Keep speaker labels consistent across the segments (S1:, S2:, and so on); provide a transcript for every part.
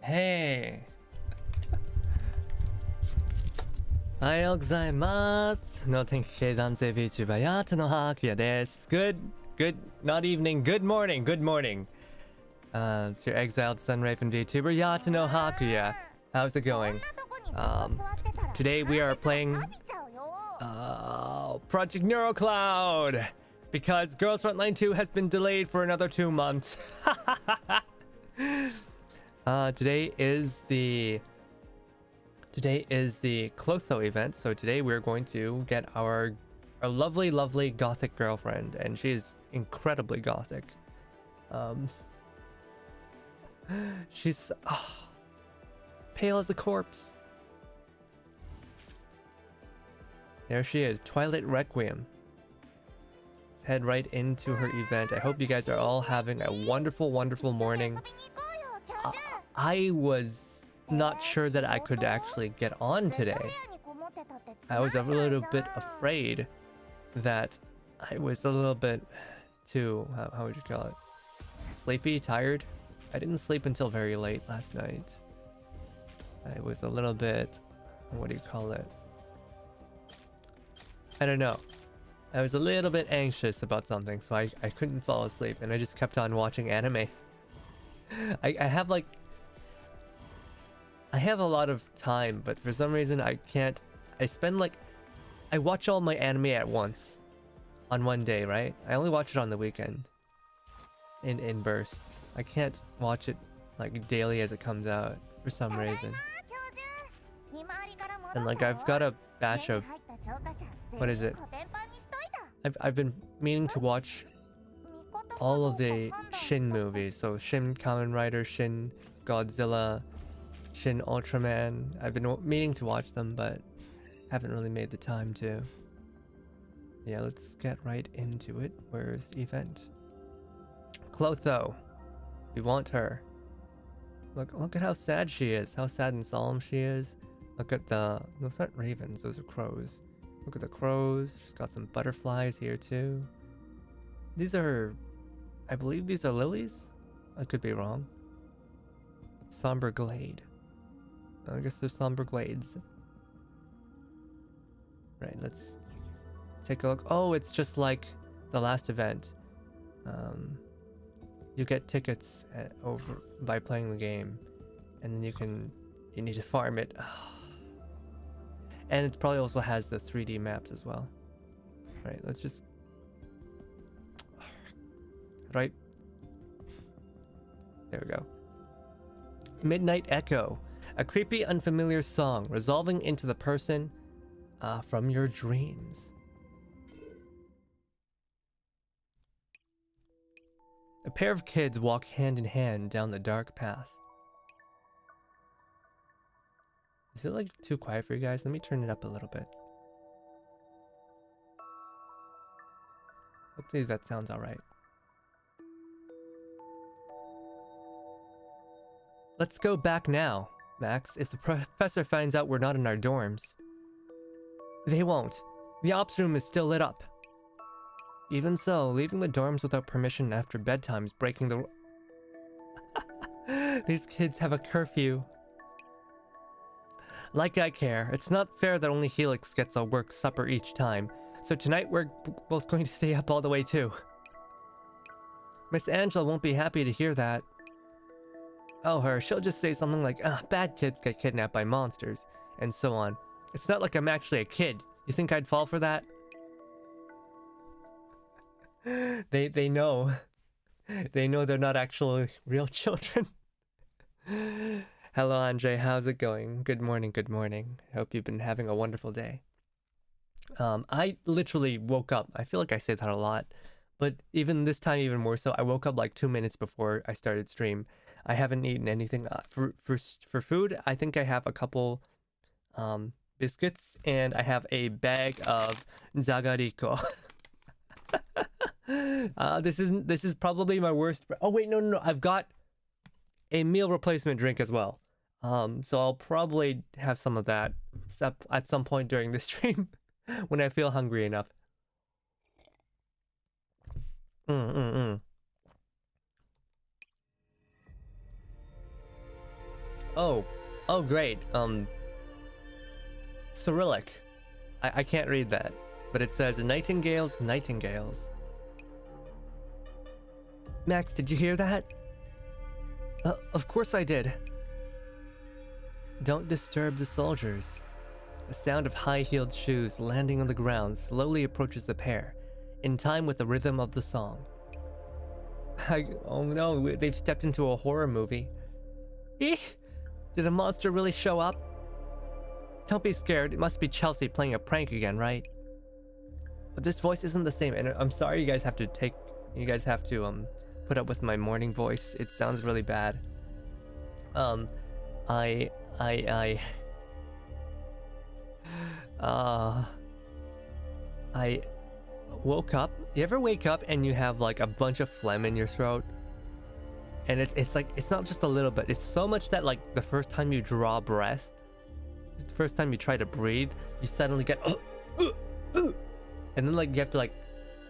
S1: Hey. おはようございます。の天気系男性 Vtuber ヤートのハクヤです。Good, not evening, good morning, good morning. It's your exiled sun raven Vtuber Yato no Hakuya. How's it going? Today we are playing Project NeuroCloud because Girls Frontline 2 has been delayed for another 2 months. Today is the Clotho event, so today we're going to get our lovely Gothic girlfriend, and she's incredibly Gothic. She's pale as a corpse. There she is, Twilight Requiem. Let's head right into her event. I hope you guys are all having a wonderful morning. I was not sure that I could actually get on today. I was a little bit afraid that I was a little bit too, how would you call it? Sleepy, tired? I didn't sleep until very late last night. I was a little bit, what do you call it? I don't know. I was a little bit anxious about something, so I couldn't fall asleep, and I just kept on watching anime. I have a lot of time, but for some reason I can't. I watch all my anime at once on one day, right? I only watch it on the weekend in bursts. I can't watch it like daily as it comes out for some reason. And like I've got a batch of, what is it? I've been meaning to watch all of the Shin movies. So Shin Kamen Rider, Shin Godzilla, Shin Ultraman. I've been meaning to watch them, but haven't really made the time to. Yeah, let's get right into it. Where's the event? Clotho. We want her. Look at how sad she is. How sad and solemn she is. Look at those aren't ravens, those are crows. Look at the crows. She's got some butterflies here too. These are, I believe these are lilies? I could be wrong. Somber glade. I guess they're somber glades. Right, let's take a look. Oh, it's just like the last event. You get tickets over by playing the game, and then you need to farm it. And it probably also has the 3D maps as well. Right, let's just right there we go. Midnight Echo, a creepy unfamiliar song resolving into the person from your dreams. A pair of kids walk hand in hand down the dark path. Is it like too quiet for you guys? Let me turn it up a little bit. Hopefully that sounds alright. Let's go back now, Max. If the professor finds out we're not in our dorms. They won't. The ops room is still lit up. Even so, leaving the dorms without permission after bedtime is breaking the... These kids have a curfew. Like I care. It's not fair that only Helix gets a work supper each time. So tonight we're both going to stay up all the way too. Miss Angela won't be happy to hear that. Oh, her. She'll just say something like, bad kids get kidnapped by monsters, and so on. It's not like I'm actually a kid. You think I'd fall for that? They know. They know they're not actually real children. Hello, Andre. How's it going? Good morning, good morning. I hope you've been having a wonderful day. I literally woke up. I feel like I say that a lot, but even this time, even more so, I woke up like 2 minutes before I started stream. I haven't eaten anything. For food, I think I have a couple biscuits, and I have a bag of zagariko. This is probably my worst. Oh wait, no. I've got a meal replacement drink as well. So I'll probably have some of that at some point during this stream when I feel hungry enough. Oh, oh great. Cyrillic. I can't read that, but it says nightingales, nightingales. Max, did you hear that? Of course I did. Don't disturb the soldiers. The sound of high-heeled shoes landing on the ground slowly approaches the pair, in time with the rhythm of the song. Oh no, they've stepped into a horror movie. Eek! Did a monster really show up? Don't be scared, it must be Chelsea playing a prank again, right? But this voice isn't the same, and I'm sorry you guys have to put up with my morning voice. It sounds really bad. I woke up. You ever wake up and you have like a bunch of phlegm in your throat? And it's like, it's not just a little bit, it's so much that like the first time you draw breath, the first time you try to breathe, you suddenly get and then like you have to like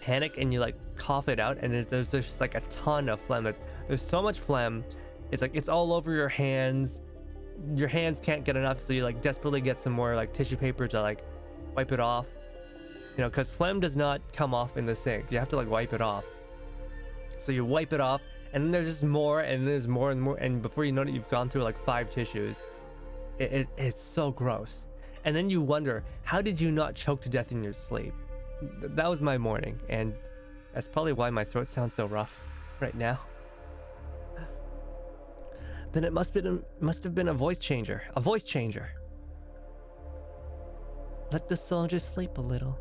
S1: panic and you like cough it out, and there's just like a ton of phlegm. There's so much phlegm, it's like it's all over your hands. Your hands can't get enough, so you like desperately get some more like tissue paper to like wipe it off, you know, because phlegm does not come off in the sink. You have to like wipe it off, so you wipe it off, and then there's just more, and there's more and more, and before you know it, you've gone through like 5 tissues. It's so gross. And then you wonder, how did you not choke to death in your sleep? That was my morning, and that's probably why my throat sounds so rough right now. Then it must have been a voice changer. A voice changer. Let the soldiers sleep a little.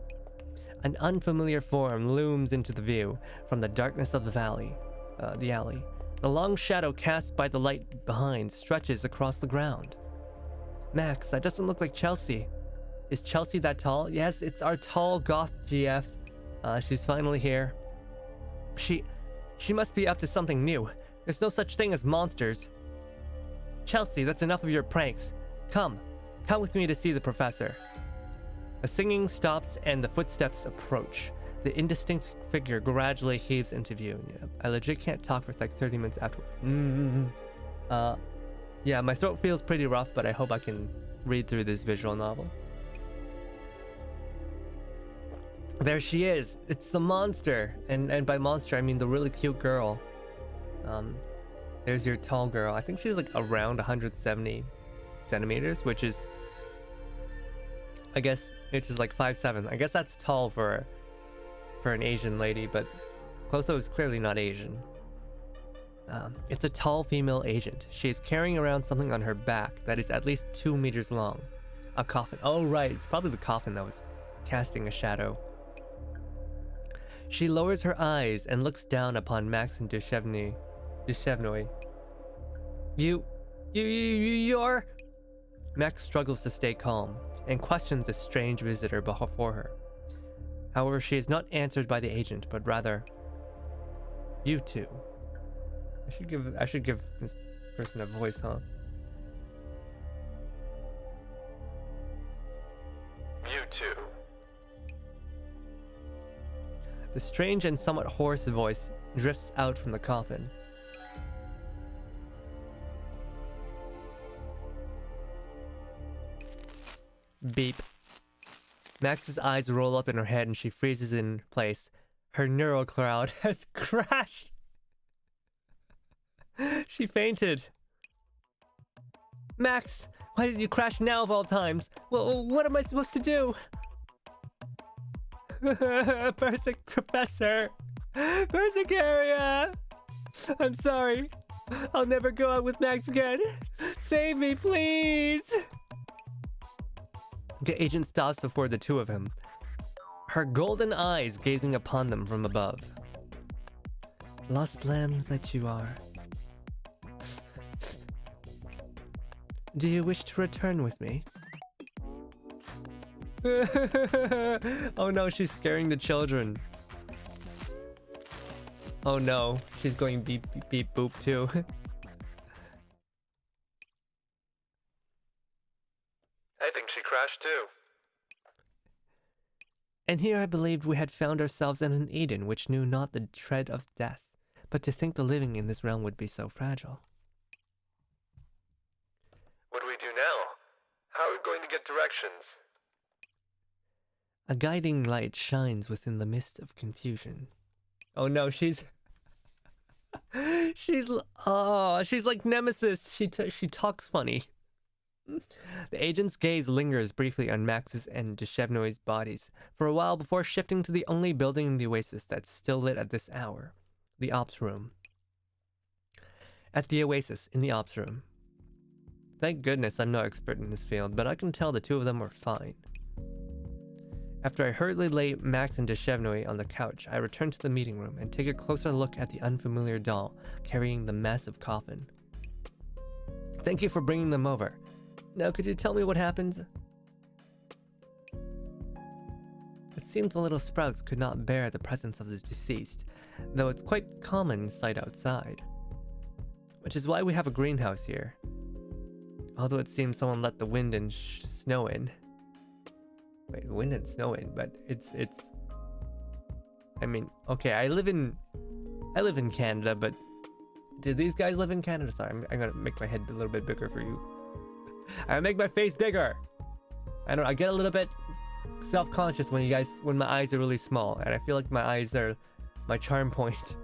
S1: An unfamiliar form looms into the view from the darkness of the alley. The long shadow cast by the light behind stretches across the ground. Max, that doesn't look like Chelsea. Is Chelsea that tall? Yes, it's our tall goth GF. She's finally here. She must be up to something new. There's no such thing as monsters. Chelsea, that's enough of your pranks. Come with me to see the professor. The singing stops and the footsteps approach. The indistinct figure gradually heaves into view. Yeah, I legit can't talk for like 30 minutes after. Yeah, my throat feels pretty rough, but I hope I can read through this visual novel. There she is. It's the monster. And by monster, I mean the really cute girl. There's your tall girl. I think she's like around 170 centimeters, which is, I guess, which is like 5'7". I guess that's tall for an Asian lady, but Clotho is clearly not Asian. It's a tall female agent. She is carrying around something on her back that is at least 2 meters long. A coffin. Oh right, it's probably the coffin that was casting a shadow. She lowers her eyes and looks down upon Max and Duchevnoy. You're... Max struggles to stay calm and questions the strange visitor before her. However, she is not answered by the agent, but rather, you two. I should give this person a voice, huh?
S2: You two.
S1: The strange and somewhat hoarse voice drifts out from the coffin. Beep. Max's eyes roll up in her head and she freezes in place. Her neural cloud has crashed. She fainted. Max, why did you crash now of all times? Well, what am I supposed to do? Professor. Persicaria. I'm sorry. I'll never go out with Max again. Save me, please. The agent stops before the two of them, her golden eyes gazing upon them from above. Lost lambs that you are. Do you wish to return with me? Oh no, she's scaring the children. Oh no, she's going beep beep beep boop too.
S2: I think she crashed too.
S1: And here I believed we had found ourselves in an Eden which knew not the tread of death, but to think the living in this realm would be so fragile.
S2: good directions.
S1: A guiding light shines within the mist of confusion. Oh no, she's she's like Nemesis. She talks funny. The agent's gaze lingers briefly on Max's and Deshevnoy's bodies for a while before shifting to the only building in the Oasis that's still lit at this hour, the ops room. At the Oasis, in the ops room. Thank goodness I'm no expert in this field, but I can tell the two of them were fine. After I hurriedly lay Max and Deshevnoy on the couch, I return to the meeting room and take a closer look at the unfamiliar doll carrying the massive coffin. Thank you for bringing them over. Now could you tell me what happened? It seems the little sprouts could not bear the presence of the deceased, though it's quite common sight outside. Which is why we have a greenhouse here. Although it seems someone let the wind and snow in. Wait, wind and snow in, but it's... I mean, okay, I live in Canada, but do these guys live in Canada? Sorry, I'm gonna make my head a little bit bigger for you. I make my face bigger. I get a little bit self-conscious when my eyes are really small, and I feel like my eyes are my charm point.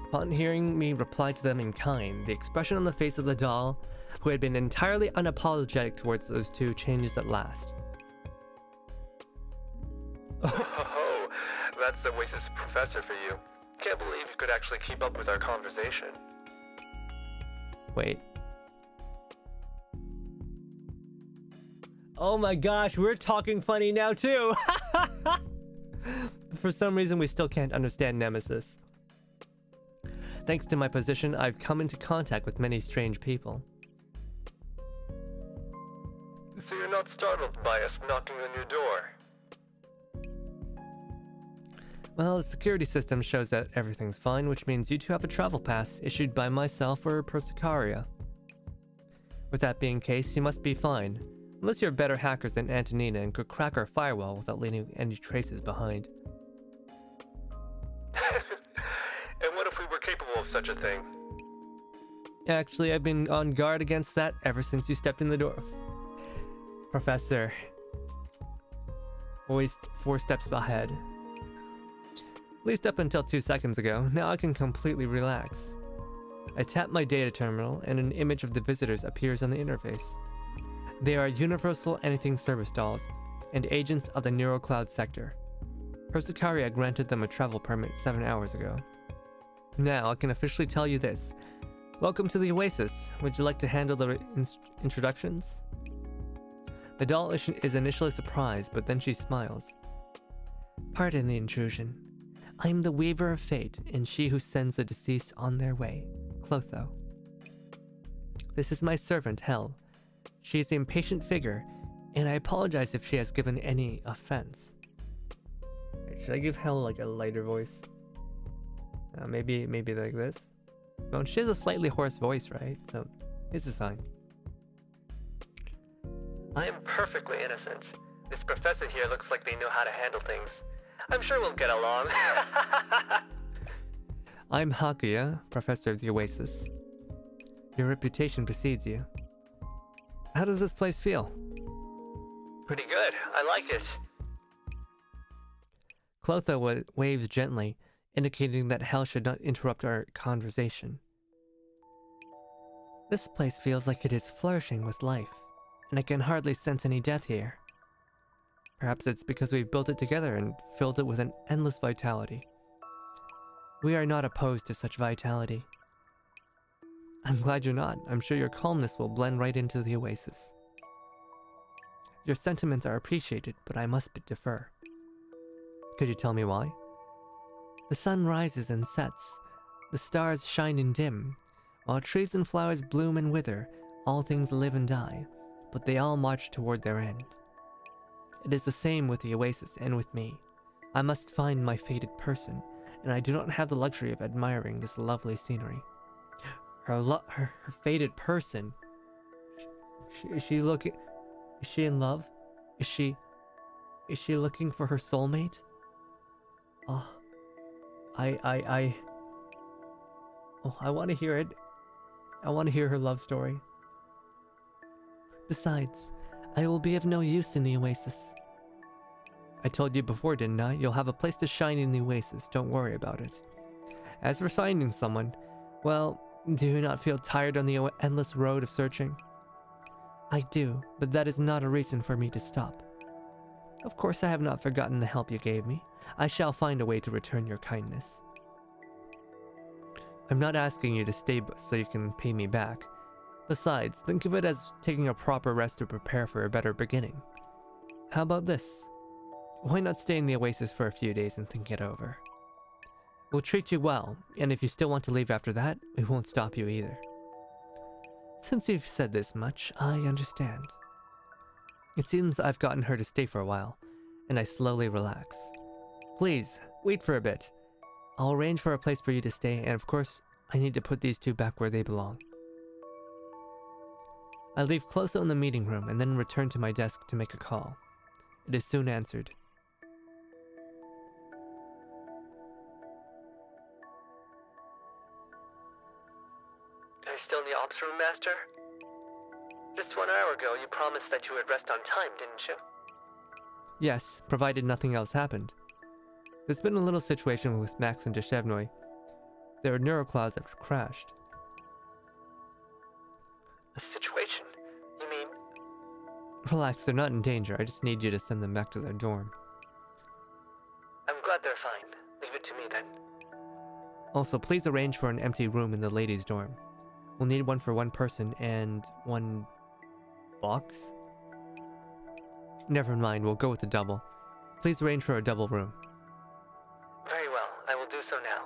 S1: Upon hearing me reply to them in kind, the expression on the face of the doll, who had been entirely unapologetic towards those two, changes at last.
S2: Oh, that's the Oasis professor for you. Can't believe you could actually keep up with our conversation.
S1: Wait. Oh my gosh, we're talking funny now too! For some reason, we still can't understand Nemesis. Thanks to my position, I've come into contact with many strange people.
S2: So you're not startled by us knocking on your door?
S1: Well, the security system shows that everything's fine, which means you two have a travel pass issued by myself or Persicaria. With that being the case, you must be fine. Unless you're better hackers than Antonina and could crack our firewall without leaving any traces behind.
S2: And what if we were capable of such a thing?
S1: Actually, I've been on guard against that ever since you stepped in the door. Professor. Always 4 steps ahead. At least up until 2 seconds ago. Now I can completely relax. I tap my data terminal and an image of the visitors appears on the interface. They are Universal Anything Service dolls and agents of the NeuroCloud sector. Persicaria granted them a travel permit 7 hours ago. Now I can officially tell you this. Welcome to the Oasis. Would you like to handle the introductions? The doll is initially surprised, but then she smiles. Pardon the intrusion. I am the Weaver of Fate, and she who sends the deceased on their way, Clotho. This is my servant, Hel. She is the impatient figure, and I apologize if she has given any offense. Should I give Hel like a lighter voice? Maybe like this? No, she has a slightly hoarse voice, right? So this is fine.
S2: I am perfectly innocent. This professor here looks like they know how to handle things. I'm sure we'll get along.
S1: I'm Hakuya, professor of the Oasis. Your reputation precedes you. How does this place feel?
S2: Pretty good. I like it.
S1: Clotho waves gently, indicating that Hel should not interrupt our conversation. This place feels like it is flourishing with life, and I can hardly sense any death here. Perhaps it's because we've built it together and filled it with an endless vitality. We are not opposed to such vitality. I'm glad you're not. I'm sure your calmness will blend right into the Oasis. Your sentiments are appreciated, but I must defer. Could you tell me why? The sun rises and sets, the stars shine and dim, while trees and flowers bloom and wither, all things live and die, but they all march toward their end. It is the same with the Oasis and with me. I must find my fated person, and I do not have the luxury of admiring this lovely scenery. Her fated person. Is she in love? Is she looking for her soulmate? Oh, I want to hear it. I want to hear her love story. Besides, I will be of no use in the oasis. I told you before, didn't I? You'll have a place to shine in the oasis. Don't worry about it. As for finding someone, well, do you not feel tired on the endless road of searching? I do, but that is not a reason for me to stop. Of course, I have not forgotten the help you gave me. I shall find a way to return your kindness. I'm not asking you to stay so you can pay me back. Besides, think of it as taking a proper rest to prepare for a better beginning. How about this? Why not stay in the oasis for a few days and think it over? We'll treat you well, and if you still want to leave after that, we won't stop you either. Since you've said this much, I understand. It seems I've gotten her to stay for a while, and I slowly relax. Please, wait for a bit. I'll arrange for a place for you to stay, and of course, I need to put these two back where they belong. I leave Clotho in the meeting room and then return to my desk to make a call. It is soon answered.
S2: Are you still in the ops room, Master? Just 1 hour ago, you promised that you would rest on time, didn't you?
S1: Yes, provided nothing else happened. There's been a little situation with Max and Deshevnoy. Their neuroclouds have crashed.
S2: A situation? You mean?
S1: Relax, they're not in danger. I just need you to send them back to their dorm.
S2: I'm glad they're fine. Leave it to me then.
S1: Also, please arrange for an empty room in the ladies' dorm. We'll need one for one person and one box? Never mind, we'll go with the double. Please arrange for a double room.
S2: Very well, I will do so now.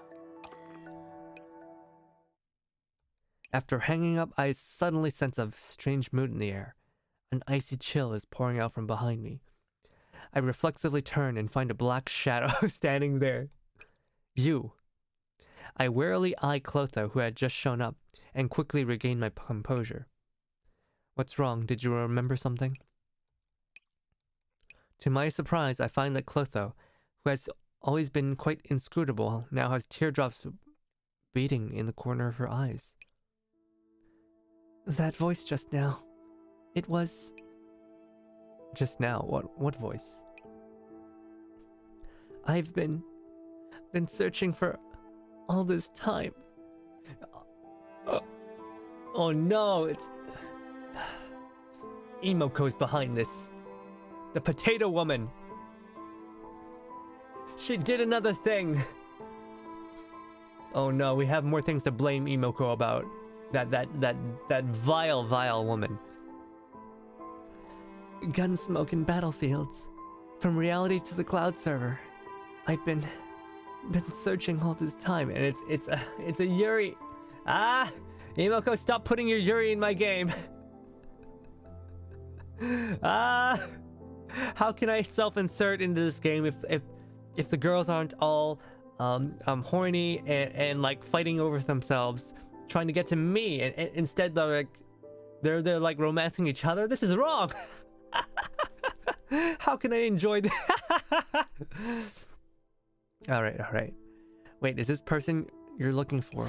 S1: After hanging up, I suddenly sense a strange mood in the air. An icy chill is pouring out from behind me. I reflexively turn and find a black shadow standing there. You. I warily eye Clotho, who had just shown up, and quickly regain my composure. What's wrong? Did you remember something? To my surprise, I find that Clotho, who has always been quite inscrutable, now has teardrops beating in the corner of her eyes. That voice just now. It was... Just now? What voice? I've been searching for all this time. Oh no, it's... Emoko's behind this. The potato woman. She did another thing. Oh no, we have more things to blame Emoko about. That vile woman. Gunsmoke in battlefields. From reality to the cloud server. I've been searching all this time, and it's a Yuri. Ah, Emoko, stop putting your Yuri in my game. Ah, how can I self-insert into this game if the girls aren't all horny and like fighting over themselves, trying to get to me, and instead they're like romancing each other? This is wrong. How can I enjoy that? All right. Wait, is this person you're looking for?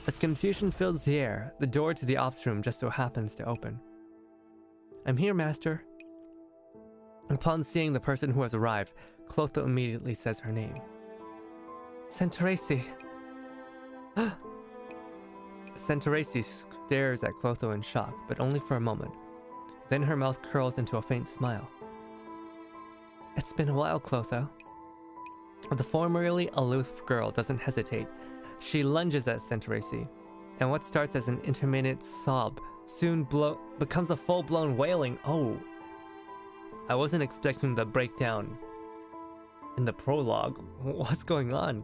S1: As confusion fills the air, the door to the ops room just so happens to open. I'm here, Master. Upon seeing the person who has arrived, Clotho immediately says her name. Centraci. Centraci stares at Clotho in shock, but only for a moment. Then her mouth curls into a faint smile. It's been a while, Clotho. The formerly aloof girl doesn't hesitate. She lunges at Centraci, and what starts as an intermittent sob soon becomes a full-blown wailing. Oh, I wasn't expecting the breakdown in the prologue. What's going on?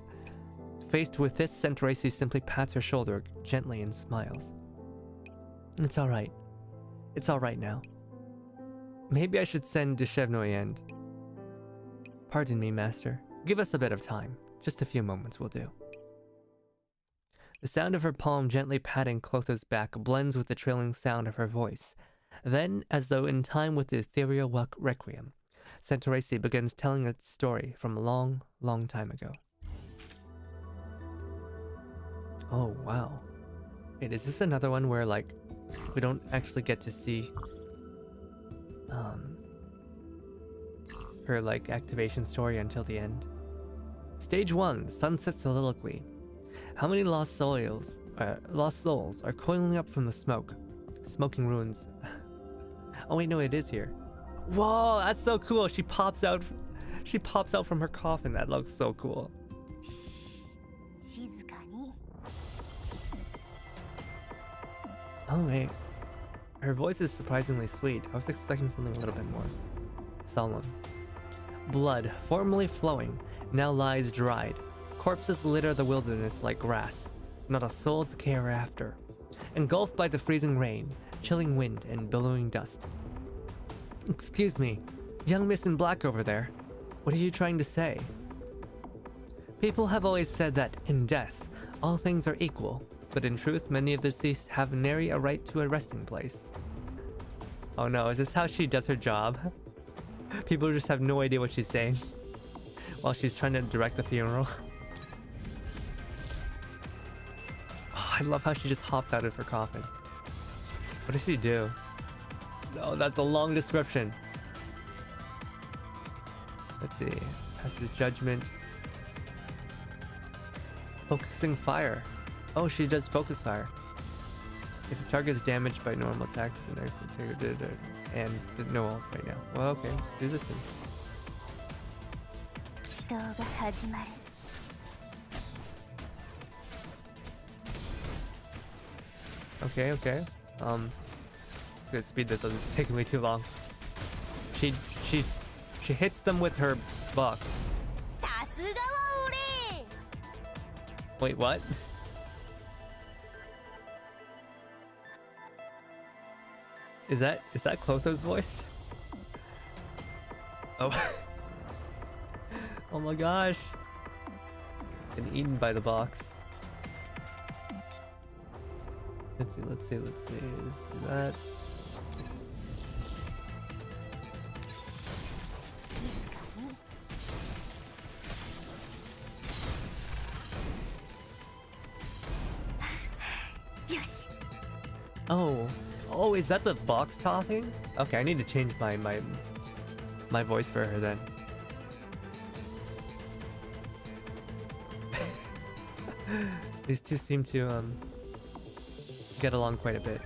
S1: Faced with this, Centraci simply pats her shoulder gently and smiles. It's alright. It's alright now. Maybe I should send Deshevnoy and... Pardon me, Master. Give us a bit of time. Just a few moments will do. The sound of her palm gently patting Clotho's back blends with the trailing sound of her voice. Then, as though in time with the ethereal Requiem, Centraci begins telling its story from a long, long time ago. Oh, wow. Wait, is this another one where like we don't actually get to see her like activation story until the end? Stage 1, Sunset Soliloquy. How many lost souls are coiling up from the smoke? Smoking ruins. Oh wait, no, it is here. Whoa, that's so cool. She pops out from her coffin. That looks so cool. Oh wait, her voice is surprisingly sweet. I was expecting something a little bit more solemn. Blood, formerly flowing, now lies dried. Corpses litter the wilderness like grass. Not a soul to care after. Engulfed by the freezing rain, chilling wind, and billowing dust. Excuse me, young miss in black over there. What are you trying to say? People have always said that, in death, all things are equal. But in truth, many of the deceased have nary a right to a resting place. Oh no, is this how she does her job? People just have no idea what she's saying while she's trying to direct the funeral. Oh, I love how she just hops out of her coffin. What does she do? Oh, that's a long description. Let's see. Passes judgment. Focusing fire. Oh, she does focus fire. If a target is damaged by normal attacks, and no else right now. Well, okay, do this then. Okay. Good, speed this up. This is taking way too long. She hits them with her box. Wait, what? Is that Clotho's voice? Oh. Oh my gosh. Been eaten by the box. Let's see. Is that? Oh, is that the box talking? Okay, I need to change my voice for her then. These two seem to get along quite a bit.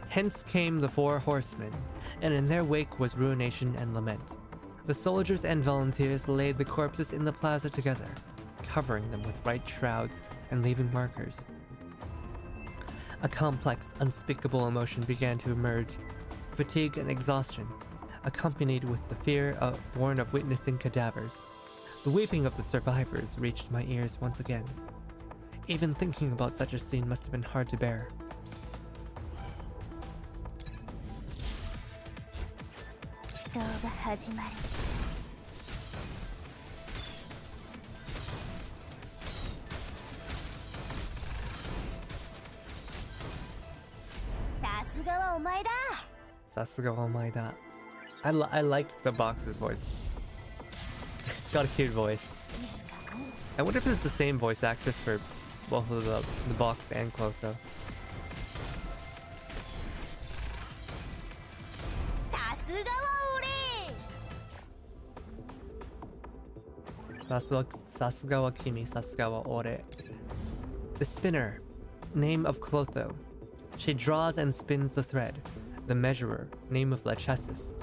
S1: Hence came the 4 horsemen, and in their wake was ruination and lament. The soldiers and volunteers laid the corpses in the plaza together, covering them with white shrouds and leaving markers. A complex, unspeakable emotion began to emerge, fatigue and exhaustion, accompanied with the fear born of witnessing cadavers. The weeping of the survivors reached my ears once again. Even thinking about such a scene must have been hard to bear. Sasuga omaida. I liked the box's voice. It's got a cute voice. I wonder if it's the same voice actress for both of the box and Clotho. Sasuga wa kimi, Sasuga wa ore. The spinner, name of Clotho. She draws and spins the thread. The measurer, name of Lachesis,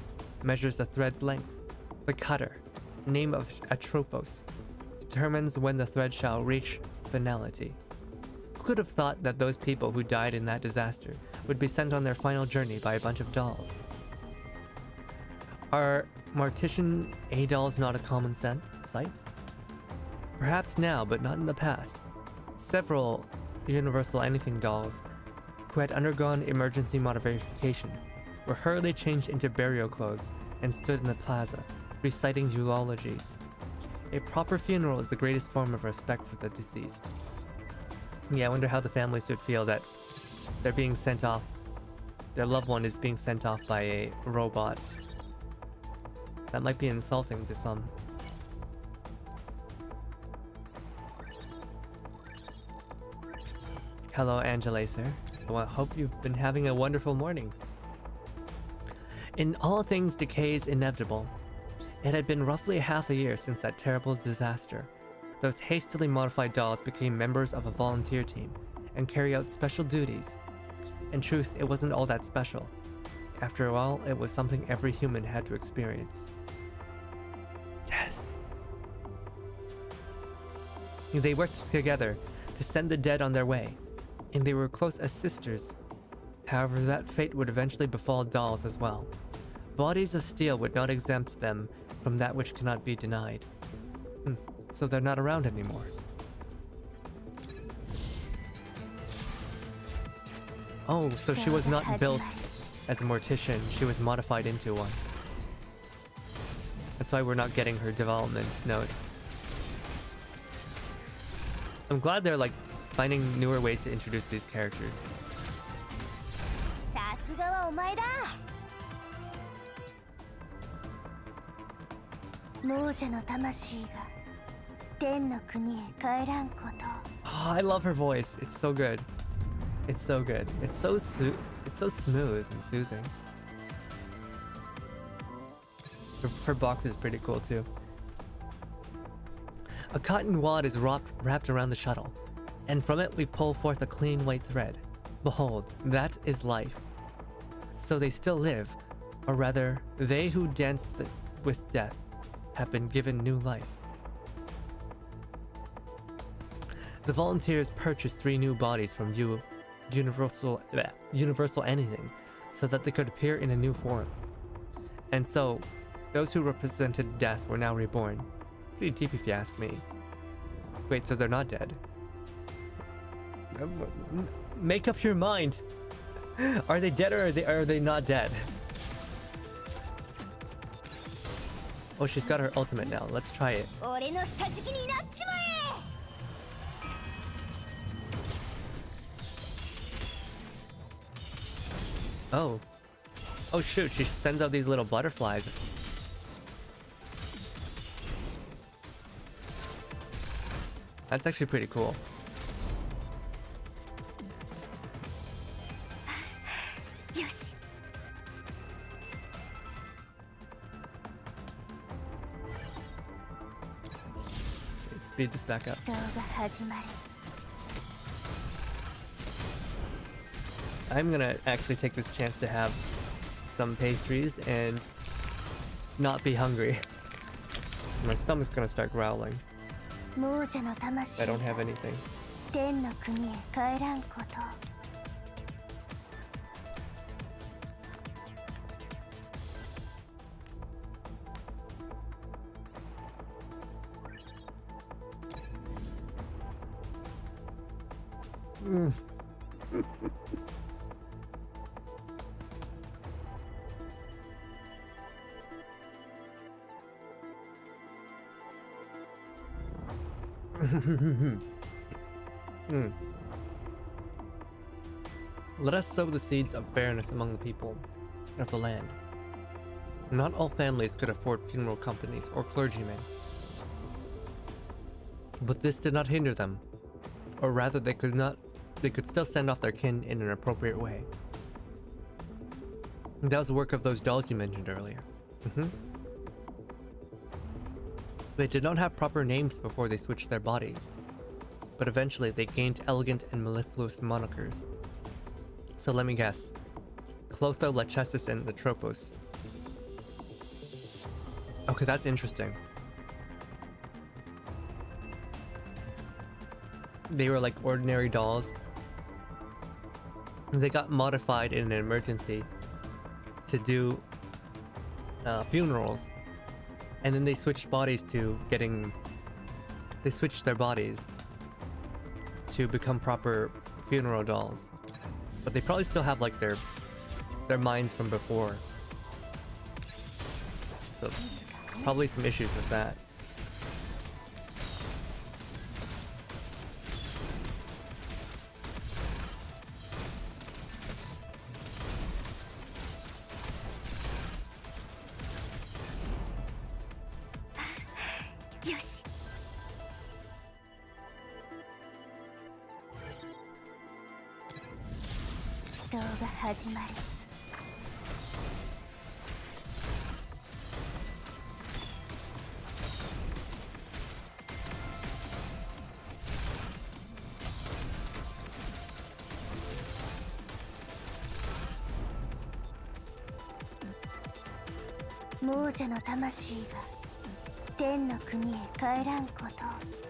S1: measures the thread's length. The cutter, name of Atropos, determines when the thread shall reach finality. Who could have thought that those people who died in that disaster would be sent on their final journey by a bunch of dolls? Are Martitian A-dolls not a common sight? Perhaps now, but not in the past. Several Universal Anything dolls who had undergone emergency modification were hurriedly changed into burial clothes and stood in the plaza, reciting eulogies. A proper funeral is the greatest form of respect for the deceased. Yeah, I wonder how the families would feel that they're being sent off. Their loved one is being sent off by a robot. That might be insulting to some. Hello, Angelacer. Well, I hope you've been having a wonderful morning. In all things, decay is inevitable. It had been roughly half a year since that terrible disaster. Those hastily modified dolls became members of a volunteer team and carry out special duties. In truth, it wasn't all that special. After all, it was something every human had to experience. Death. They worked together to send the dead on their way, and they were close as sisters. However, that fate would eventually befall dolls as well. Bodies of steel would not exempt them from that which cannot be denied. So they're not around anymore. Oh, so she was not built as a mortician, she was modified into one. That's why we're not getting her development notes. I'm glad they're like finding newer ways to introduce these characters. Oh, I love her voice. It's so good. It's so good. It's so smooth and soothing. Her box is pretty cool too. A cotton wad is wrapped around the shuttle, and from it we pull forth a clean white thread. Behold, that is life. So they still live, or rather, they who danced with death have been given new life. The volunteers purchased 3 new bodies from Universal Anything, so that they could appear in a new form. And so, those who represented death were now reborn. Pretty deep if you ask me. Wait, so they're not dead? Make up your mind! Are they dead or are they not dead? Oh, she's got her ultimate now. Let's try it. Oh. Oh shoot, she sends out these little butterflies. That's actually pretty cool. Yes. Let's speed this back up. I'm gonna actually take this chance to have some pastries and not be hungry. My stomach's gonna start growling. I don't have anything. Let us sow the seeds of fairness among the people of the land. Not all families could afford funeral companies or clergymen, but this did not hinder them, or rather they could still send off their kin in an appropriate way. That was the work of those dolls you mentioned earlier. They did not have proper names before they switched their bodies, but eventually they gained elegant and mellifluous monikers. So let me guess. Clotho, Lachesis, and Atropos. Okay, that's interesting. They were like ordinary dolls. They got modified in an emergency to do funerals. And then they switched bodies to they switched their bodies to become proper funeral dolls. But they probably still have like their minds from before. So probably some issues with that.
S3: 闘が始まる。亡者の魂が天の国へ帰らんことを。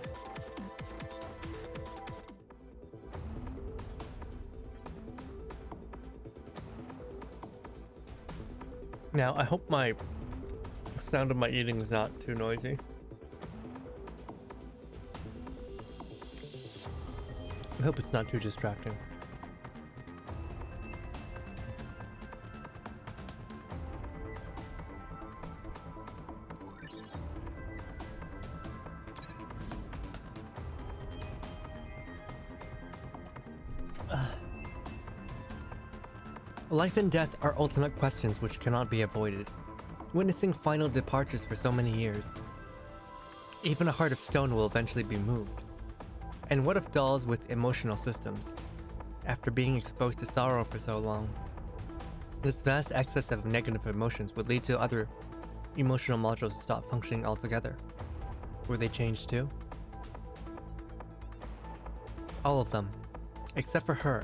S1: Now, I hope my sound of my eating is not too noisy. I hope it's not too distracting. Life and death are ultimate questions which cannot be avoided. Witnessing final departures for so many years. Even a heart of stone will eventually be moved. And what of dolls with emotional systems? After being exposed to sorrow for so long, this vast excess of negative emotions would lead to other emotional modules to stop functioning altogether. Were they changed too? All of them, except for her.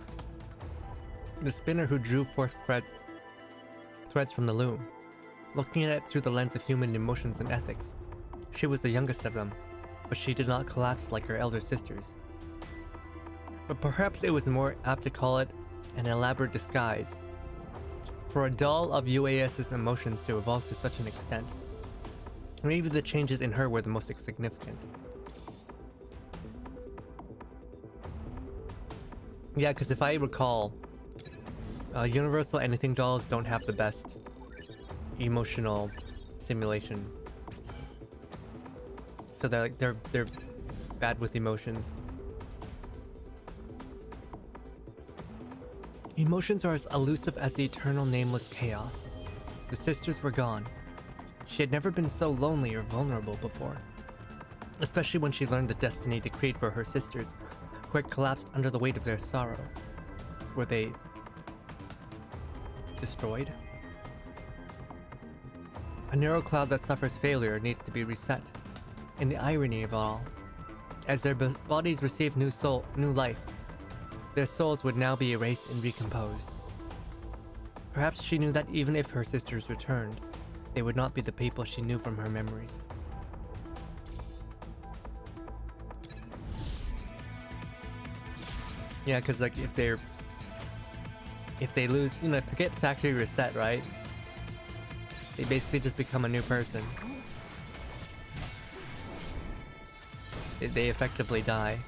S1: The spinner who drew forth threads from the loom, looking at it through the lens of human emotions and ethics. She was the youngest of them, but she did not collapse like her elder sisters. But perhaps it was more apt to call it an elaborate disguise. For a doll of UAS's emotions to evolve to such an extent, maybe the changes in her were the most significant. Yeah, because if I recall, Universal Anything dolls don't have the best emotional simulation. So they're bad with emotions. Emotions are as elusive as the eternal nameless chaos. The sisters were gone. She had never been so lonely or vulnerable before. Especially when she learned the destiny decreed for her sisters, who had collapsed under the weight of their sorrow. Were they destroyed? A narrow cloud that suffers failure needs to be reset. And the irony of it all, as their bodies receive new life, their souls would now be erased and recomposed. Perhaps she knew that even if her sisters returned, they would not be the people she knew from her memories. Yeah, because like if they lose, you know, if they get factory reset, right? They basically just become a new person. They effectively die.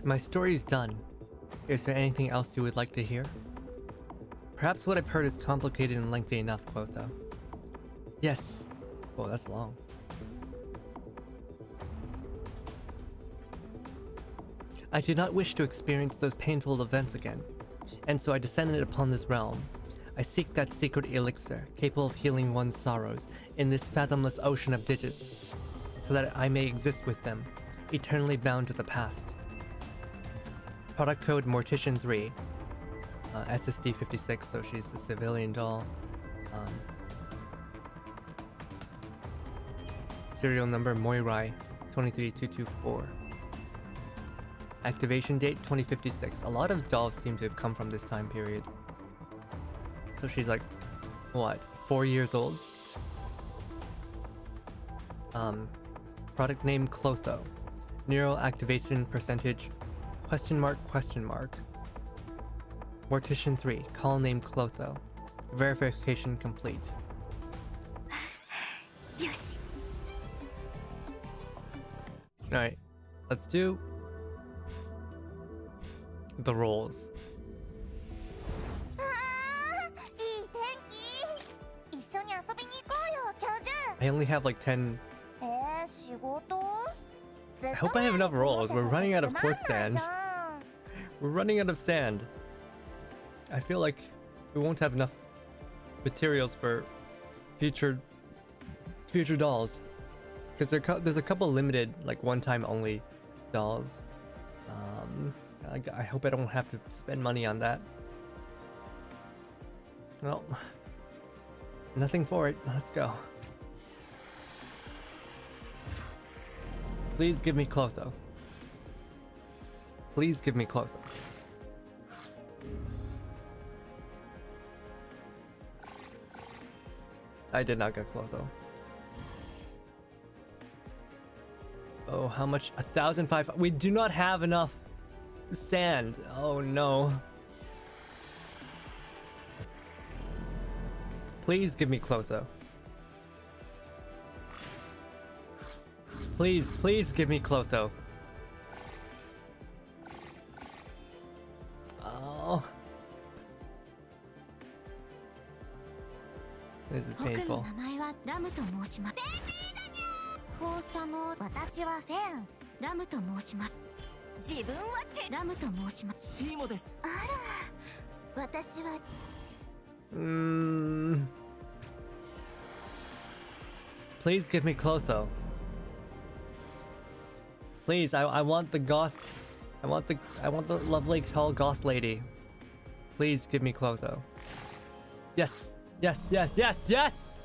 S1: My story is done. Is there anything else you would like to hear? Perhaps what I've heard is complicated and lengthy enough, Clotho. Yes. Oh, that's long. I do not wish to experience those painful events again, and so I descended upon this realm. I seek that secret elixir, capable of healing one's sorrows, in this fathomless ocean of digits, so that I may exist with them, eternally bound to the past. Product code Mortician3, SSD 56, so she's a civilian doll. Serial number Moirai 23224. Activation date 2056. A lot of dolls seem to have come from this time period. So she's like, what, 4 years old? Product name Clotho. Neural activation percentage question mark. Mortician 3, call name Clotho. Verification complete.
S3: Yes.
S1: Alright, let's do the rolls. I only have like 10. I hope I have enough rolls. We're running out of quartz sand. We're running out of sand. I feel like we won't have enough materials for future dolls. Because there's a couple limited, like one-time only dolls. I hope I don't have to spend money on that. Well, nothing for it. Let's go. Please give me Clotho. Please give me Clotho. I did not get Clotho. Oh, how much? 1,500. We do not have enough sand. Oh no. Please give me Clotho. Please, please give me Clotho. Oh. This is painful. Please give me Clotho. Please, I want the goth. I want the lovely tall goth lady. Please give me Clotho. Yes. Yes, yes, yes, yes!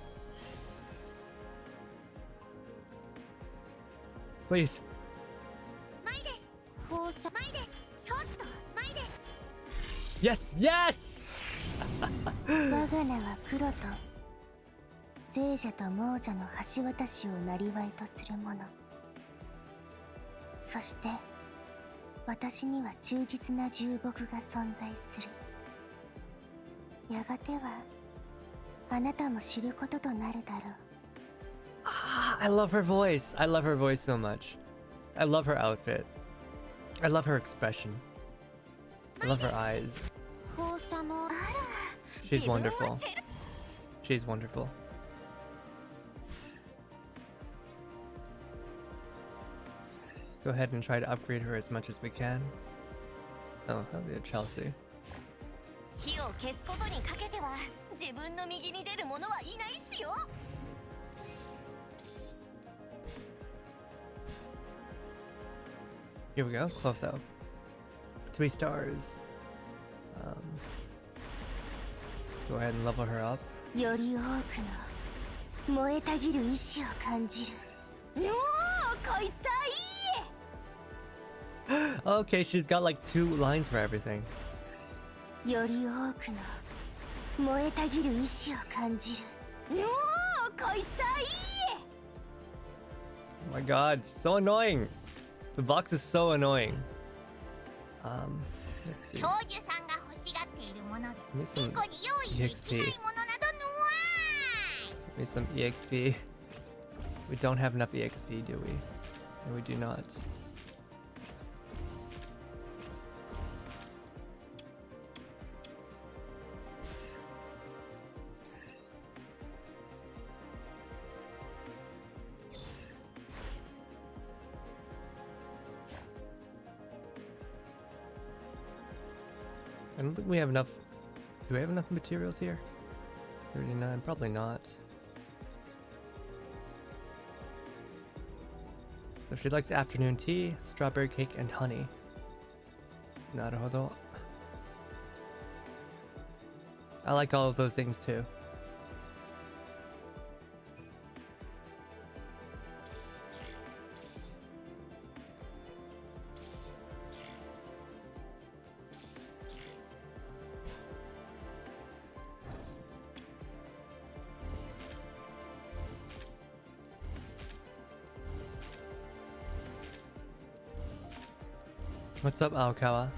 S1: Please. Yes, yes!
S3: 我が名は黒と聖者と亡者の橋渡しを生りとする者。そして私には忠実な重木が存在する。やがてはあなたも知ることとなるだろう。
S1: Ah, I love her voice. I love her voice so much. I love her outfit. I love her expression. I love her eyes. She's wonderful. She's wonderful. Go ahead and try to upgrade her as much as we can. Oh, hell yeah, Chelsea.
S4: 火を消すことにかけては自分の右に出る者はいないっすよ。
S1: Here we go, Clotho. 3 stars. Go ahead and level her up.
S3: より多くの燃えたぎる意志を感じる。
S4: おお、こいつはいい。
S1: Okay, she's got like 2 lines for everything.
S3: より多くの燃えたぎる意志を感じる。
S4: おお、こいつはいい。
S1: Oh my god, so annoying. The box is so annoying. Let's see.
S4: 教授さんが欲しがっているもので
S1: Give me some
S4: 猫に用意できないものなどのわ
S1: Give me some EXP. We don't have enough EXP, do we? No, we do not. I don't think we have enough. Do we have enough materials here? 39, probably not. So she likes afternoon tea, strawberry cake, and honey. Naruhodo. I like all of those things too. What's up, Aokawa?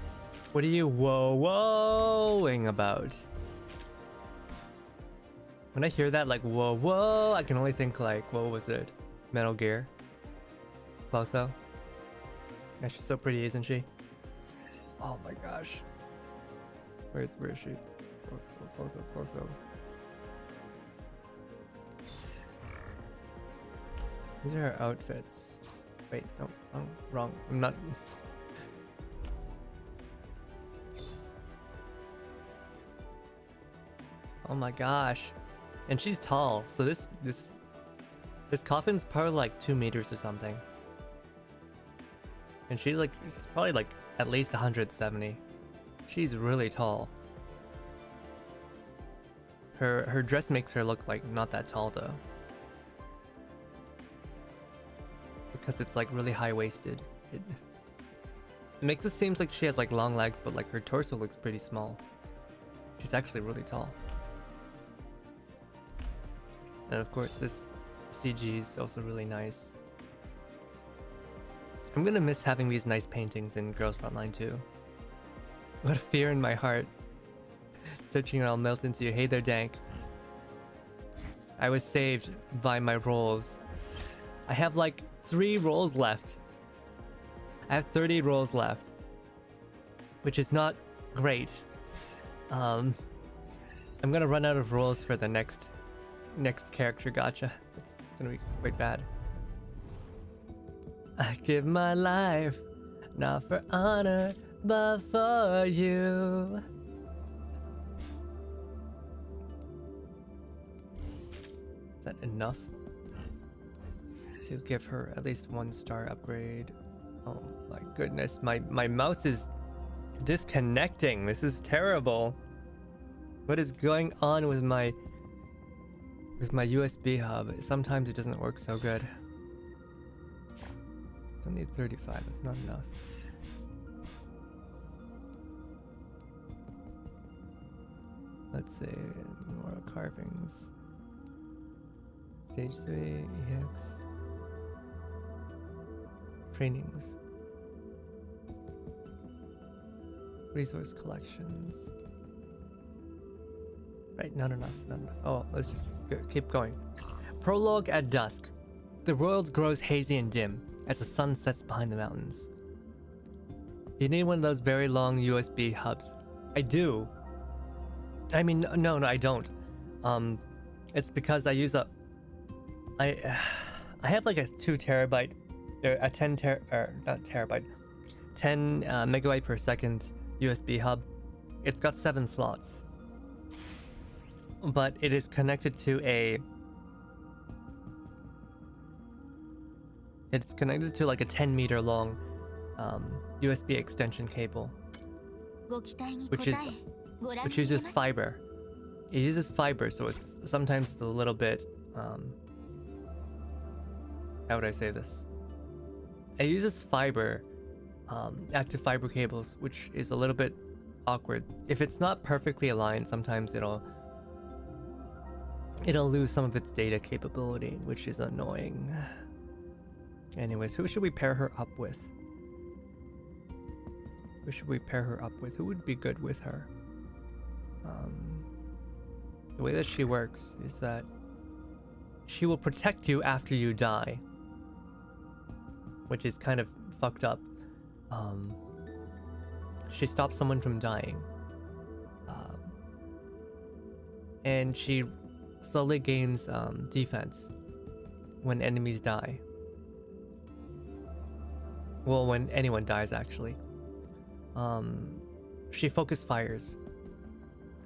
S1: What are you whoa-whoaing about? When I hear that, like, whoa, I can only think like, what was it? Metal Gear? Clotho? Yeah, she's so pretty, isn't she? Oh my gosh. Where is she? Clotho. These are her outfits. Wait, no, wrong. I'm not... Oh my gosh. And she's tall, so this coffin's probably like 2 meters or something. And she's probably like at least 170. She's really tall. Her dress makes her look like not that tall though. Because it's like really high-waisted. It makes it seem like she has like long legs, but like her torso looks pretty small. She's actually really tall. And of course this CG is also really nice. I'm gonna miss having these nice paintings in Girls Frontline too. What a fear in my heart. Searching and I'll melt into you. Hey there, Dank. I was saved by my rolls. I have like 3 rolls left. I have 30 rolls left, which is not great. I'm gonna run out of rolls for the next character gacha. It's gonna be quite bad. I give my life, not for honor, but for you. Is that enough to give her at least 1 star upgrade? Oh my goodness, my mouse is disconnecting. This is terrible. What is going on with my USB hub? Sometimes it doesn't work so good. I need 35, it's not enough. Let's see, more carvings. Stage 3, EX. Trainings. Resource collections. Right, not enough, not enough. Oh, let's just keep going. Prologue at dusk. The world grows hazy and dim as the sun sets behind the mountains. You need one of those very long USB hubs. I do. I mean, no, I don't. It's because I use I have like a 2 terabyte, or a 10 megabyte per second USB hub. It's got 7 slots, but it is connected to it's connected to like a 10-meter long USB extension cable, which uses fiber. It uses fiber, so it's sometimes a little bit how would I say this? It uses fiber, active fiber cables, which is a little bit awkward. If it's not perfectly aligned, sometimes it'll lose some of its data capability, which is annoying. Anyways, who should we pair her up with? Who would be good with her? The way that she works is that she will protect you after you die, which is kind of fucked up. She stops someone from dying, and she slowly gains defense when enemies die. Well, when anyone dies, actually. She focus fires,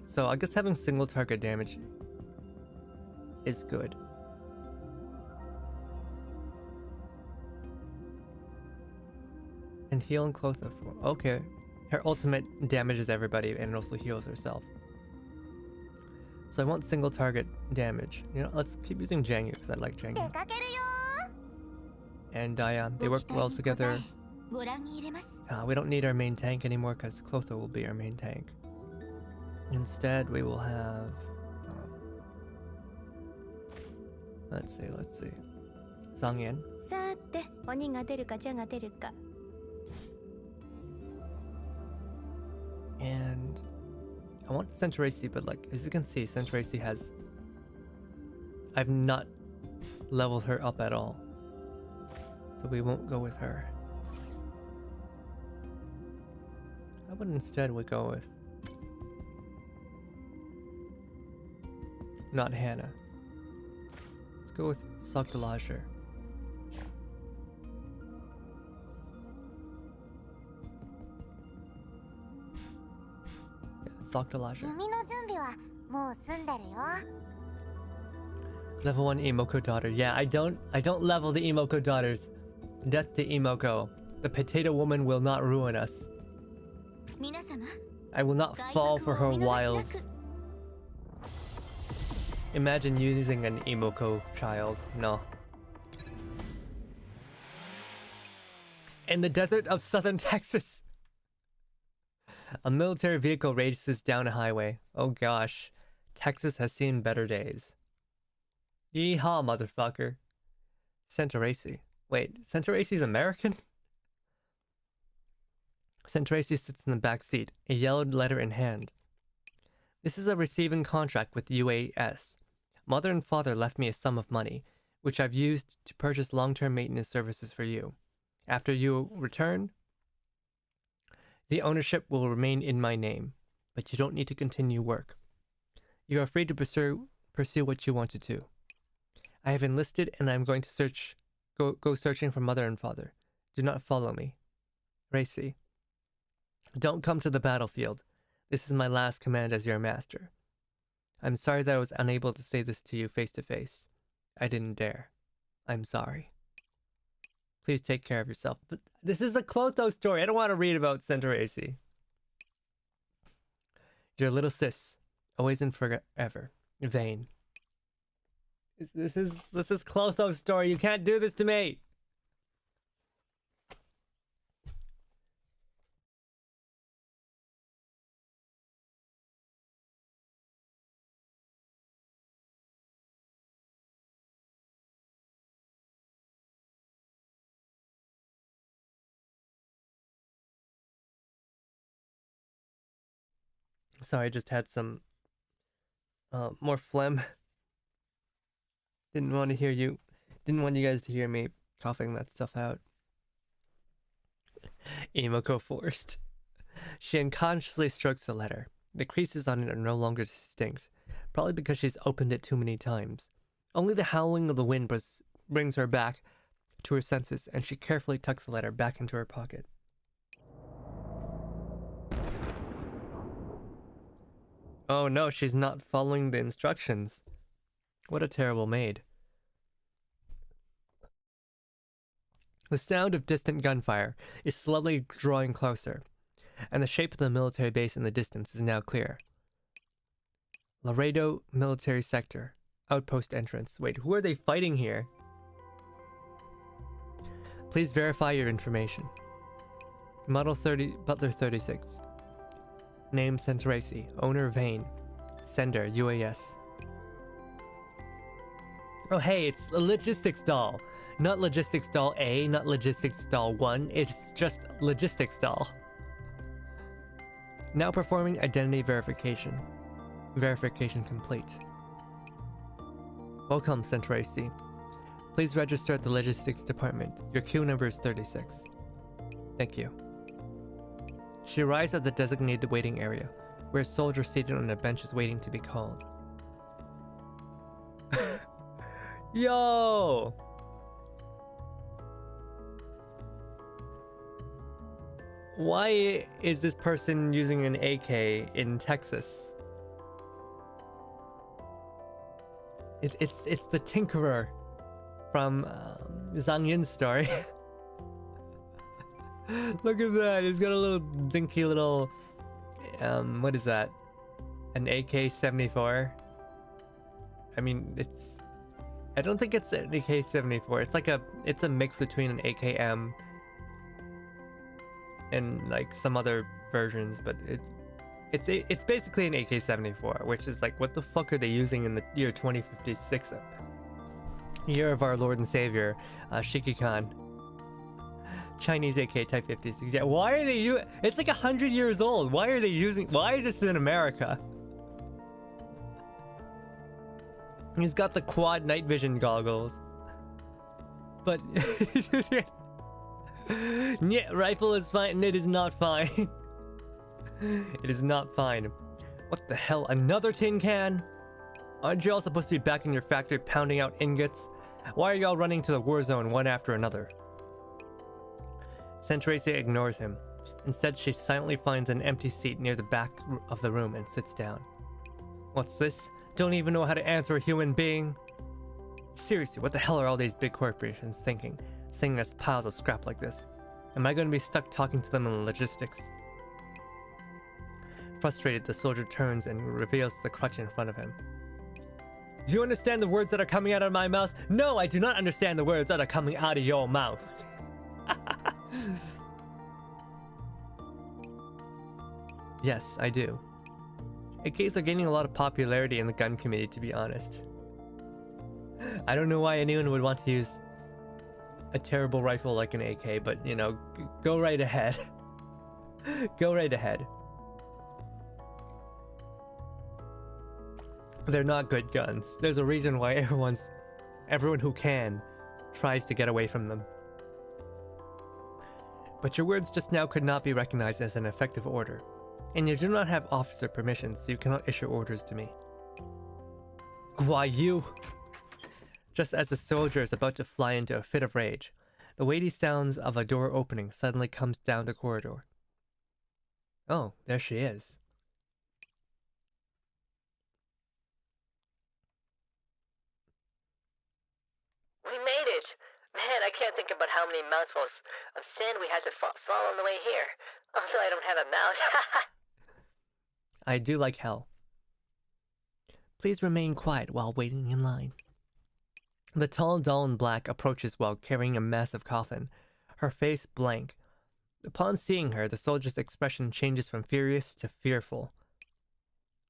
S1: so I guess having single target damage is good. And heal and close up. Okay, her ultimate damages everybody and also heals herself. So I want single target damage. You know, let's keep using Jangyu because I like Jangyu. And Diane, they work well together. We don't need our main tank anymore because Clotho will be our main tank. Instead, we will have... let's see. Zhangyan. And I want Centracy, but like, as you can see, Centracy has... I've not leveled her up at all. So we won't go with her. How about instead we go with... not Hannah. Let's go with Sakdalager. Sakdalager.
S3: もう済んでるよ。
S1: Level 1 Emoko daughter. Yeah, I don't level the Emoko daughters. Death to Emoko. The potato woman will not ruin us.
S4: 皆様
S1: I will not fall for her wiles. Imagine using an Emoko child. No. In the desert of southern Texas, a military vehicle races down a highway. Oh gosh. Texas has seen better days. Yeehaw, motherfucker. Centracy. Wait, Centracy's American? Centracy sits in the back seat, a yellowed letter in hand. This is a receiving contract with UAS. Mother and father left me a sum of money, which I've used to purchase long-term maintenance services for you. After you return, the ownership will remain in my name, but you don't need to continue work. You are free to pursue what you want to do. I have enlisted and I'm going to go searching for mother and father. Do not follow me. Racy. Don't come to the battlefield. This is my last command as your master. I'm sorry that I was unable to say this to you face to face. I didn't dare. I'm sorry. Please take care of yourself. But this is a Clotho story. I don't want to read about Centracy. Your little sis, always and forever. Vain. This is Clotho's story. You can't do this to me. Sorry, I just had some more phlegm. Didn't want you guys to hear me coughing that stuff out. Emoko forced. She unconsciously strokes the letter. The creases on it are no longer distinct, probably because she's opened it too many times. Only the howling of the wind brings her back to her senses, and she carefully tucks the letter back into her pocket. Oh no, she's not following the instructions. What a terrible maid. The sound of distant gunfire is slowly drawing closer, and the shape of the military base in the distance is now clear. Laredo Military Sector. Outpost entrance. Wait, who are they fighting here? Please verify your information. Model 30, Butler 36. Name Centracy. Owner Vane. Sender UAS. Oh hey, it's a logistics doll. Not logistics doll A, not logistics doll 1. It's just logistics doll. Now performing identity verification. Verification complete. Welcome, Centracy. Please register at the logistics department. Your queue number is 36. Thank you. She arrives at the designated waiting area, where a soldier seated on a bench is waiting to be called. Yo! Why is this person using an AK in Texas? It's the Tinkerer from Zhang Yin's story. Look at that, he's got a little dinky little what is that? An AK-74? I mean, I don't think it's an AK-74. It's a mix between an AKM and like some other versions, but it's basically an AK-74, which is like, what the fuck are they using in the year 2056? Year of our Lord and Savior, Shiki Khan. Chinese AK Type 56. Yeah, why are they it's like 100 years old. Why are they why is this in America? He's got the quad night vision goggles. But yeah, rifle is fine. It is not fine. It is not fine. What the hell? Another tin can? Aren't you all supposed to be back in your factory pounding out ingots? Why are y'all running to the war zone one after another? Centracy ignores him. Instead, she silently finds an empty seat near the back of the room and sits down. What's this? Don't even know how to answer a human being? Seriously, what the hell are all these big corporations thinking, sending us piles of scrap like this? Am I going to be stuck talking to them in logistics? Frustrated, the soldier turns and reveals the crutch in front of him. Do you understand the words that are coming out of my mouth? No, I do not understand the words that are coming out of your mouth. Yes, I do. AKs are gaining a lot of popularity in the gun community, to be honest. I don't know why anyone would want to use a terrible rifle like an AK, but you know, go right ahead. Go right ahead. They're not good guns. There's a reason why everyone who can tries to get away from them. But your words just now could not be recognized as an effective order. And you do not have officer permission, so you cannot issue orders to me. Why you? Just as the soldier is about to fly into a fit of rage, the weighty sounds of a door opening suddenly comes down the corridor. Oh, there she is.
S2: We made it! Man, I can't think about how many mouthfuls of sand we had to swallow on the way here. Although I don't have a mouth.
S1: I do like hell. Please remain quiet while waiting in line. The tall doll in black approaches while carrying a massive coffin, her face blank. Upon seeing her, the soldier's expression changes from furious to fearful.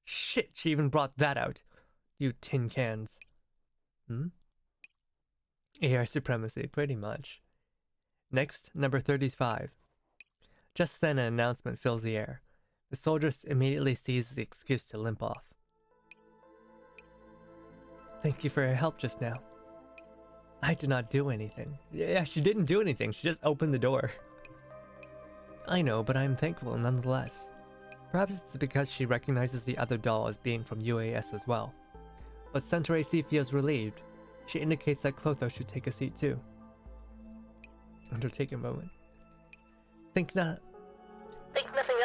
S1: Shit, she even brought that out. You tin cans. AR supremacy, pretty much. Next, number 35. Just then an announcement fills the air. The soldier immediately seizes the excuse to limp off. Thank you for your help just now. I did not do anything. Yeah, she didn't do anything. She just opened the door. I know, but I'm thankful nonetheless. Perhaps it's because she recognizes the other doll as being from UAS as well. But Centaur AC feels relieved. She indicates that Clotho should take a seat too. Undertake a moment. Think nothing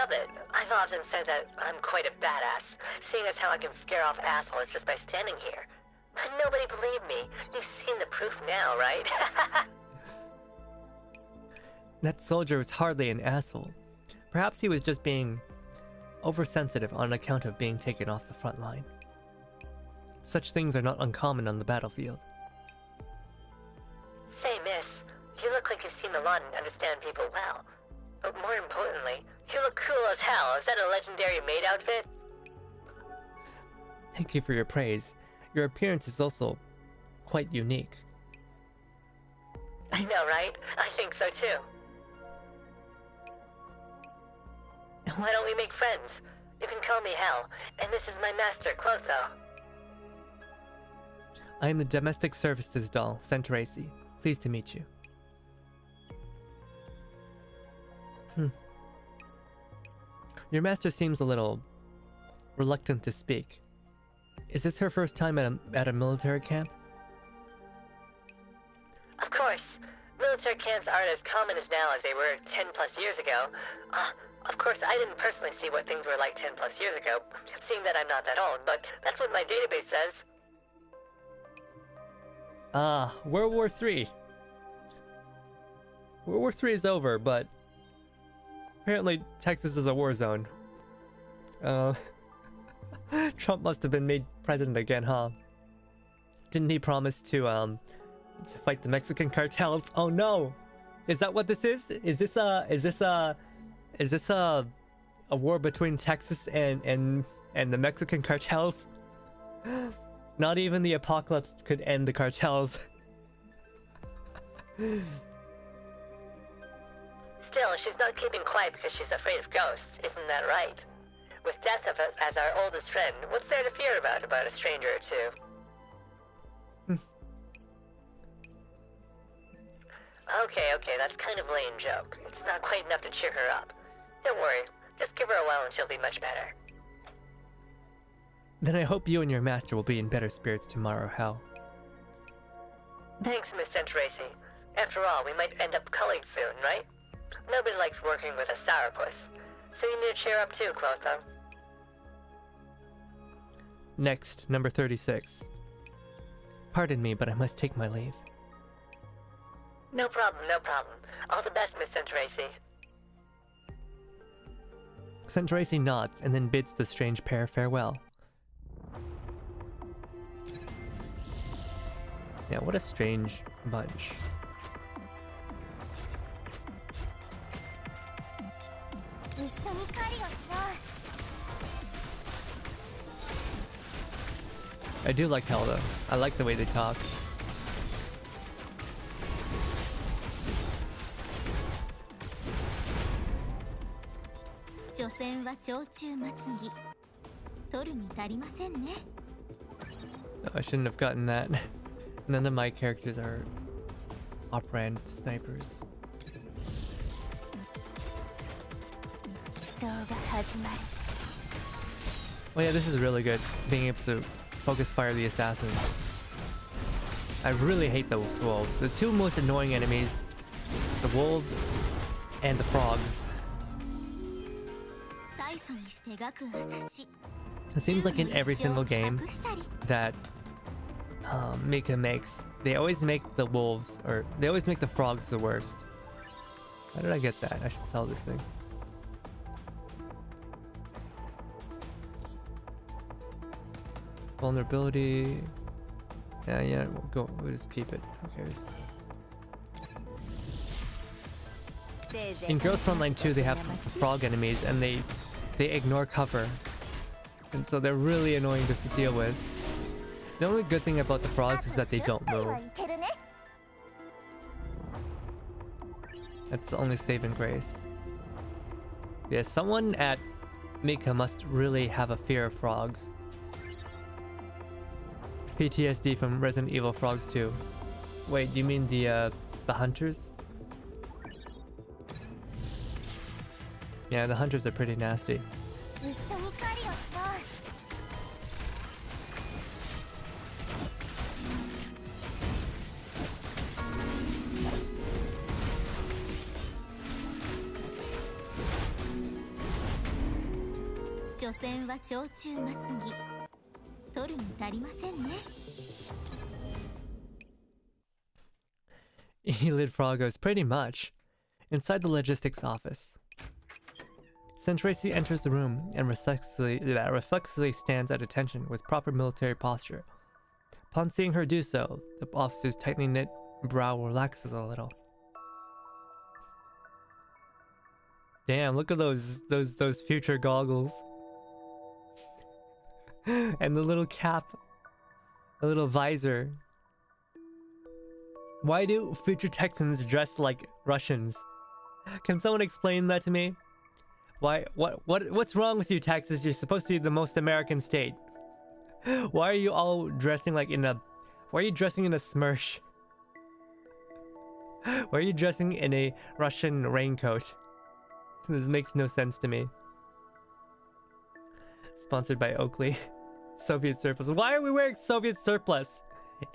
S2: of it. I've often said that I'm quite a badass, seeing as how I can scare off assholes just by standing here. But nobody believed me. You've seen the proof now, right?
S1: That soldier was hardly an asshole. Perhaps he was just being oversensitive on account of being taken off the front line. Such things are not uncommon on the battlefield.
S2: Say, miss, you look like you've seen a lot and understand people well. But more importantly, you look cool as hell. Is that a legendary maid outfit?
S1: Thank you for your praise. Your appearance is also quite unique.
S2: I know, right? I think so too. Why don't we make friends? You can call me Hel, and this is my master, Clotho.
S1: I am the domestic services doll, Centaur AC. Pleased to meet you. Your master seems a little reluctant to speak. Is this her first time at a military camp?
S2: Of course. Military camps aren't as common as now as they were 10 plus years ago. Of course, I didn't personally see what things were like 10 plus years ago, seeing that I'm not that old, but that's what my database says.
S1: World War III. World War III is over, but apparently Texas is a war zone. Trump must have been made president again, huh? Didn't he promise to fight the Mexican cartels? Oh no! Is that what this is? Is this a war between Texas and the Mexican cartels? Not even the apocalypse could end the cartels.
S2: Still, she's not keeping quiet because she's afraid of ghosts, isn't that right? With Death as our oldest friend, what's there to fear about a stranger or two? Okay, that's kind of a lame joke. It's not quite enough to cheer her up. Don't worry, just give her a while and she'll be much better.
S1: Then I hope you and your master will be in better spirits tomorrow, Hel.
S2: Thanks, Miss Centauracy. After all, we might end up colleagues soon, right? Nobody likes working with a sourpuss. So you need to cheer up too, Clotho.
S1: Next, number 36. Pardon me, but I must take my leave.
S2: No problem, no problem. All the best, Miss Centracy.
S1: Centracy nods and then bids the strange pair farewell. Yeah, what a strange bunch. I do like Helda. I like the way they talk. No, I shouldn't have gotten that. None of my characters are operand snipers. Oh yeah, this is really good. Being able to focus fire the assassins. I really hate those wolves. The two most annoying enemies, the wolves and the frogs. It seems like in every single game that Mika makes, they always make the wolves, or they always make the frogs the worst. How did I get that? I should sell this thing. Vulnerability. Yeah, we'll just keep it. Who cares? In Girls Frontline 2, they have frog enemies and they ignore cover. And so they're really annoying to deal with. The only good thing about the frogs is that they don't move. That's the only saving grace. Yeah, someone at Mika must really have a fear of frogs. PTSD from Resident Evil Frogs 2. Wait, you mean the hunters? Yeah, the hunters are pretty nasty. Elid Frogos, pretty much. Inside the logistics office. Centracy enters the room and reflexively stands at attention with proper military posture. Upon seeing her do so, the officer's tightly knit brow relaxes a little. Damn, look at those future goggles. And the little cap. A little visor. Why do future Texans dress like Russians? Can someone explain that to me? What's wrong with you, Texas? You're supposed to be the most American state. Why are you all dressing like in a... Why are you dressing in a Smersh? Why are you dressing in a Russian raincoat? This makes no sense to me. Sponsored by Oakley. Soviet surplus. Why are we wearing Soviet surplus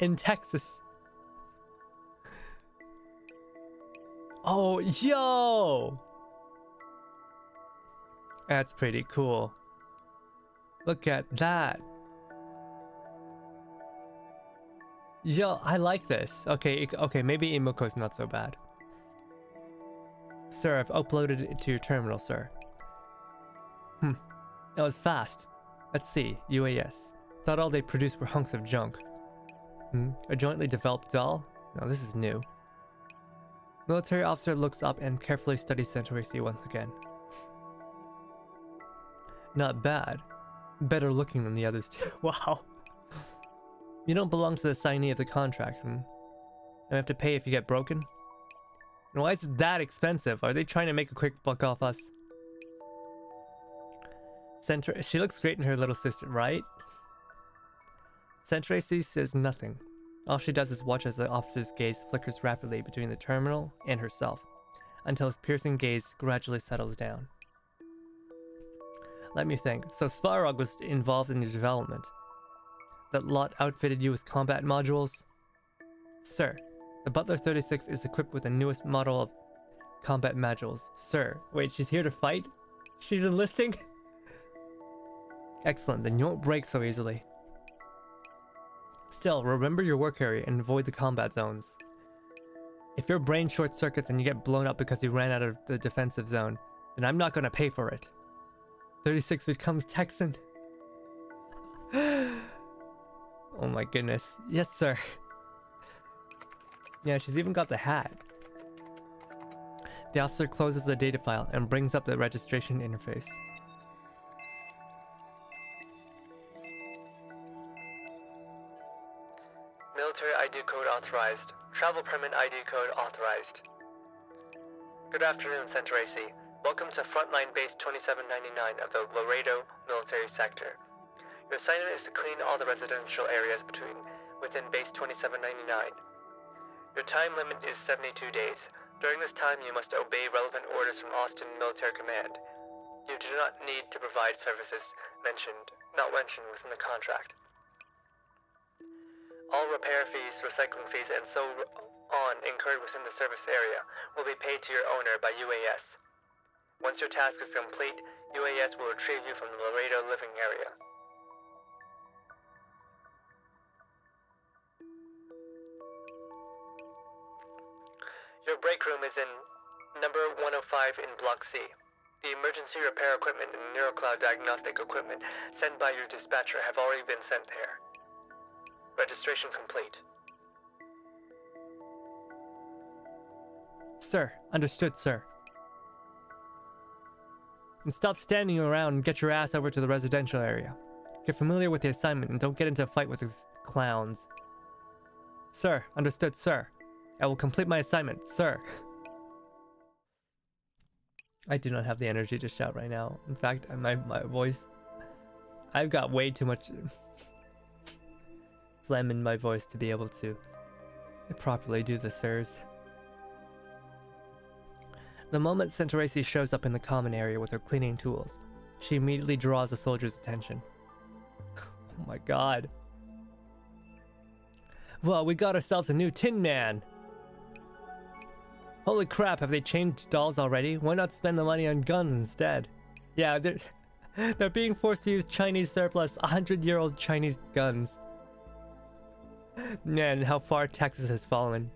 S1: in Texas? Oh, yo! That's pretty cool. Look at that. Yo, I like this. Okay, maybe Imoko's not so bad. Sir, I've uploaded it to your terminal, sir. That was fast. Let's see, UAS. Thought all they produced were hunks of junk. A jointly developed doll? No, this is new. Military officer looks up and carefully studies Centracy once again. Not bad. Better looking than the others too. Wow. You don't belong to the signee of the contract, I have to pay if you get broken? And why is it that expensive? Are they trying to make a quick buck off us? She looks great in her little sister, right? Centracy says nothing. All she does is watch as the officer's gaze flickers rapidly between the terminal and herself, until his piercing gaze gradually settles down. Let me think. So Svarog was involved in your development. That lot outfitted you with combat modules? Sir, the Butler 36 is equipped with the newest model of combat modules. Sir, wait, she's here to fight? She's enlisting? Excellent, then you won't break so easily. Still, remember your work area and avoid the combat zones. If your brain short circuits and you get blown up because you ran out of the defensive zone, then I'm not gonna pay for it. 36 becomes Texan. Oh my goodness. Yes, sir. Yeah, she's even got the hat. The officer closes the data file and brings up the registration interface.
S5: Military ID code authorized. Travel permit ID code authorized. Good afternoon, Center AC. Welcome to Frontline Base 2799 of the Laredo Military Sector. Your assignment is to clean all the residential areas within Base 2799. Your time limit is 72 days. During this time, you must obey relevant orders from Austin Military Command. You do not need to provide services not mentioned within the contract. All repair fees, recycling fees, and so on incurred within the service area will be paid to your owner by UAS. Once your task is complete, UAS will retrieve you from the Laredo living area. Your break room is in number 105 in Block C. The emergency repair equipment and NeuroCloud diagnostic equipment sent by your dispatcher have already been sent there. Registration complete.
S1: Sir, understood, sir. And stop standing around and get your ass over to the residential area. Get familiar with the assignment and don't get into a fight with these clowns. Sir, understood, sir. I will complete my assignment, sir. I do not have the energy to shout right now. In fact, my voice... I've got way too much phlegm in my voice to be able to properly do the sirs. The moment Centraci shows up in the common area with her cleaning tools, she immediately draws the soldier's attention. Oh my god. Well, we got ourselves a new Tin Man! Holy crap, have they changed dolls already? Why not spend the money on guns instead? Yeah, they're being forced to use Chinese surplus 100-year-old Chinese guns. Man, how far Texas has fallen.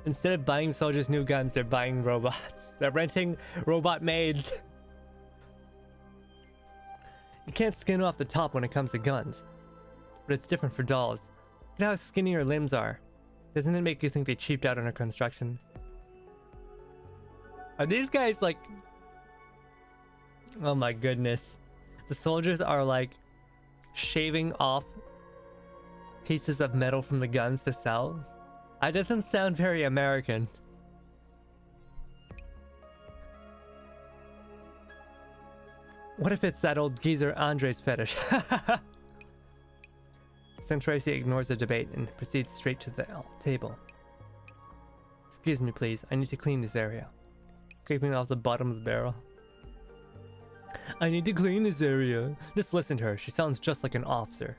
S1: Instead of buying soldiers new guns, they're buying robots. They're renting robot maids. You can't skin off the top when it comes to guns. But it's different for dolls. Look at how skinny her limbs are. Doesn't it make you think they cheaped out on her construction? Are these guys like... Oh my goodness. The soldiers are like shaving off pieces of metal from the guns to sell. That doesn't sound very American. What if it's that old geezer Andre's fetish? Centraci ignores the debate and proceeds straight to the table. Excuse me, please. I need to clean this area. Scraping off the bottom of the barrel. I need to clean this area. Just listen to her. She sounds just like an officer.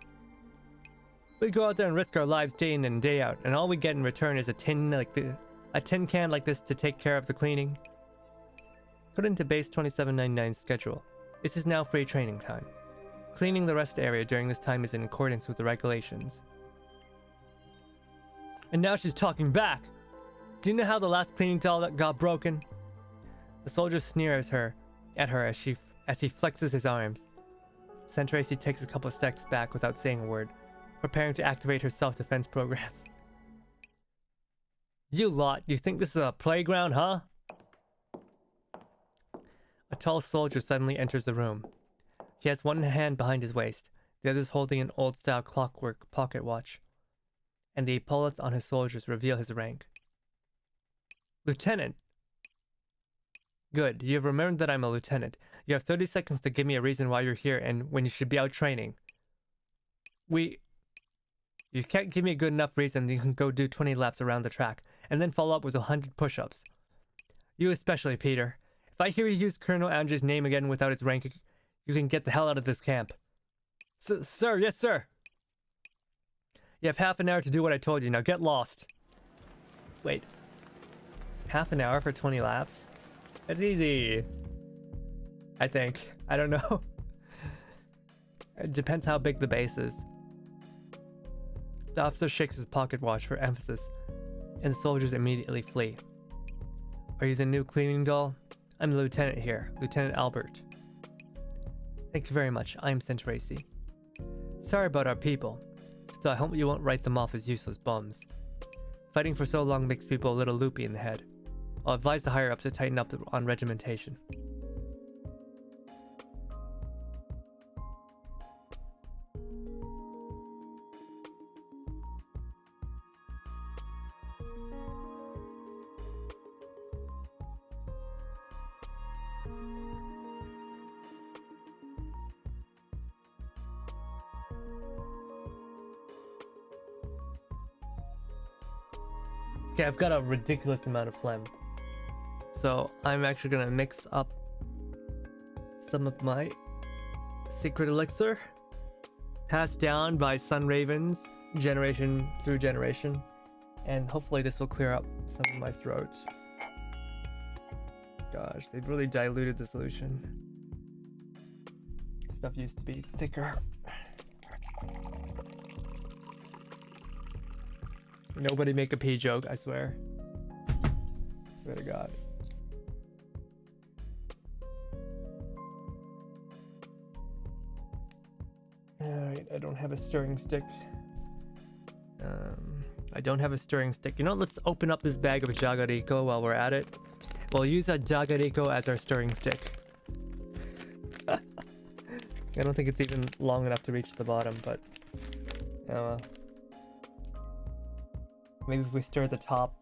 S1: We go out there and risk our lives day in and day out, and all we get in return is a tin can like this to take care of the cleaning. According to Base 2799's schedule, this is now free training time. Cleaning the rest area during this time is in accordance with the regulations. And now she's talking back! Do you know how the last cleaning doll that got broken? The soldier sneers at her as he flexes his arms. Centraci takes a couple of steps back without saying a word, preparing to activate her self-defense programs. You lot, you think this is a playground, huh? A tall soldier suddenly enters the room. He has one hand behind his waist, the other holding an old-style clockwork pocket watch, and the epaulets on his soldiers reveal his rank. Lieutenant! Good, you have remembered that I'm a lieutenant. You have 30 seconds to give me a reason why you're here and when you should be out training. You can't give me a good enough reason, then you can go do 20 laps around the track, and then follow up with 100 push-ups. You especially, Peter. If I hear you use Colonel Andre's name again without his rank, you can get the hell out of this camp. Sir, yes sir! You have half an hour to do what I told you, now get lost. Wait. Half an hour for 20 laps? That's easy. I think. I don't know. It depends how big the base is. The officer shakes his pocket watch for emphasis, and the soldiers immediately flee. Are you the new cleaning doll? I'm the lieutenant here, Lieutenant Albert. Thank you very much. I'm Centracy. Sorry about our people. Still, I hope you won't write them off as useless bums. Fighting for so long makes people a little loopy in the head. I'll advise the higher-ups to tighten up on regimentation. Okay, I've got a ridiculous amount of phlegm. So I'm actually gonna mix up some of my secret elixir, passed down by sun ravens, generation through generation, and hopefully this will clear up some of my throat. Gosh, they've really diluted the solution. Stuff used to be thicker. Nobody make a pee joke, I swear. Swear to God. Alright, I don't have a stirring stick. I don't have a stirring stick. You know what? Let's open up this bag of Jagariko while we're at it. We'll use a Jagariko as our stirring stick. I don't think it's even long enough to reach the bottom, but... oh well. Maybe if we stir at the top,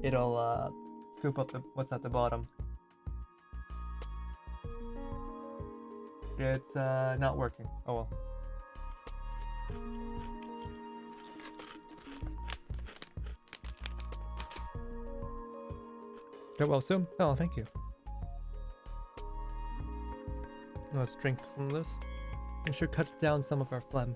S1: it'll scoop up what's at the bottom. It's not working. Oh well. Get well soon. Oh, thank you. Let's drink some of this. It should cut down some of our phlegm.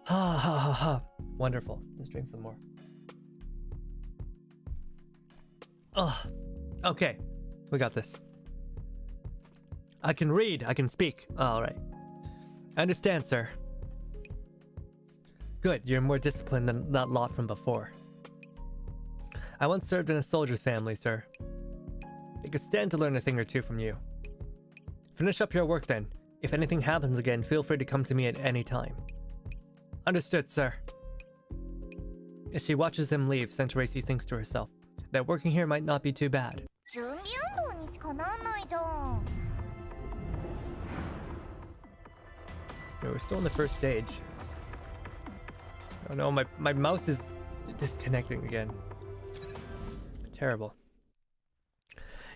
S1: Ha ha ha ha. Wonderful. Let's drink some more. Oh, okay. We got this. I can read. I can speak. All right. I understand, sir. Good. You're more disciplined than that lot from before. I once served in a soldier's family, sir. I could stand to learn a thing or two from you. Finish up your work then. If anything happens again, feel free to come to me at any time. Understood, sir. As she watches him leave, Centracy thinks to herself that working here might not be too bad. Yeah, we're still in the first stage. Oh no, my mouse is disconnecting again. Terrible.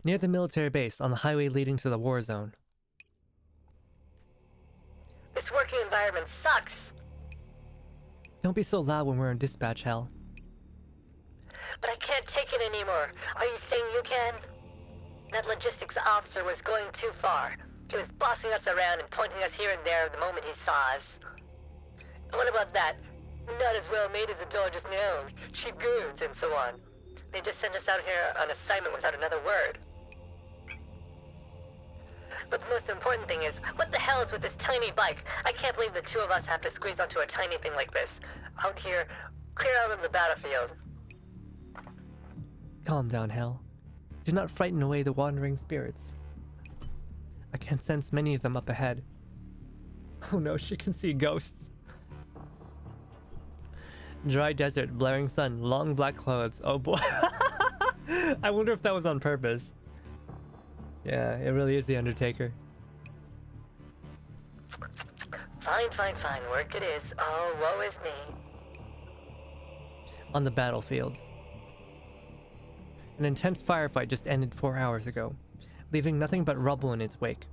S1: Near the military base, on the highway leading to the war zone.
S2: This working environment sucks.
S1: Don't be so loud when we're in dispatch, Hell.
S2: But I can't take it anymore. Are you saying you can? That logistics officer was going too far. He was bossing us around and pointing us here and there the moment he saw us. And what about that? Not as well made as a doll just now. She goons and so on. They just sent us out here on assignment without another word. But the most important thing is, what the hell is with this tiny bike? I can't believe the two of us have to squeeze onto a tiny thing like this. Out here, clear out of the battlefield.
S1: Calm down, Hell. Do not frighten away the wandering spirits. I can sense many of them up ahead. Oh no, she can see ghosts. Dry desert, blaring sun, long black clothes. Oh boy. I wonder if that was on purpose. Yeah, it really is the Undertaker.
S2: Fine, fine, fine. Work it is. Oh, woe is me.
S1: On the battlefield. An intense firefight just ended 4 hours ago, leaving nothing but rubble in its wake.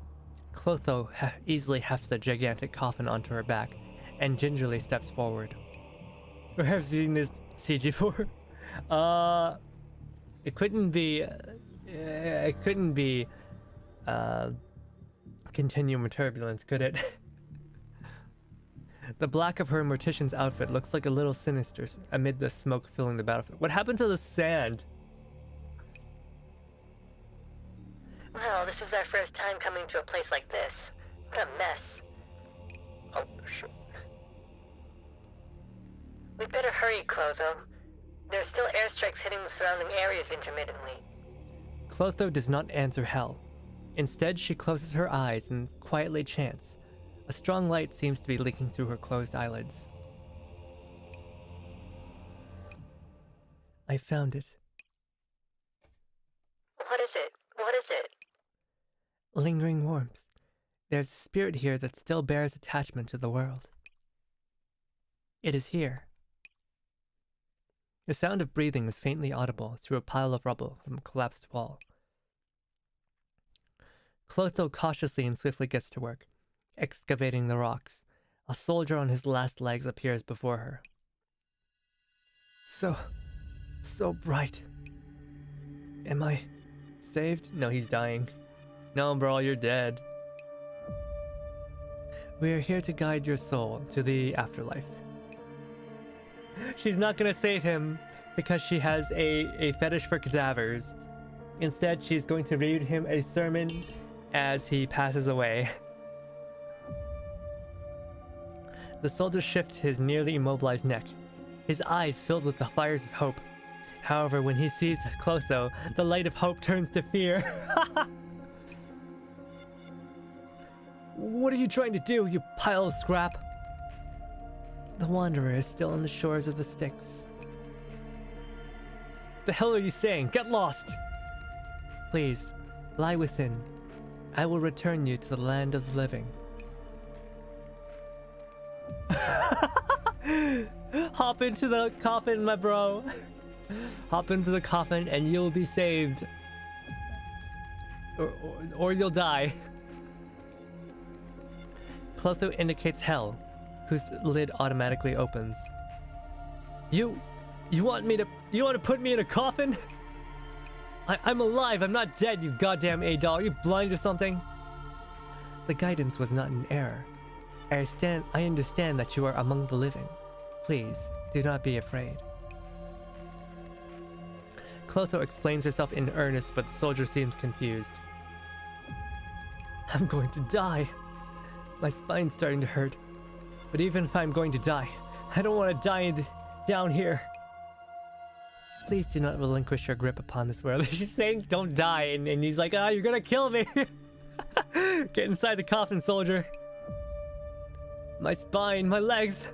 S1: Clotho easily hefts a gigantic coffin onto her back and gingerly steps forward. Where have you seen this CG before? It couldn't be... it couldn't be... Continuum of turbulence, could it? The black of her mortician's outfit looks like a little sinister amid the smoke filling the battlefield. What happened to the sand?
S2: Well, this is our first time coming to a place like this. What a mess. Oh, shit. We'd better hurry, Clotho. There are still airstrikes hitting the surrounding areas intermittently.
S1: Clotho does not answer Hell. Instead, she closes her eyes and quietly chants. A strong light seems to be leaking through her closed eyelids. I found it.
S2: What is it? What is it?
S1: Lingering warmth. There's a spirit here that still bears attachment to the world. It is here. The sound of breathing is faintly audible through a pile of rubble from a collapsed wall. Clotho cautiously and swiftly gets to work, excavating the rocks. A soldier on his last legs appears before her. So bright. Am I saved? No, he's dying. No, bro, you're dead. We are here to guide your soul to the afterlife. She's not gonna save him because she has a fetish for cadavers. Instead, she's going to read him a sermon as he passes away. The soldier shifts his nearly immobilized neck, his eyes filled with the fires of hope. However, when he sees Clotho, the light of hope turns to fear. What are you trying to do, you pile of scrap? The Wanderer is still on the shores of the Styx. The hell are you saying? Get lost! Please, lie within. I will return you to the land of the living. Hop into the coffin, my bro. Hop into the coffin and you'll be saved. Or you'll die. Clotho indicates Hell, whose lid automatically opens. You want to put me in a coffin? I'm alive, I'm not dead, you goddamn A-dog. You blind or something? The guidance was not in error. I understand that you are among the living. Please, do not be afraid. Clotho explains herself in earnest, but the soldier seems confused. I'm going to die. My spine's starting to hurt. But even if I'm going to die, I don't want to die down here. Please do not relinquish your grip upon this world. She's saying don't die, and he's like, you're gonna kill me. Get inside the coffin, soldier. My spine, my legs.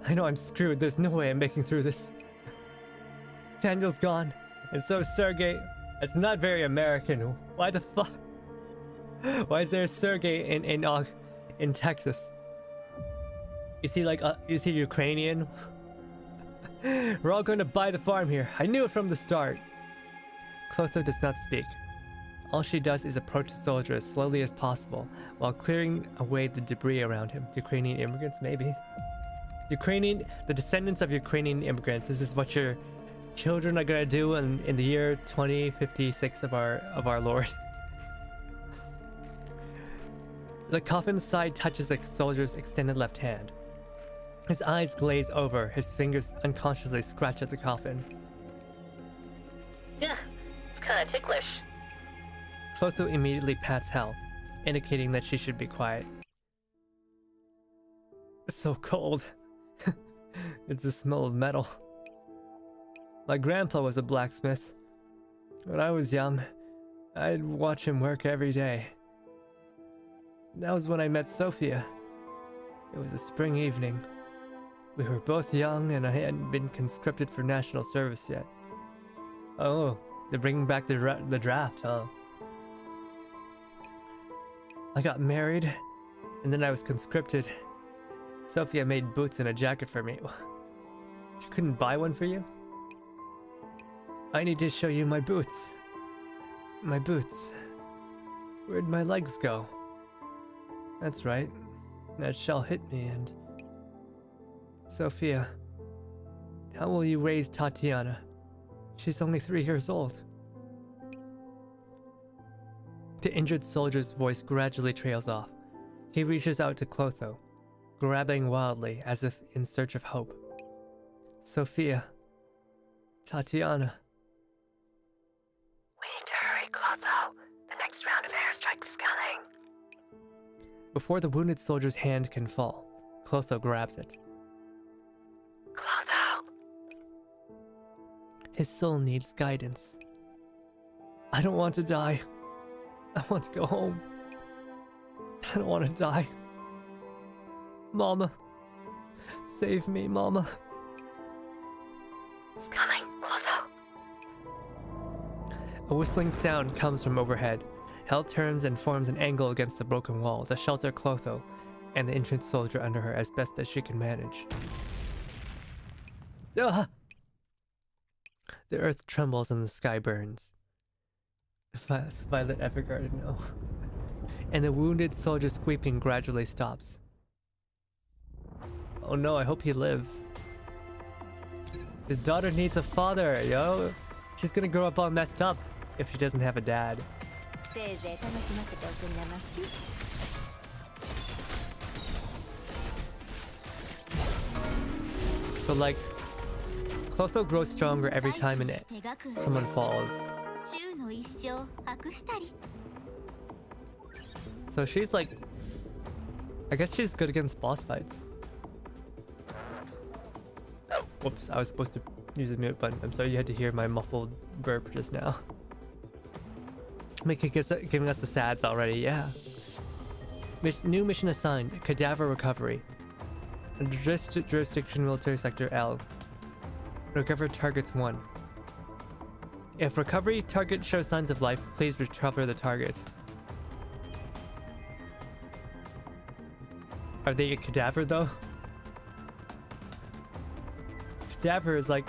S1: I know I'm screwed. There's no way I'm making through this. Daniel's gone, and so is Sergey. It's not very American. Why the fuck? Why is there a Sergey in Texas? Is he Ukrainian? We're all going to buy the farm here. I knew it from the start. Clotho does not speak. All she does is approach the soldier as slowly as possible while clearing away the debris around him. Ukrainian immigrants, maybe. The descendants of Ukrainian immigrants. This is what your children are going to do in the year 2056 of our Lord. The coffin's side touches the soldier's extended left hand. His eyes glaze over, his fingers unconsciously scratch at the coffin.
S2: Yeah, it's kind of ticklish.
S1: Clotho immediately pats Hell, indicating that she should be quiet. It's so cold. It's the smell of metal. My grandpa was a blacksmith. When I was young, I'd watch him work every day. That was when I met Sophia. It was a spring evening. We were both young and I hadn't been conscripted for national service yet. Oh, they're bringing back the draft, huh? I got married, and then I was conscripted. Sophia made boots and a jacket for me. She couldn't buy one for you? I need to show you my boots. My boots. Where'd my legs go? That's right. That shell hit me and... Sophia, how will you raise Tatiana? She's only 3 years old. The injured soldier's voice gradually trails off. He reaches out to Clotho. grabbing wildly as if in search of hope. Sophia. Tatiana.
S2: We need to hurry, Clotho. The next round of airstrikes is coming.
S1: Before the wounded soldier's hand can fall, Clotho grabs it.
S2: Clotho.
S1: His soul needs guidance. I don't want to die. I want to go home. I don't want to die. Mama. Save me, Mama.
S2: It's coming, Clotho.
S1: A whistling sound comes from overhead. Hell turns and forms an angle against the broken wall to shelter Clotho and the injured soldier under her as best as she can manage. Ah! The earth trembles and the sky burns. Violet Evergarden, no. And the wounded soldier's squeaking gradually stops. Oh no, I hope he lives. His daughter needs a father, yo. She's gonna grow up all messed up if she doesn't have a dad. So like, Clotho grows stronger every time someone falls. So she's like, I guess she's good against boss fights. Oh, whoops, I was supposed to use the mute button. I'm sorry you had to hear my muffled burp just now. Giving us the sads already, yeah. New mission assigned, Cadaver Recovery. Jurisdiction Military Sector L. Recover targets 1. If recovery target shows signs of life, please recover the target. Are they a cadaver though? Cadaver is like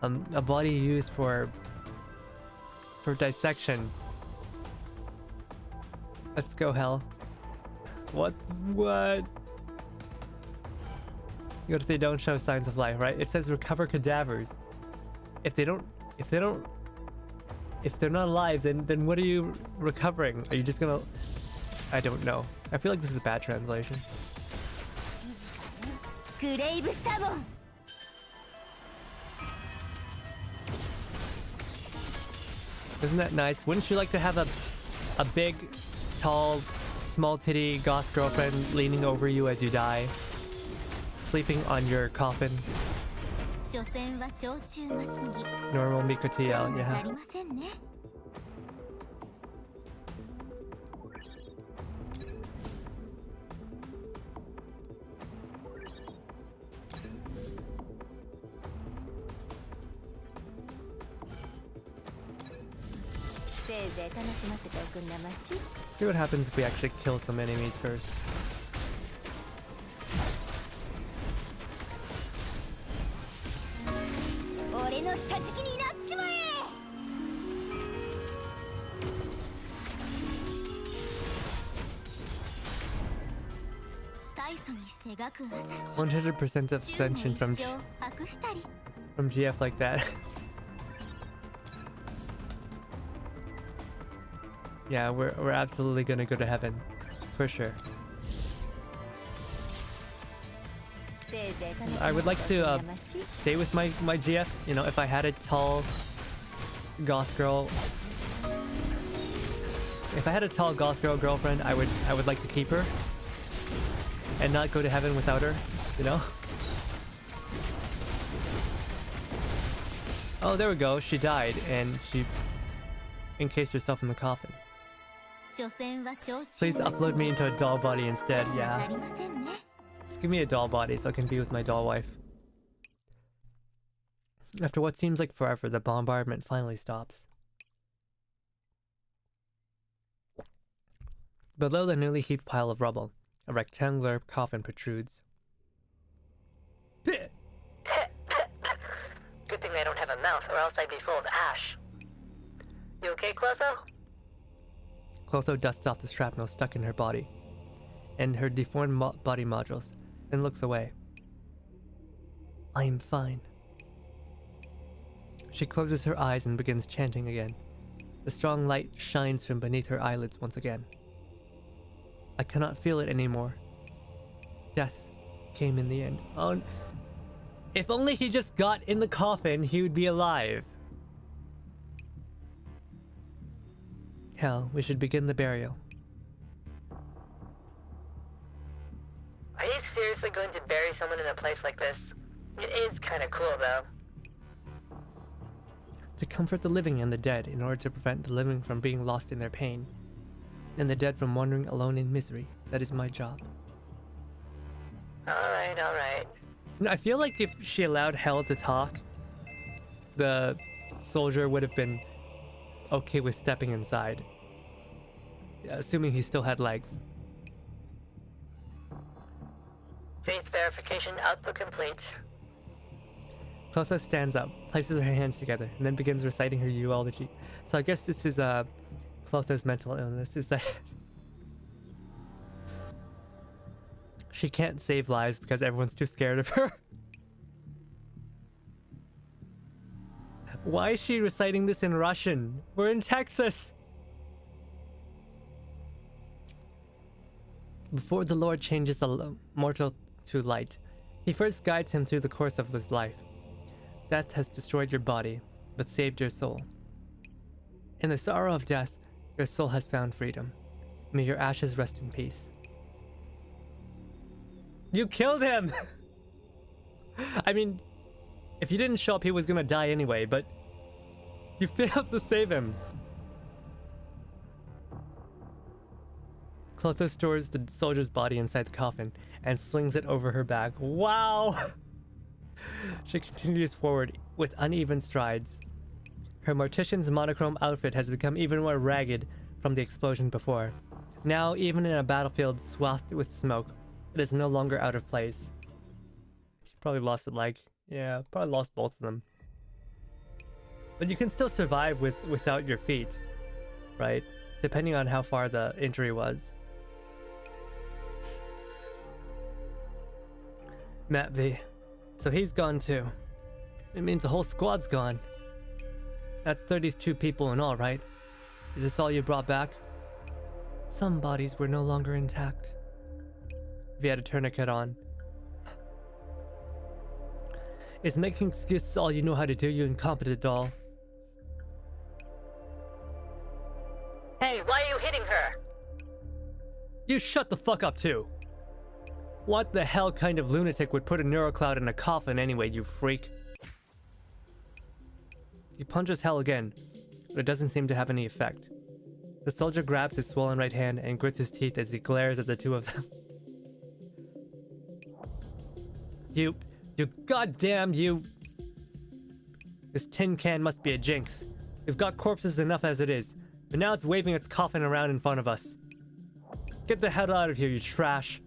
S1: a body used for dissection. Let's go, hell. What? What if they don't show signs of life, right? It says recover cadavers. If they're not alive, then what are you recovering? Are you just gonna... I don't know. I feel like this is a bad translation. Isn't that nice? Wouldn't you like to have a big, tall, small titty goth girlfriend leaning over you as you die? Sleeping on your coffin? Normal Mikotiel, yeah. See what happens if we actually kill some enemies first. %100% of ascension from GF like that. Yeah, we're absolutely gonna go to heaven, for sure. I would like to stay with my GF. You know, if I had a tall goth girl, girlfriend, I would like to keep her and not go to heaven without her. You know. Oh, there we go. She died, and she encased herself in the coffin. Please upload me into a doll body instead, yeah. Just give me a doll body so I can be with my doll wife. After what seems like forever, the bombardment finally stops. Below the newly heaped pile of rubble, a rectangular coffin protrudes.
S2: Good thing I don't have a mouth, or else I'd be full of ash. You okay, Clotho?
S1: Clotho dusts off the shrapnel stuck in her body and her deformed body modules, then looks away. I am fine. She closes her eyes and begins chanting again. The strong light shines from beneath her eyelids once again. I cannot feel it anymore. Death came in the end. Oh, if only he just got in the coffin, he would be alive. Hell, we should begin the burial.
S2: Are you seriously going to bury someone in a place like this? It is kind of cool, though.
S1: To comfort the living and the dead in order to prevent the living from being lost in their pain, and the dead from wandering alone in misery. That is my job.
S2: Alright, alright.
S1: I feel like if she allowed Hell to talk, the soldier would have been okay with stepping inside. Assuming he still had legs.
S2: Faith verification output complete.
S1: Clotho stands up, places her hands together, and then begins reciting her eulogy. So I guess this is Clotho's mental illness, is that she can't save lives because everyone's too scared of her. Why is she reciting this in Russian? We're in Texas! Before the Lord changes a mortal to light, he first guides him through the course of this life. Death has destroyed your body, but saved your soul. In the sorrow of death, your soul has found freedom. May your ashes rest in peace. You killed him! I mean, if you didn't show up, he was gonna die anyway, but you failed to save him. Clotho stores the soldier's body inside the coffin and slings it over her back. Wow! She continues forward with uneven strides. Her mortician's monochrome outfit has become even more ragged from the explosion before. Now, even in a battlefield swathed with smoke, it is no longer out of place. She probably lost a leg. Yeah, probably lost both of them. But you can still survive without your feet, right? Depending on how far the injury was. Matt V. So he's gone too. It means the whole squad's gone. That's 32 people in all, right? Is this all you brought back? Some bodies were no longer intact. If you had a tourniquet on. Is making excuses all you know how to do, you incompetent doll?
S2: Hey, why are you hitting her?
S1: You shut the fuck up too. What the hell kind of lunatic would put a neurocloud in a coffin anyway, you freak? He punches Hell again, but it doesn't seem to have any effect. The soldier grabs his swollen right hand and grits his teeth as he glares at the two of them. You goddamn you! This tin can must be a jinx. We've got corpses enough as it is, but now it's waving its coffin around in front of us. Get the hell out of here, you trash!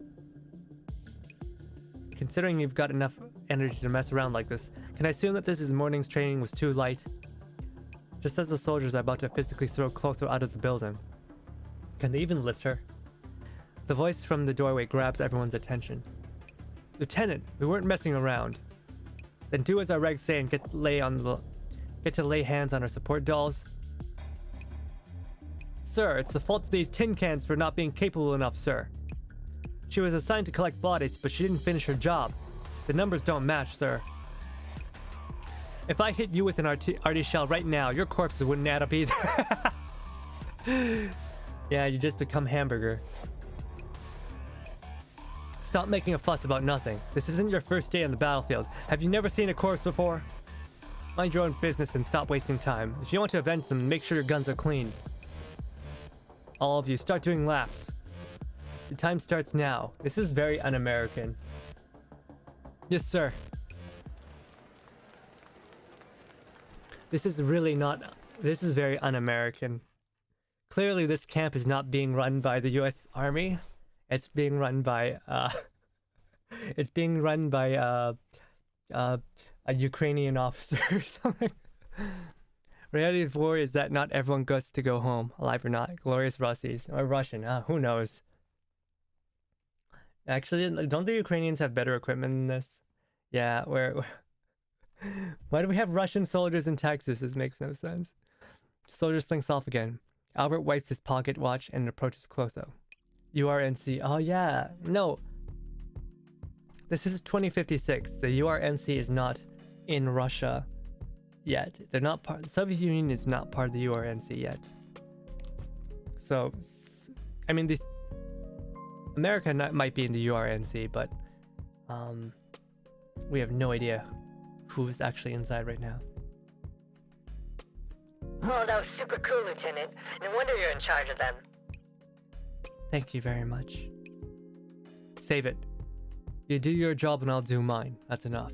S1: Considering you've got enough energy to mess around like this, can I assume that this morning's training was too light? Just as the soldiers are about to physically throw Clotho out of the building. Can they even lift her? The voice from the doorway grabs everyone's attention. Lieutenant, we weren't messing around. Then do as our regs say and get to lay hands on our support dolls. Sir, it's the fault of these tin cans for not being capable enough, sir. She was assigned to collect bodies, but she didn't finish her job. The numbers don't match, sir. If I hit you with an arty shell right now, your corpses wouldn't add up either. Yeah, you just become hamburger. Stop making a fuss about nothing. This isn't your first day on the battlefield. Have you never seen a corpse before? Mind your own business and stop wasting time. If you want to avenge them, make sure your guns are clean. All of you, start doing laps. The time starts now. This is very un-American. Yes, sir. This is really not... This is very un-American. Clearly, this camp is not being run by the US Army. It's being run by, it's being run by, a Ukrainian officer or something. Reality of war is that not everyone gets to go home, alive or not. Glorious Russies. Or Russian, who knows? Actually, don't the Ukrainians have better equipment than this? Yeah, why do we have Russian soldiers in Texas? This makes no sense. Soldier slinks off again. Albert wipes his pocket watch and approaches Clotho. URNC. Oh yeah. No. This is 2056. The URNC is not in Russia yet. They're not part. The Soviet Union is not part of the URNC yet. So, I mean, this America might be in the URNC, but we have no idea who's actually inside right now.
S2: Oh, that was super cool, Lieutenant. No wonder you're in charge of them.
S1: Thank you very much. Save it. You do your job and I'll do mine. That's enough.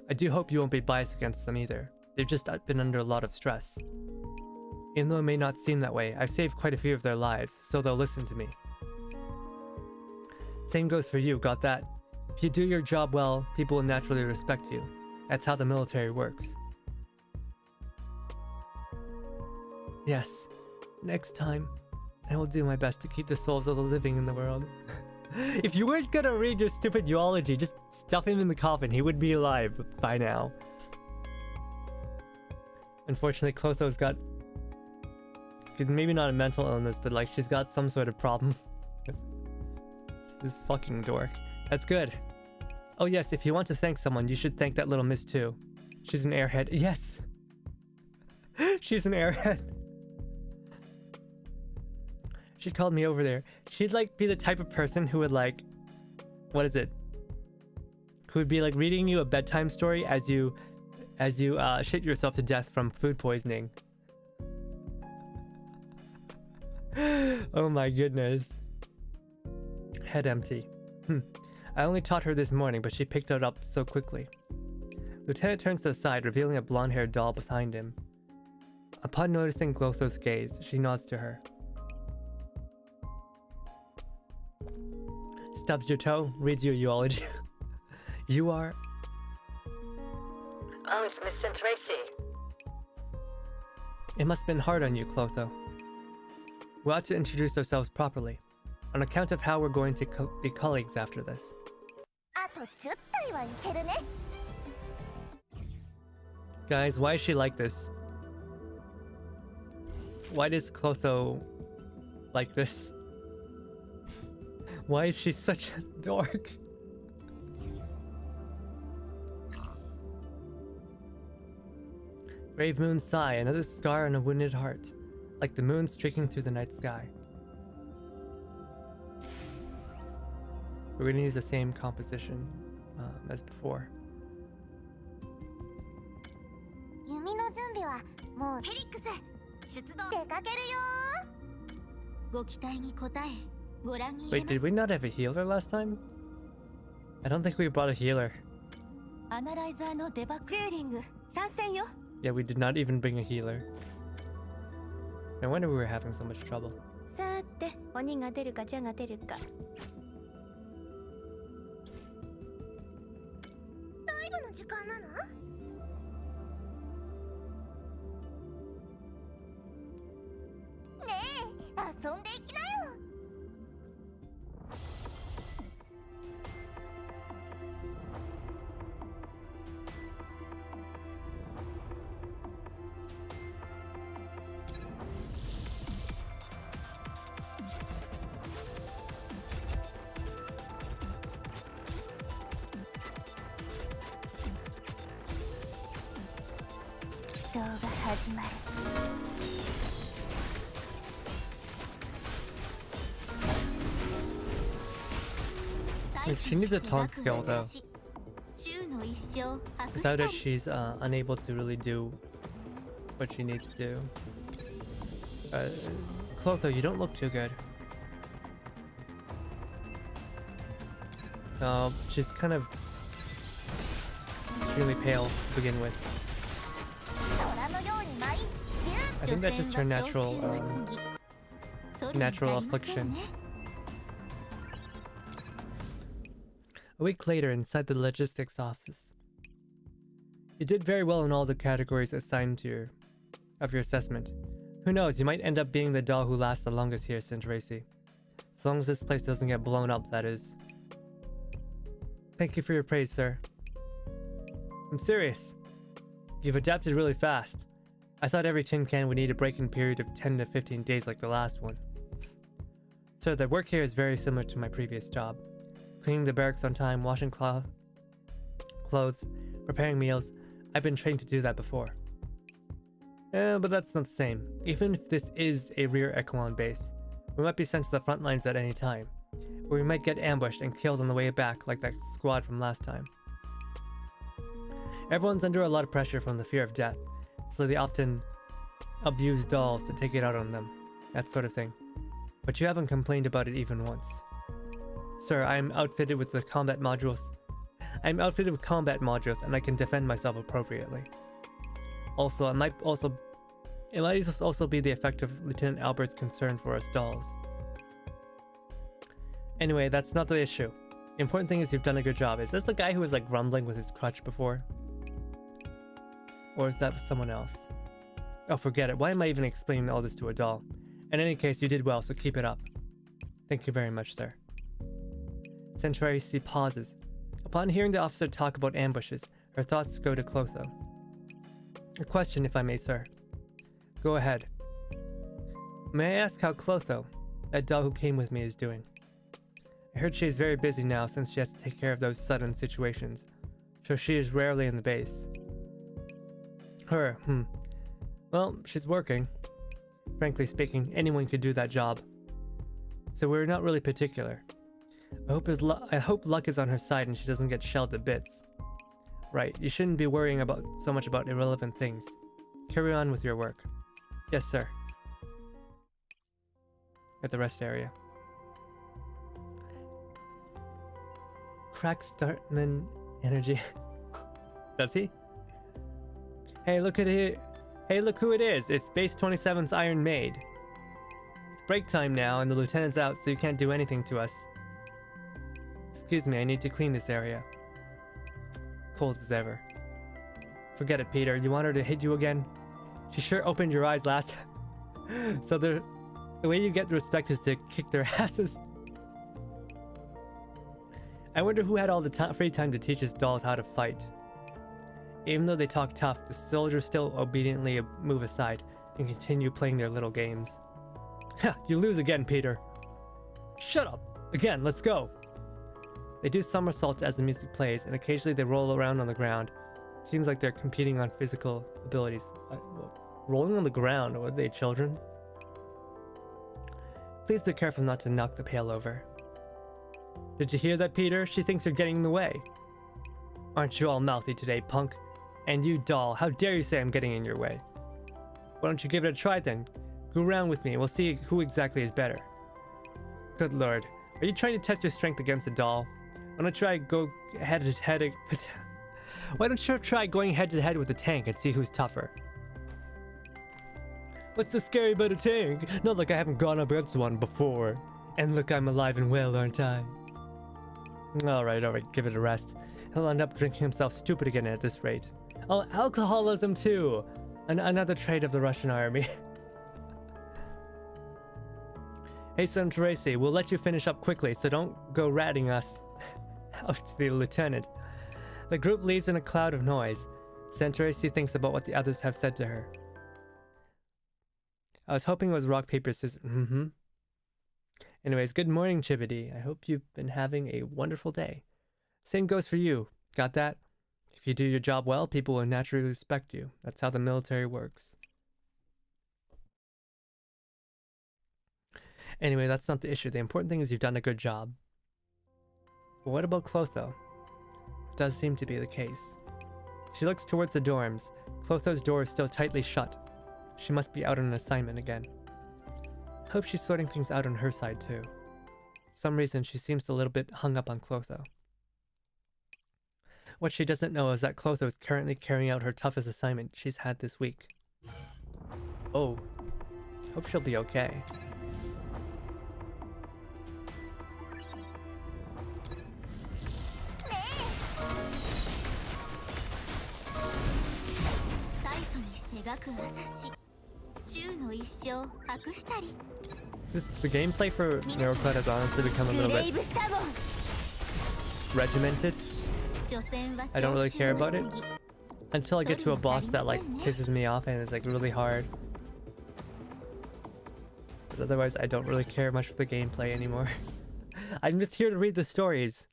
S1: I do hope you won't be biased against them either. They've just been under a lot of stress. Even though it may not seem that way, I've saved quite a few of their lives, so they'll listen to me. Same goes for you, got that? If you do your job well, people will naturally respect you. That's how the military works. Yes, next time, I will do my best to keep the souls of the living in the world. If you weren't gonna read your stupid eulogy, just stuff him in the coffin. He would be alive by now. Unfortunately, Clotho's got... maybe not a mental illness, but like she's got some sort of problem. This fucking dork. That's good. Oh yes, if you want to thank someone, you should thank that little miss too. She's an airhead. Yes! She's an airhead. She called me over there. She'd like be the type of person who would like... what is it? Who would be like reading you a bedtime story as you shit yourself to death from food poisoning. Oh my goodness. Head empty. I only taught her this morning, but she picked it up so quickly. Lieutenant turns to the side, revealing a blonde-haired doll behind him. Upon noticing Glotho's gaze, she nods to her. Stubs your toe, reads your eulogy. You are...
S2: Oh, it's Miss Tracy.
S1: It must have been hard on you, Clotho. We ought to introduce ourselves properly, on account of how we're going to be colleagues after this. Guys, why is she like this? Why does Clotho like this? Why is she such a dork? Brave moon sigh, another scar on a wounded heart, like the moon streaking through the night sky. We're gonna use the same composition as before. Wait, did we not have a healer last time? I don't think we brought a healer. Yeah, we did not even bring a healer. No wonder we were having so much trouble. She needs a taunt skill though. Without it, she's unable to really do what she needs to do. Clotho, you don't look too good. She's kind of extremely pale to begin with. I think that's just her natural affliction. A week later, inside the logistics office. You did very well in all the categories assigned to your assessment. Who knows, you might end up being the doll who lasts the longest here, Tracy. As long as this place doesn't get blown up, that is. Thank you for your praise, sir. I'm serious. You've adapted really fast. I thought every tin can would need a break-in period of 10 to 15 days like the last one. Sir, the work here is very similar to my previous job. cleaning the barracks on time, washing clothes, preparing meals. I've been trained to do that before. But that's not the same. Even if this is a rear echelon base, we might be sent to the front lines at any time, where we might get ambushed and killed on the way back like that squad from last time. Everyone's under a lot of pressure from the fear of death, so they often abuse dolls to take it out on them, that sort of thing. But you haven't complained about it even once. Sir, I'm outfitted with the combat modules. I'm outfitted with combat modules and I can defend myself appropriately. Also, it might also be the effect of Lieutenant Albert's concern for us dolls. Anyway, that's not the issue. The important thing is you've done a good job. Is this the guy who was like rumbling with his crutch before? Or is that someone else? Oh, forget it. Why am I even explaining all this to a doll? In any case, you did well, so keep it up. Thank you very much, sir. Centauri C pauses. Upon hearing the officer talk about ambushes, her thoughts go to Clotho. A question, if I may, sir. Go ahead. May I ask how Clotho, that doll who came with me, is doing? I heard she is very busy now since she has to take care of those sudden situations, so she is rarely in the base. Well, she's working. Frankly speaking, anyone could do that job. So we're not really particular. I hope luck is on her side and she doesn't get shelled to bits. Right, you shouldn't be worrying so much about irrelevant things. Carry on with your work. Yes, sir. At the rest area. Crack Startman energy. Does he? Hey, look at it. Hey, look who it is. It's Base 27's Iron Maid. It's break time now and the lieutenant's out, so you can't do anything to us. Excuse me, I need to clean this area. Cold as ever. Forget it, Peter. You want her to hit you again? She sure opened your eyes last time. So the way you get respect is to kick their asses. I wonder who had all the free time to teach his dolls how to fight. Even though they talk tough, the soldiers still obediently move aside and continue playing their little games. Ha! You lose again, Peter. Shut up! Again, let's go! They do somersaults as the music plays, and occasionally they roll around on the ground. Seems like they're competing on physical abilities. Rolling on the ground? What are they, children? Please be careful not to knock the pail over. Did you hear that, Peter? She thinks you're getting in the way. Aren't you all mouthy today, punk? And you, doll, how dare you say I'm getting in your way? Why don't you give it a try then? Go around with me and we'll see who exactly is better. Good lord. Are you trying to test your strength against a doll? Why don't you try going head to head with the tank and see who's tougher? What's so scary about a tank? Not like I haven't gone up against one before. And look, I'm alive and well, aren't I? Alright, give it a rest. He'll end up drinking himself stupid again at this rate. Oh, alcoholism too! Another trait of the Russian army. Hey, Son Tracy, we'll let you finish up quickly, so don't go ratting us out to the lieutenant. The group leaves in a cloud of noise. Son Tracy thinks about what the others have said to her. I was hoping it was rock, paper, scissors. Anyways, good morning, Chibity. I hope you've been having a wonderful day. Same goes for you. Got that? If you do your job well, people will naturally respect you. That's how the military works. Anyway, that's not the issue. The important thing is you've done a good job. But what about Clotho? It does seem to be the case. She looks towards the dorms. Clotho's door is still tightly shut. She must be out on an assignment again. Hope she's sorting things out on her side too. For some reason, she seems a little bit hung up on Clotho. What she doesn't know is that Clotho is currently carrying out her toughest assignment she's had this week. Oh. Hope she'll be okay. The gameplay for Neurocloud has honestly become a little bit regimented. I don't really care about it until I get to a boss that like pisses me off and it's like really hard. But otherwise I don't really care much for the gameplay anymore. I'm just here to read the stories.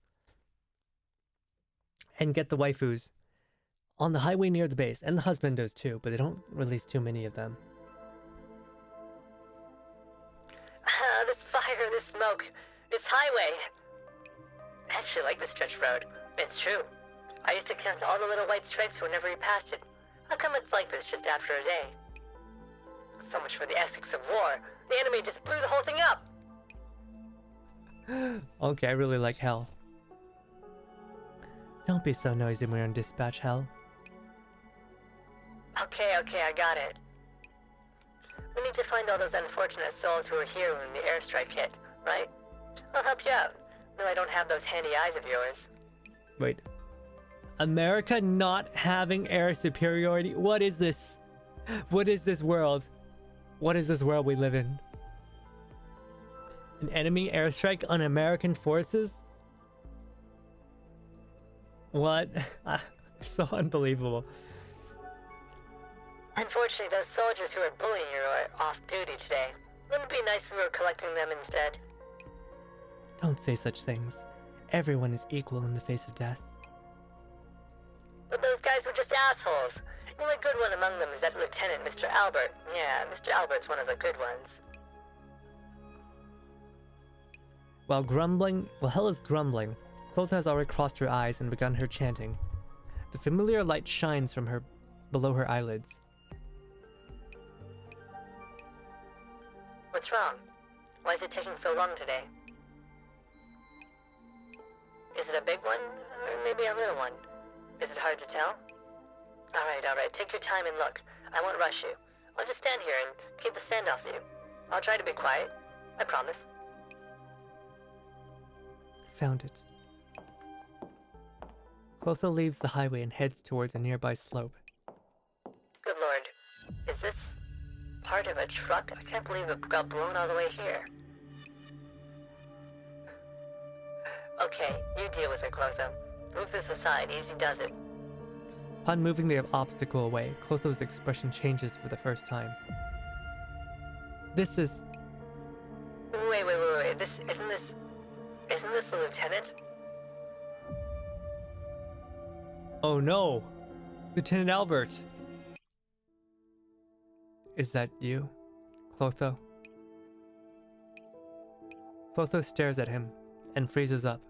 S1: and get the waifus on the highway near the base, and the husband does too, but they don't release too many of them.
S2: This fire, this smoke, this highway. I actually like this stretch road. It's true. I used to count all the little white stripes whenever we passed it. How come it's like this just after a day? So much for the ethics of war. The enemy just blew the whole thing up.
S1: Okay, I really like Hell. Don't be so noisy when you're on dispatch, Hell.
S2: Okay, I got it. We need to find all those unfortunate souls who were here when the airstrike hit, right? I'll help you out. No, I don't have those handy eyes of yours.
S1: Wait. America not having air superiority? What is this? What is this world? What is this world we live in? An enemy airstrike on American forces? What? So unbelievable.
S2: Unfortunately, those soldiers who are bullying you are off duty today. Wouldn't it be nice if we were collecting them instead?
S1: Don't say such things. Everyone is equal in the face of death.
S2: But those guys were just assholes. The only good one among them is that Lieutenant, Mr. Albert. Yeah, Mr. Albert's one of the good ones.
S1: While Hell is grumbling, Clotha has already crossed her eyes and begun her chanting. The familiar light shines from her below her eyelids.
S2: What's wrong? Why is it taking so long today? Is it a big one, or maybe a little one? Is it hard to tell? Alright, take your time and look. I won't rush you. I'll just stand here and keep the standoff view. I'll try to be quiet. I promise.
S1: Found it. Clotha leaves the highway and heads towards a nearby slope.
S2: Good lord. Is this part of a truck? I can't believe it got blown all the way here. Okay, you deal with it, Clotha. Move this aside, easy does it.
S1: Upon moving the obstacle away, Clotha's expression changes for the first time. This is...
S2: Wait. Isn't this the lieutenant?
S1: Oh no! Lieutenant Albert! Is that you, Clotho? Clotho stares at him and freezes up.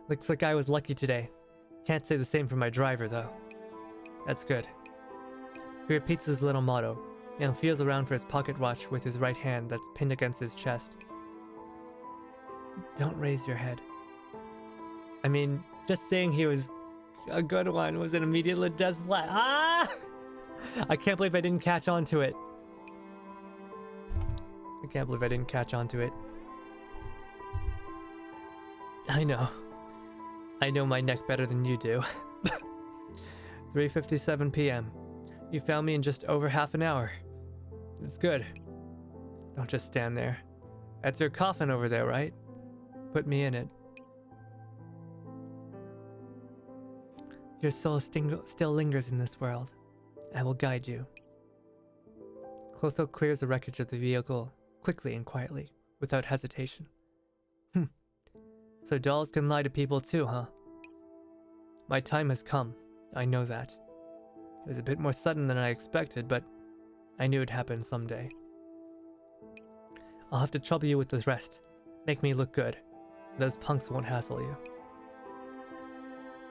S1: Looks like I was lucky today. Can't say the same for my driver, though. That's good. He repeats his little motto, and feels around for his pocket watch with his right hand that's pinned against his chest. Don't raise your head. I mean, just saying he was a good one was an immediate death flat. Ah! I can't believe I didn't catch on to it. I can't believe I didn't catch on to it. I know my neck better than you do. 3:57 p.m. You found me in just over half an hour. It's good. Don't just stand there. That's your coffin over there, right? Put me in it. Your soul still lingers in this world. I will guide you. Clotho clears the wreckage of the vehicle quickly and quietly, without hesitation. So dolls can lie to people too, huh? My time has come. I know that. It was a bit more sudden than I expected, but I knew it'd happen someday. I'll have to trouble you with the rest. Make me look good. Those punks won't hassle you.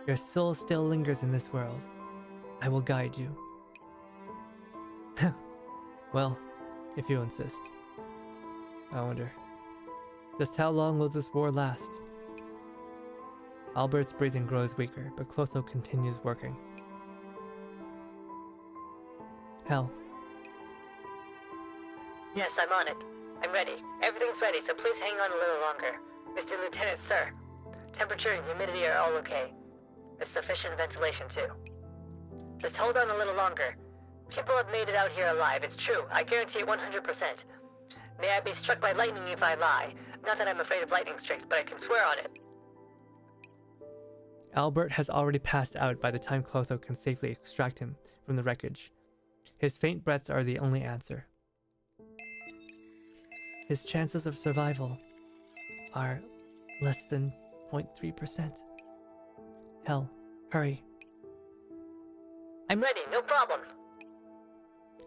S1: Your soul still lingers in this world. I will guide you. Well, if you insist. I wonder, just how long will this war last? Albert's breathing grows weaker, but Clotho continues working. Hell.
S2: Yes, I'm on it. I'm ready. Everything's ready, so please hang on a little longer. Mr. Lieutenant, sir. Temperature and humidity are all okay. There's sufficient ventilation, too. Just hold on a little longer. People have made it out here alive, it's true. I guarantee it 100%. May I be struck by lightning if I lie. Not that I'm afraid of lightning strikes, but I can swear on it.
S1: Albert has already passed out by the time Clotho can safely extract him from the wreckage. His faint breaths are the only answer. His chances of survival are less than 0.3%. Hell, hurry.
S2: I'm ready, no problem.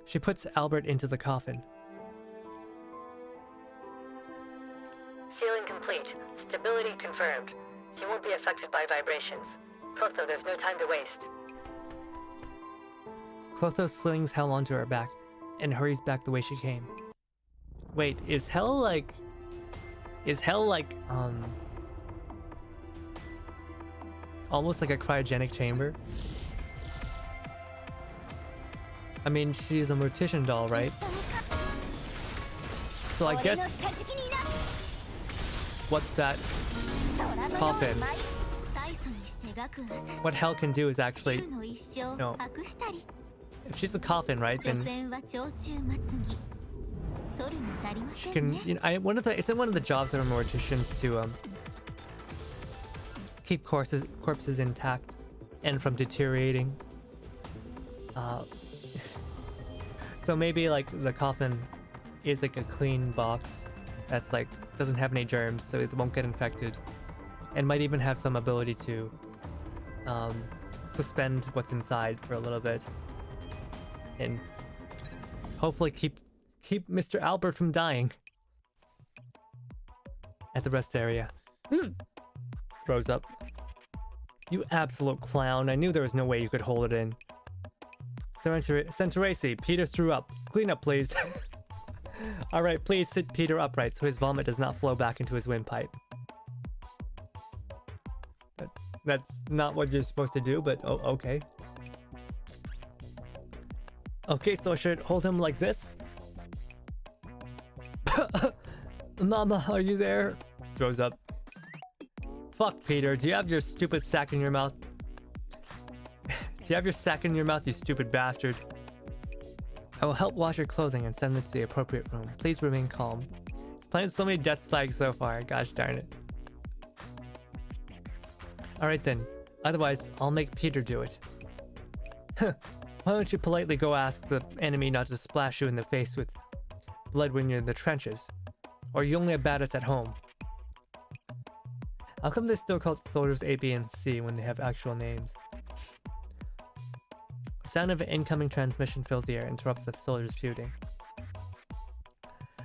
S1: She puts Albert into the coffin.
S2: Sealing complete. Stability confirmed. She won't be affected by vibrations. Clotho, there's no time to waste.
S1: Clotho slings Hell onto her back and hurries back the way she came. Wait, is Hell like... almost like a cryogenic chamber? I mean, she's a mortician doll, right? So I guess what that coffin, what Hell can do is actually, no, if she's a coffin, right, then she can, you know, isn't one of the jobs of a morticians to keep corpses intact and from deteriorating. So maybe like the coffin is like a clean box that's like doesn't have any germs, so it won't get infected, and might even have some ability to suspend what's inside for a little bit, and hopefully keep Mr. Albert from dying. At the rest area, throws up. You absolute clown! I knew there was no way you could hold it in. Centracy, Peter threw up. Clean up, please. Alright, please sit Peter upright so his vomit does not flow back into his windpipe. That's not what you're supposed to do, but oh, okay. Okay, so I should hold him like this? Mama, are you there? Throws up. Fuck, Peter, do you have your stupid sack in your mouth? Do you have your sack in your mouth, you stupid bastard? I will help wash your clothing and send it to the appropriate room. Please remain calm. He's playing so many death flags so far, gosh darn it. Alright then, otherwise I'll make Peter do it. Why don't you politely go ask the enemy not to splash you in the face with blood when you're in the trenches? Or you only bat us at home. How come they still call soldiers A, B, and C when they have actual names? The sound of an incoming transmission fills the air, interrupts the soldiers' feuding.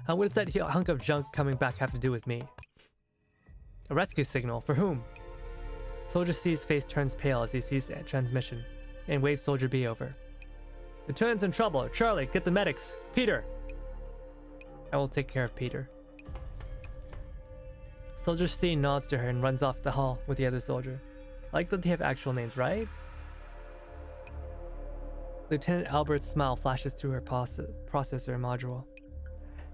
S1: What does that hunk of junk coming back have to do with me? A rescue signal? For whom? Soldier C's face turns pale as he sees the transmission, and waves Soldier B over. Lieutenant's in trouble. Charlie, get the medics. Peter! I will take care of Peter. Soldier C nods to her and runs off the hall with the other soldier. I like that they have actual names, right? Lieutenant Albert's smile flashes through her processor module.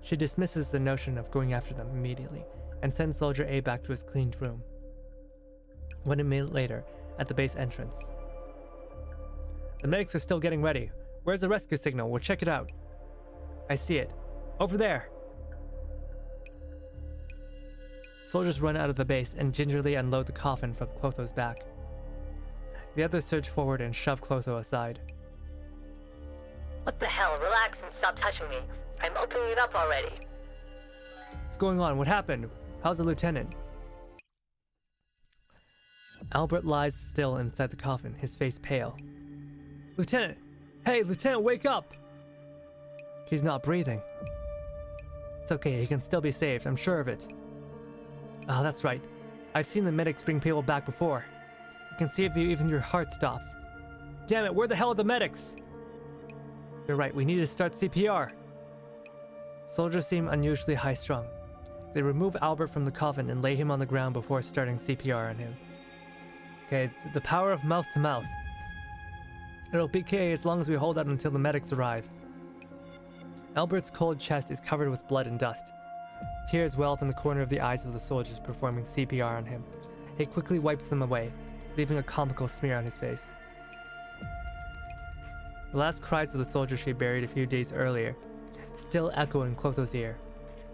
S1: She dismisses the notion of going after them immediately and sends Soldier A back to his cleaned room. 1 minute later, at the base entrance. The medics are still getting ready. Where's the rescue signal? We'll check it out. I see it. Over there! Soldiers run out of the base and gingerly unload the coffin from Clotho's back. The others surge forward and shove Clotho aside.
S2: What the hell? Relax and stop touching me. I'm opening it up already.
S1: What's going on? What happened? How's the lieutenant? Albert lies still inside the coffin, his face pale. Lieutenant! Hey, Lieutenant, wake up! He's not breathing. It's okay, he can still be saved, I'm sure of it. Ah, that's right. I've seen the medics bring people back before. You can see if even your heart stops. Damn it, where the hell are the medics? You're right, we need to start CPR. Soldiers seem unusually high-strung. They remove Albert from the coffin and lay him on the ground before starting CPR on him. Okay, it's the power of mouth to mouth. It'll be okay as long as we hold out until the medics arrive. Albert's cold chest is covered with blood and dust. Tears well up in the corner of the eyes of the soldiers performing CPR on him. He quickly wipes them away, leaving a comical smear on his face. The last cries of the soldier she buried a few days earlier still echo in Clotho's ear,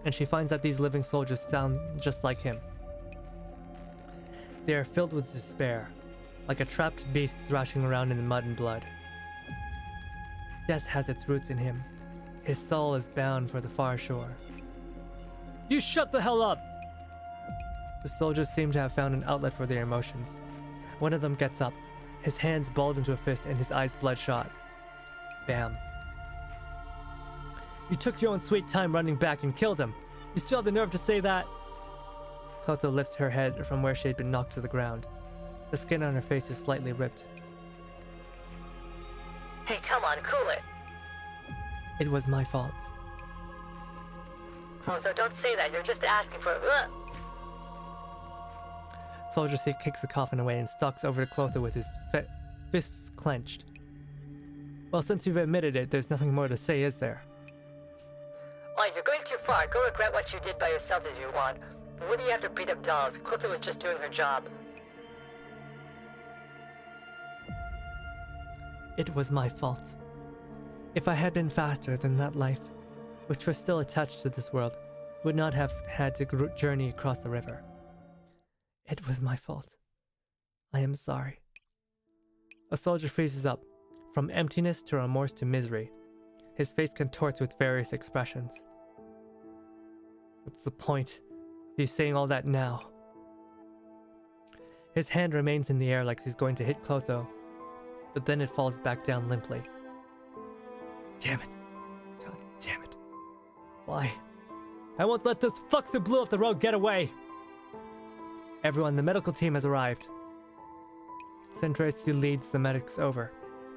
S1: and she finds that these living soldiers sound just like him. They are filled with despair, like a trapped beast thrashing around in the mud and blood. Death has its roots in him. His soul is bound for the far shore. You shut the hell up! The soldiers seem to have found an outlet for their emotions. One of them gets up. His hands balled into a fist and his eyes bloodshot. Bam. You took your own sweet time running back and killed him. You still have the nerve to say that? Clotho lifts her head from where she had been knocked to the ground. The skin on her face is slightly ripped.
S2: Hey, come on, cool it.
S1: It was my fault.
S2: Clotho, don't say that. You're just asking for...
S1: Soldier C kicks the coffin away and stalks over to Clotho with his fists clenched. Well, since you've admitted it, there's nothing more to say, is there?
S2: Why, you're going too far. Go regret what you did by yourself if you want. But what do you have to beat up dolls? Clotho was just doing her job.
S1: It was my fault. If I had been faster, then that life, which was still attached to this world, would not have had to journey across the river. It was my fault. I am sorry. A soldier freezes up, from emptiness to remorse to misery. His face contorts with various expressions. What's the point of you saying all that now? His hand remains in the air like he's going to hit Clotho, but then it falls back down limply. Damn it. God damn it. Why? I won't let those fucks who blew up the road get away! Everyone, the medical team has arrived. Tracy leads the medics over.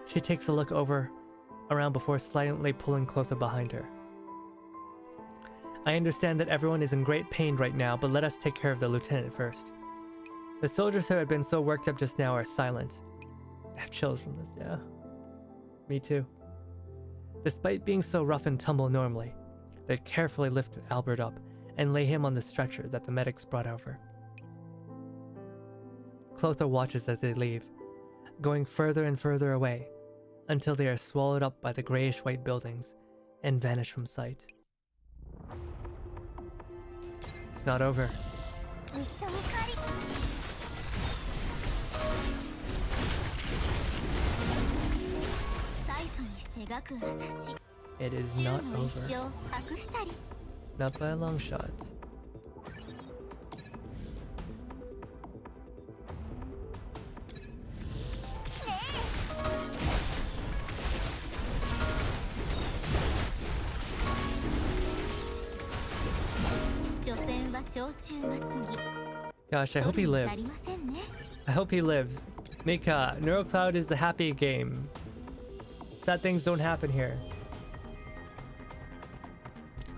S1: She takes a look around before silently pulling Clotho behind her. I understand that everyone is in great pain right now, but let us take care of the lieutenant first. The soldiers who had been so worked up just now are silent. I have chills from this, yeah. Me too. Despite being so rough and tumble normally, they carefully lift Albert up and lay him on the stretcher that the medics brought over. Clotho watches as they leave, going further and further away, until they are swallowed up by the grayish-white buildings and vanish from sight. It's not over. It is not over. Not by a long shot. Gosh, I hope he lives. I hope he lives. Mika, NeuroCloud is the happy game. Sad things don't happen here.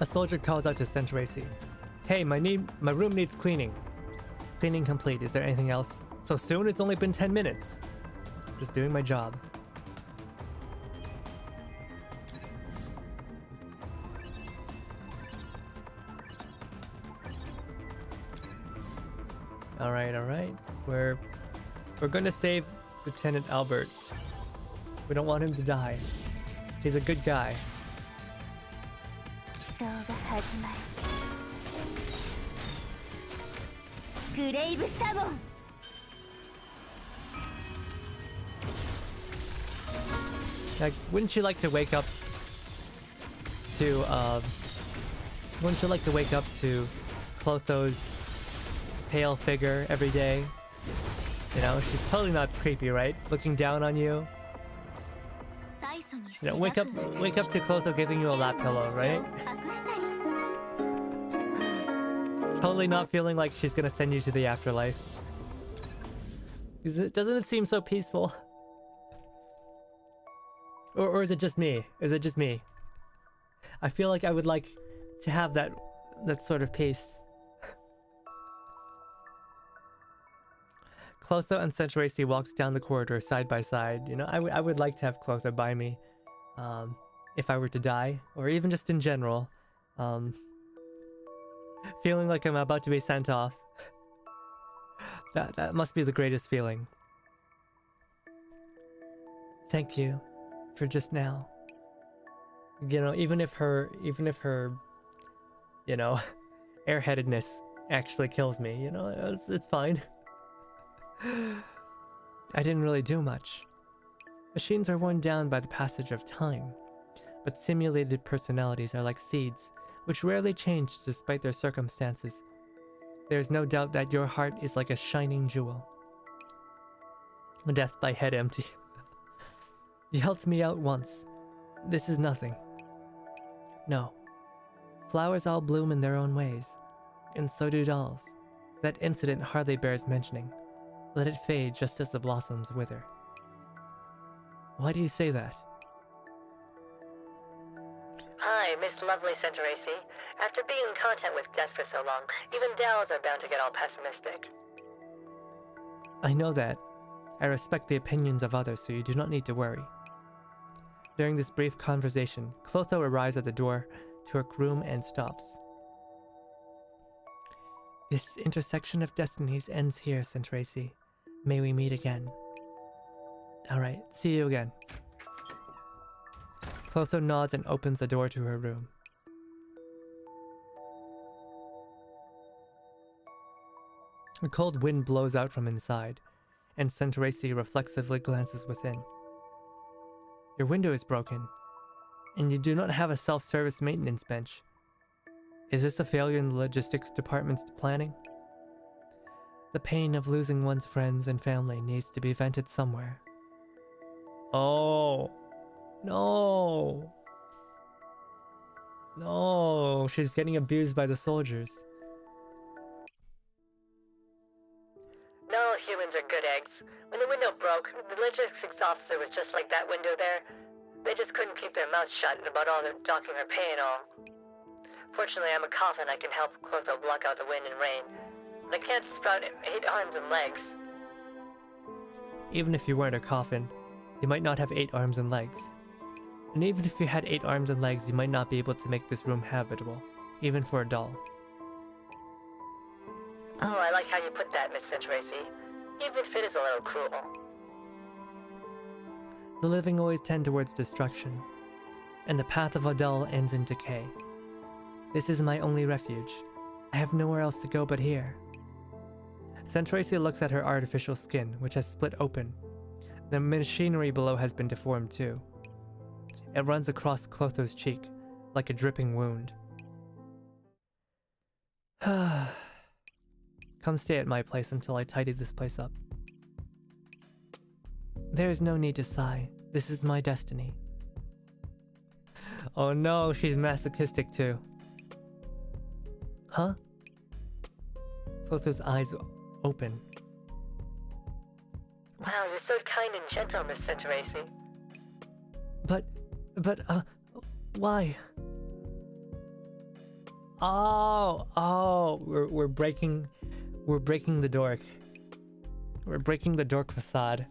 S1: A soldier calls out to Centracy. Hey, my room needs cleaning. Cleaning complete. Is there anything else? So soon? It's only been 10 minutes. Just doing my job. Alright. We're gonna save Lieutenant Albert. We don't want him to die. He's a good guy. Like, wouldn't you like to wake up to Clotho's pale figure every day? You know, she's totally not creepy, right? Looking down on you. You know, wake up to Clotho giving you a lap pillow, right? Totally not feeling like she's gonna send you to the afterlife. Doesn't it seem so peaceful? Or is it just me? Is it just me? I feel like I would like to have that sort of peace. Clotho and Centracy walks down the corridor side by side. You know, I would like to have Clotho by me, if I were to die, or even just in general. Feeling like I'm about to be sent off. That must be the greatest feeling. Thank you for just now. You know, even if her, you know, airheadedness actually kills me, you know, it's fine. I didn't really do much. Machines are worn down by the passage of time, but simulated personalities are like seeds, which rarely change despite their circumstances. There's no doubt that your heart is like a shining jewel. Death by head empty. You helped me out once. This is nothing. No. Flowers all bloom in their own ways, and so do dolls. That incident hardly bears mentioning. Let it fade just as the blossoms wither. Why do you say that?
S2: Hi, Miss Lovely Centaurace. After being in contact with death for so long, even dolls are bound to get all pessimistic.
S1: I know that. I respect the opinions of others, so you do not need to worry. During this brief conversation, Clotho arrives at the door to her room and stops. This intersection of destinies ends here, Centaurace. May we meet again. Alright, see you again. Clotho nods and opens the door to her room. A cold wind blows out from inside, and Centaurace reflexively glances within. Your window is broken, and you do not have a self-service maintenance bench. Is this a failure in the logistics department's planning? The pain of losing one's friends and family needs to be vented somewhere. Oh, no. No, she's getting abused by the soldiers.
S2: Not all humans are good eggs. When the window broke, the logistics officer was just like that window there. They just couldn't keep their mouths shut about all the docking her pay and all. Fortunately, I'm a coffin. I can help Clotho block out the wind and rain. But I can't sprout 8 arms and legs.
S1: Even if you weren't a coffin, you might not have 8 arms and legs. And even if you had 8 arms and legs, you might not be able to make this room habitable, even for a doll.
S2: Oh, I like how you put that, Miss Centaurace. Even if it is a little cruel.
S1: The living always tend towards destruction, and the path of a doll ends in decay. This is my only refuge. I have nowhere else to go but here. Centaurace looks at her artificial skin, which has split open. The machinery below has been deformed too. It runs across Clotho's cheek, like a dripping wound. Come stay at my place until I tidy this place up. There is no need to sigh. This is my destiny. Oh no, she's masochistic too. Huh? Clotho's eyes open.
S2: Wow, you're so kind and gentle, Miss Centaurace.
S1: But, why? Oh, we're breaking the dork. We're breaking the dork facade.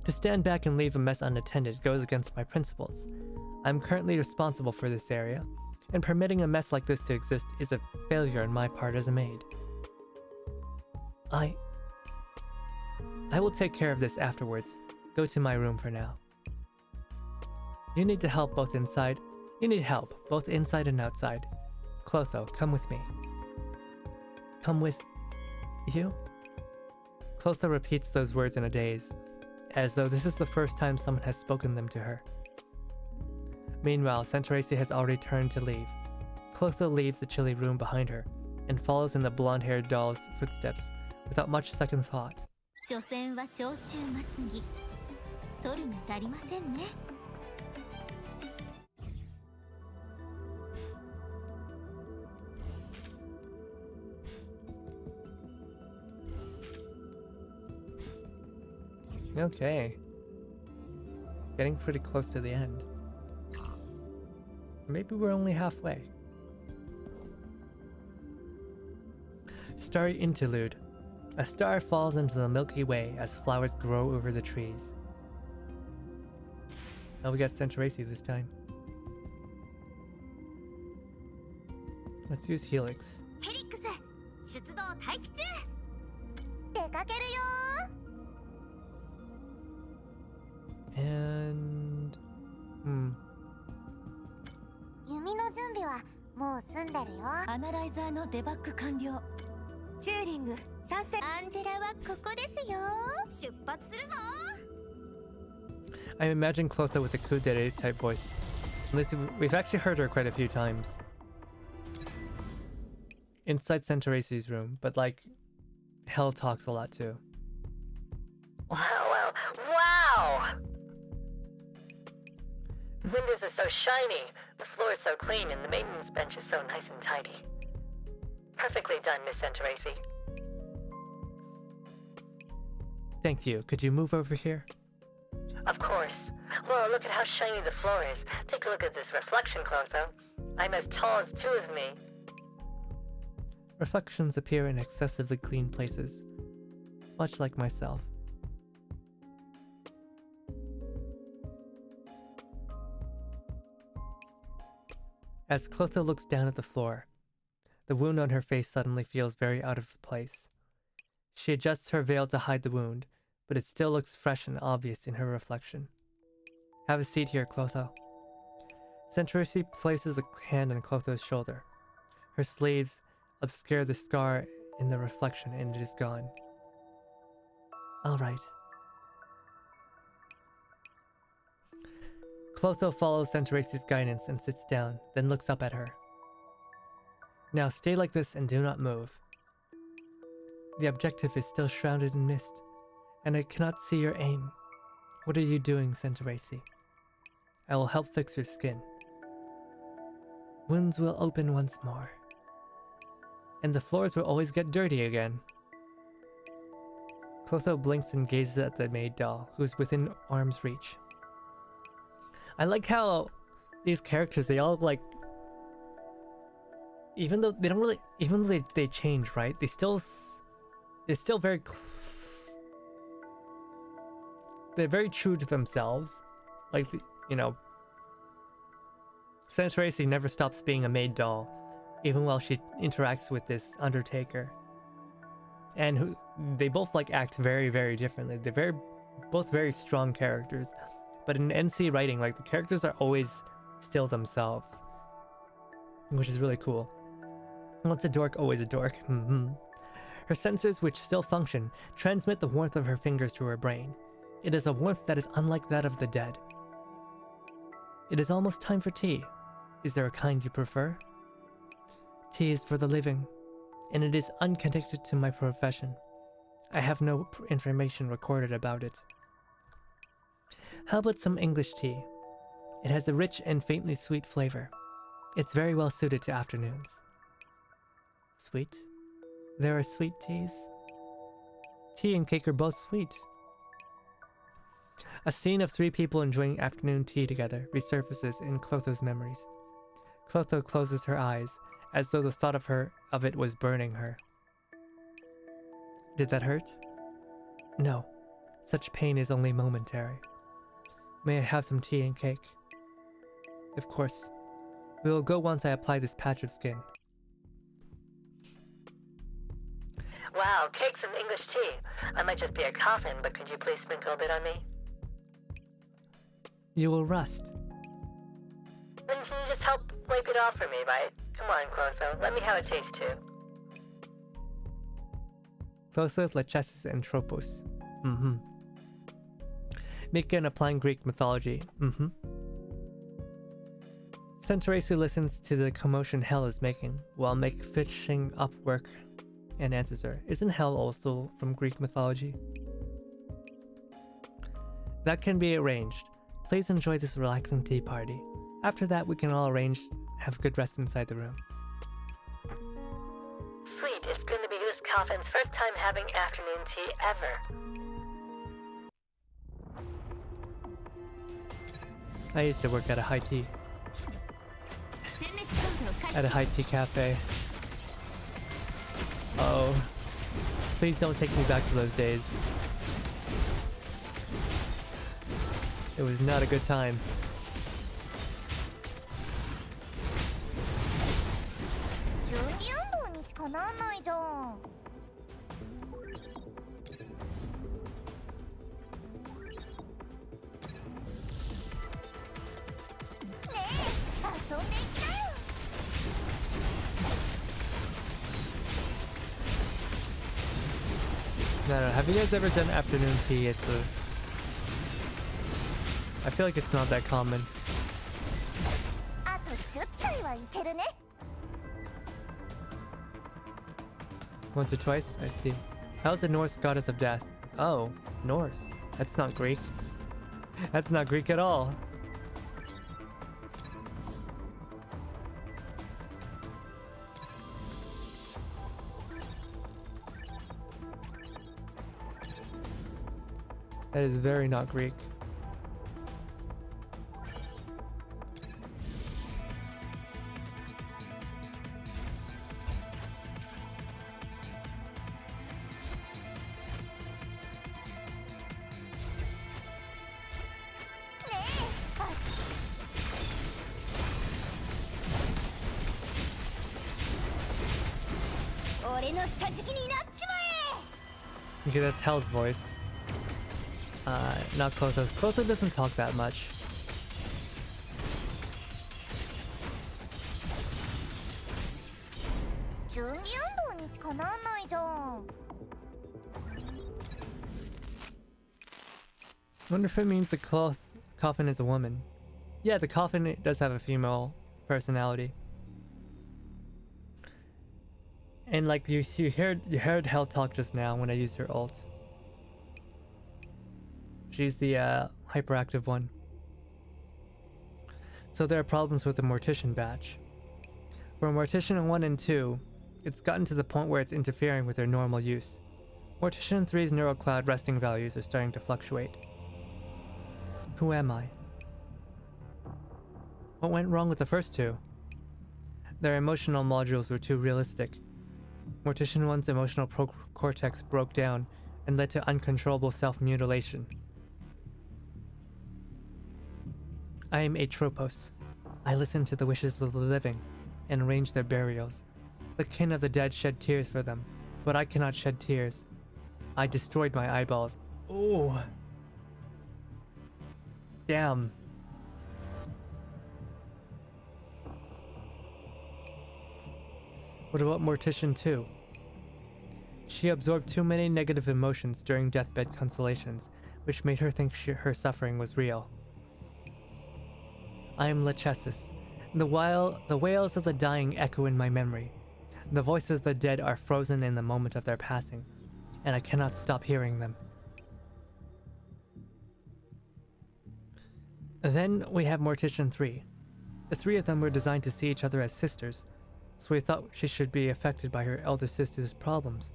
S1: To stand back and leave a mess unattended goes against my principles. I'm currently responsible for this area, and permitting a mess like this to exist is a failure on my part as a maid. I will take care of this afterwards. Go to my room for now. You need help both inside and outside. Clotho, come with me. Come with you? Clotho repeats those words in a daze, as though this is the first time someone has spoken them to her. Meanwhile, Centaurace has already turned to leave. Clotho leaves the chilly room behind her, and follows in the blonde-haired doll's footsteps without much second thought. Okay. Getting pretty close to the end. Maybe we're only halfway. Starry Interlude. A star falls into the Milky Way as flowers grow over the trees. Oh, we got Centaurace this time. Let's use Helix. And...
S3: 弓の準備はもう済んでるよ。アナライザーのデバッグ完了。チューリング、参戦。アンジェラはここですよ。出発するぞ。
S1: I imagine Clotho with a Kudere type voice. At least we've actually heard her quite a few times. inside Centaurese's room, but like Hell talks a lot too.
S2: Wow, wow! The windows are so shiny, the floor is so clean, and the maintenance bench is so nice and tidy. Perfectly done, Miss Centaurese.
S1: Thank you. Could you move over here?
S2: Of course. Well, look at how shiny the floor is. Take a look at this reflection, Clotho. I'm as tall as two of me.
S1: Reflections appear in excessively clean places, much like myself. As Clotho looks down at the floor, the wound on her face suddenly feels very out of place. She adjusts her veil to hide the wound, but it still looks fresh and obvious in her reflection. Have a seat here, Clotho. Centaurese places a hand on Clotho's shoulder. Her sleeves obscure the scar in the reflection and it is gone. All right. Clotho follows Centaurese's guidance and sits down, then looks up at her. Now stay like this and do not move. The objective is still shrouded in mist, and I cannot see your aim. What are you doing, Centaurese? I will help fix your skin. Wounds will open once more. And the floors will always get dirty again. Clotho blinks and gazes at the maid doll, who's within arm's reach. I like how these characters, they all like... Even though they don't really... Even though they change, right? They're still very... They're very true to themselves. Like, you know... Centaurese never stops being a maid doll, even while she interacts with this Undertaker. And they both like act very, very differently. They're both very strong characters. But in NC writing, like the characters are always still themselves, which is really cool. Once a dork, always a dork. Her sensors, which still function, transmit the warmth of her fingers to her brain. It is a warmth that is unlike that of the dead. It is almost time for tea. Is there a kind you prefer? Tea is for the living, and it is unconnected to my profession. I have no information recorded about it. How about some English tea? It has a rich and faintly sweet flavor. It's very well suited to afternoons. Sweet? There are sweet teas? Tea and cake are both sweet. A scene of three people enjoying afternoon tea together resurfaces in Clotho's memories. Clotho closes her eyes, as though the thought of it was burning her. Did that hurt? No. Such pain is only momentary. May I have some tea and cake? Of course. We will go once I apply this patch of skin.
S2: Wow, cakes and English tea. I might just be a coffin, but could you please sprinkle a bit on me?
S1: You will rust.
S2: Then can you just help wipe it off for me, right? Come on, Clotho, let me have a taste too.
S1: Clotho lechesis and tropos. Mika and applying Greek mythology. Centaurese listens to the commotion Hell is making, while Make fishing up work and answers her. Isn't Hell also from Greek mythology? That can be arranged. Please enjoy this relaxing tea party. After that, we can all have good rest inside the room.
S2: Sweet, it's going to be this coffin's first time having afternoon tea ever.
S1: I used to work at a high tea cafe. Oh, please don't take me back to those days. It was not a good time. No, have you guys ever done afternoon tea? I feel like it's not that common. Once or twice? I see. How's the Norse goddess of death? Oh, Norse. That's not Greek. That's not Greek at all. That is very not Greek. Okay, that's Hell's voice. Not Clotho's. Clotho doesn't talk that much. Wonder if it means the coffin is a woman. Yeah, the coffin does have a female personality. And like you heard Hell talk just now when I used her ult. She's the hyperactive one. So there are problems with the Mortician batch. For Mortician 1 and 2, it's gotten to the point where it's interfering with their normal use. Mortician 3's neural cloud resting values are starting to fluctuate. Who am I? What went wrong with the first two? Their emotional modules were too realistic. Mortician 1's emotional cortex broke down and led to uncontrollable self-mutilation. I am Atropos. I listen to the wishes of the living and arrange their burials. The kin of the dead shed tears for them, but I cannot shed tears. I destroyed my eyeballs. Oh. Damn. What about Mortician 2? She absorbed too many negative emotions during deathbed consolations, which made her think her suffering was real. I am Lachesis. The wails of the dying echo in my memory. The voices of the dead are frozen in the moment of their passing, and I cannot stop hearing them. Then we have Mortician 3. The three of them were designed to see each other as sisters, so we thought she should be affected by her elder sister's problems.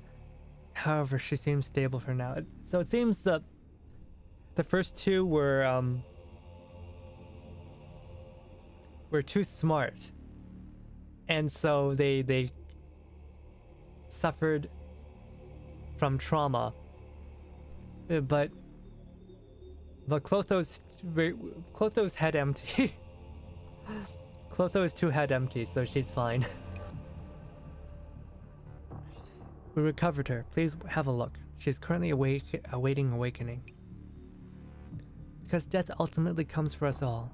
S1: However, she seems stable for now. So it seems that the first two were too smart, and so they suffered from trauma. But Clotho's head empty. Clotho is too head empty, so she's fine. We recovered her. Please have a look. She's currently awaiting awakening. Because death ultimately comes for us all,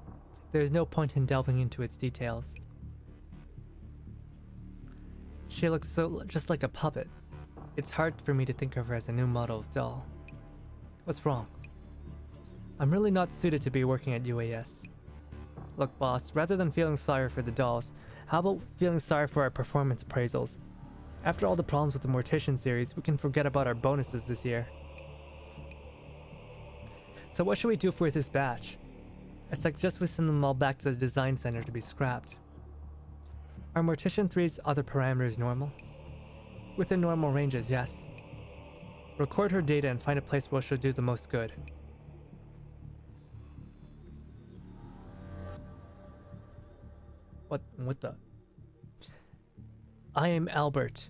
S1: there is no point in delving into its details. She looks just like a puppet. It's hard for me to think of her as a new model of doll. What's wrong? I'm really not suited to be working at UAS. Look, boss, rather than feeling sorry for the dolls, how about feeling sorry for our performance appraisals? After all the problems with the Mortician series, we can forget about our bonuses this year. So what should we do for this batch? I suggest we send them all back to the design center to be scrapped. Are Mortician 3's other parameters normal? Within normal ranges, yes. Record her data and find a place where she'll do the most good. What the? I am Albert.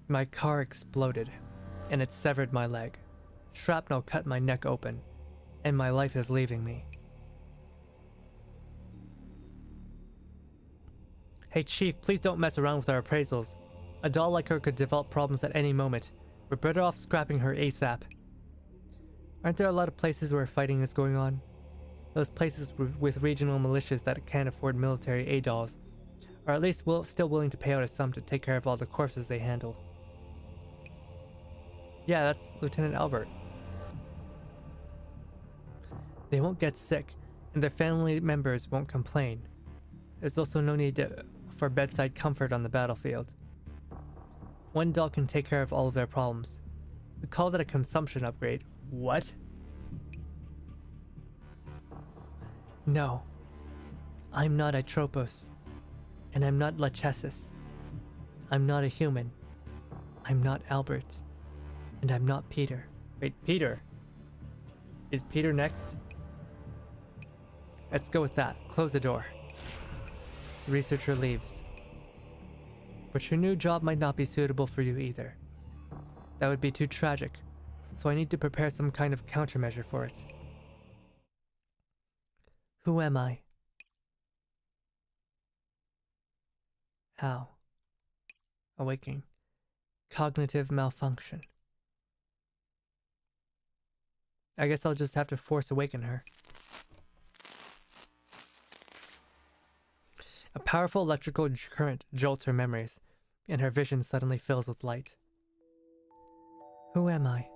S1: My car exploded, and it severed my leg. Shrapnel cut my neck open, and my life is leaving me. Hey Chief, please don't mess around with our appraisals. A doll like her could develop problems at any moment. We're better off scrapping her ASAP. Aren't there a lot of places where fighting is going on? Those places with regional militias that can't afford military A-dolls, or at least still willing to pay out a sum to take care of all the corpses they handle. Yeah, that's Lieutenant Albert. They won't get sick, and their family members won't complain. There's also no need for bedside comfort on the battlefield. One doll can take care of all of their problems. We call that a consumption upgrade. What? No. I'm not Atropos. And I'm not Lachesis. I'm not a human. I'm not Albert. And I'm not Peter. Wait, Peter? Is Peter next? Let's go with that. Close the door. The researcher leaves. But your new job might not be suitable for you either. That would be too tragic, so I need to prepare some kind of countermeasure for it. Who am I? How? Awakening. Cognitive malfunction. I guess I'll just have to force awaken her. A powerful electrical current jolts her memories, and her vision suddenly fills with light. Who am I?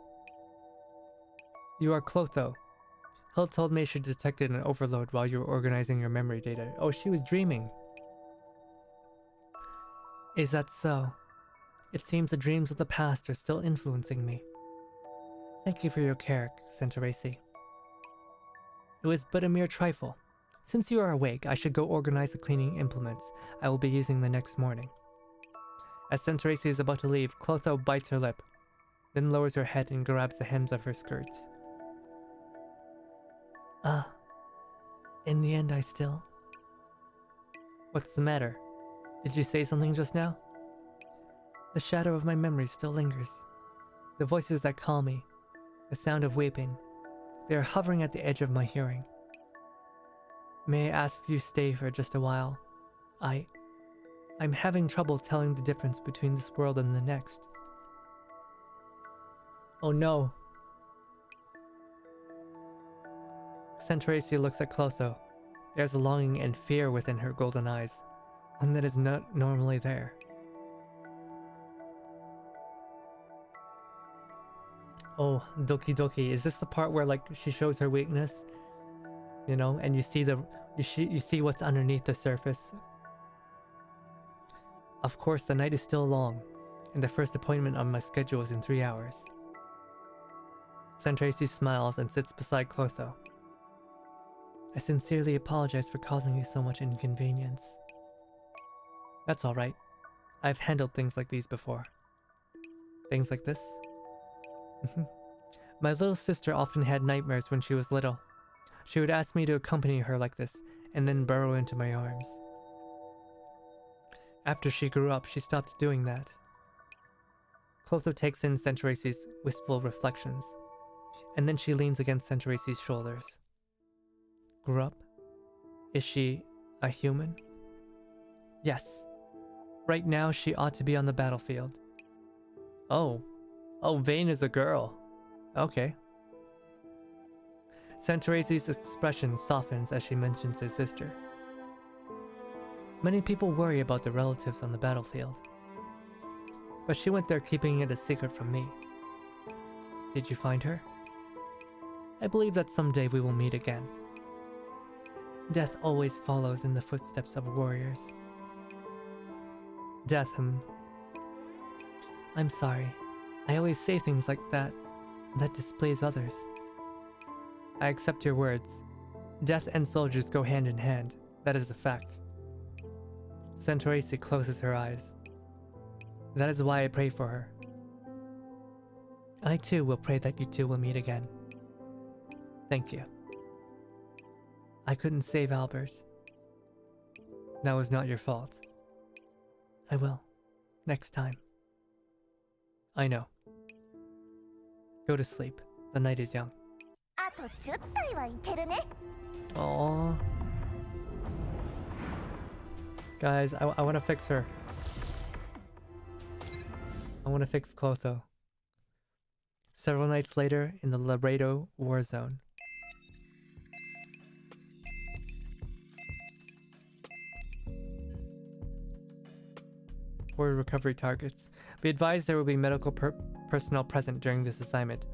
S1: You are Clotho. Hill told me she detected an overload while you were organizing your memory data. Oh, she was dreaming. Is that so? It seems the dreams of the past are still influencing me. Thank you for your care, Centaurecy. It was but a mere trifle. Since you are awake, I should go organize the cleaning implements I will be using the next morning. As Centaurecy is about to leave, Clotho bites her lip, then lowers her head and grabs the hems of her skirts. In the end I still... What's the matter? Did you say something just now? The shadow of my memory still lingers. The voices that call me, the sound of weeping, they are hovering at the edge of my hearing. May I ask you stay for just a while? I'm having trouble telling the difference between this world and the next. Oh no. Centaurecy looks at Clotho. There's a longing and fear within her golden eyes, one that is not normally there. Oh, Doki Doki. Is this the part where like she shows her weakness? You know, and you see you see what's underneath the surface. Of course, the night is still long, and the first appointment on my schedule is in 3 hours. Centaurecy smiles and sits beside Clotho. I sincerely apologize for causing you so much inconvenience. That's alright. I've handled things like these before. Things like this? My little sister often had nightmares when she was little. She would ask me to accompany her like this, and then burrow into my arms. After she grew up, she stopped doing that. Clotho takes in Centaurecy's wistful reflections, and then she leans against Centaurecy's shoulders. Grew up? Is she a human? Yes. Right now, she ought to be on the battlefield. Oh, Vane is a girl. Okay. Centaurecy's expression softens as she mentions her sister. Many people worry about the relatives on the battlefield, but she went there keeping it a secret from me. Did you find her? I believe that someday we will meet again. Death always follows in the footsteps of warriors. Death, I'm sorry. I always say things like that displease others. I accept your words. Death and soldiers go hand in hand. That is a fact. Centaurecy closes her eyes. That is why I pray for her. I too will pray that you two will meet again. Thank you. I couldn't save Albert. That was not your fault. I will. Next time. I know. Go to sleep. The night is young.
S3: あと10体はいけるね。
S1: Aww. Guys, I want to fix her. I want to fix Clotho. Several nights later, in the Laredo war zone. For recovery targets. Be advised there will be medical personnel present during this assignment.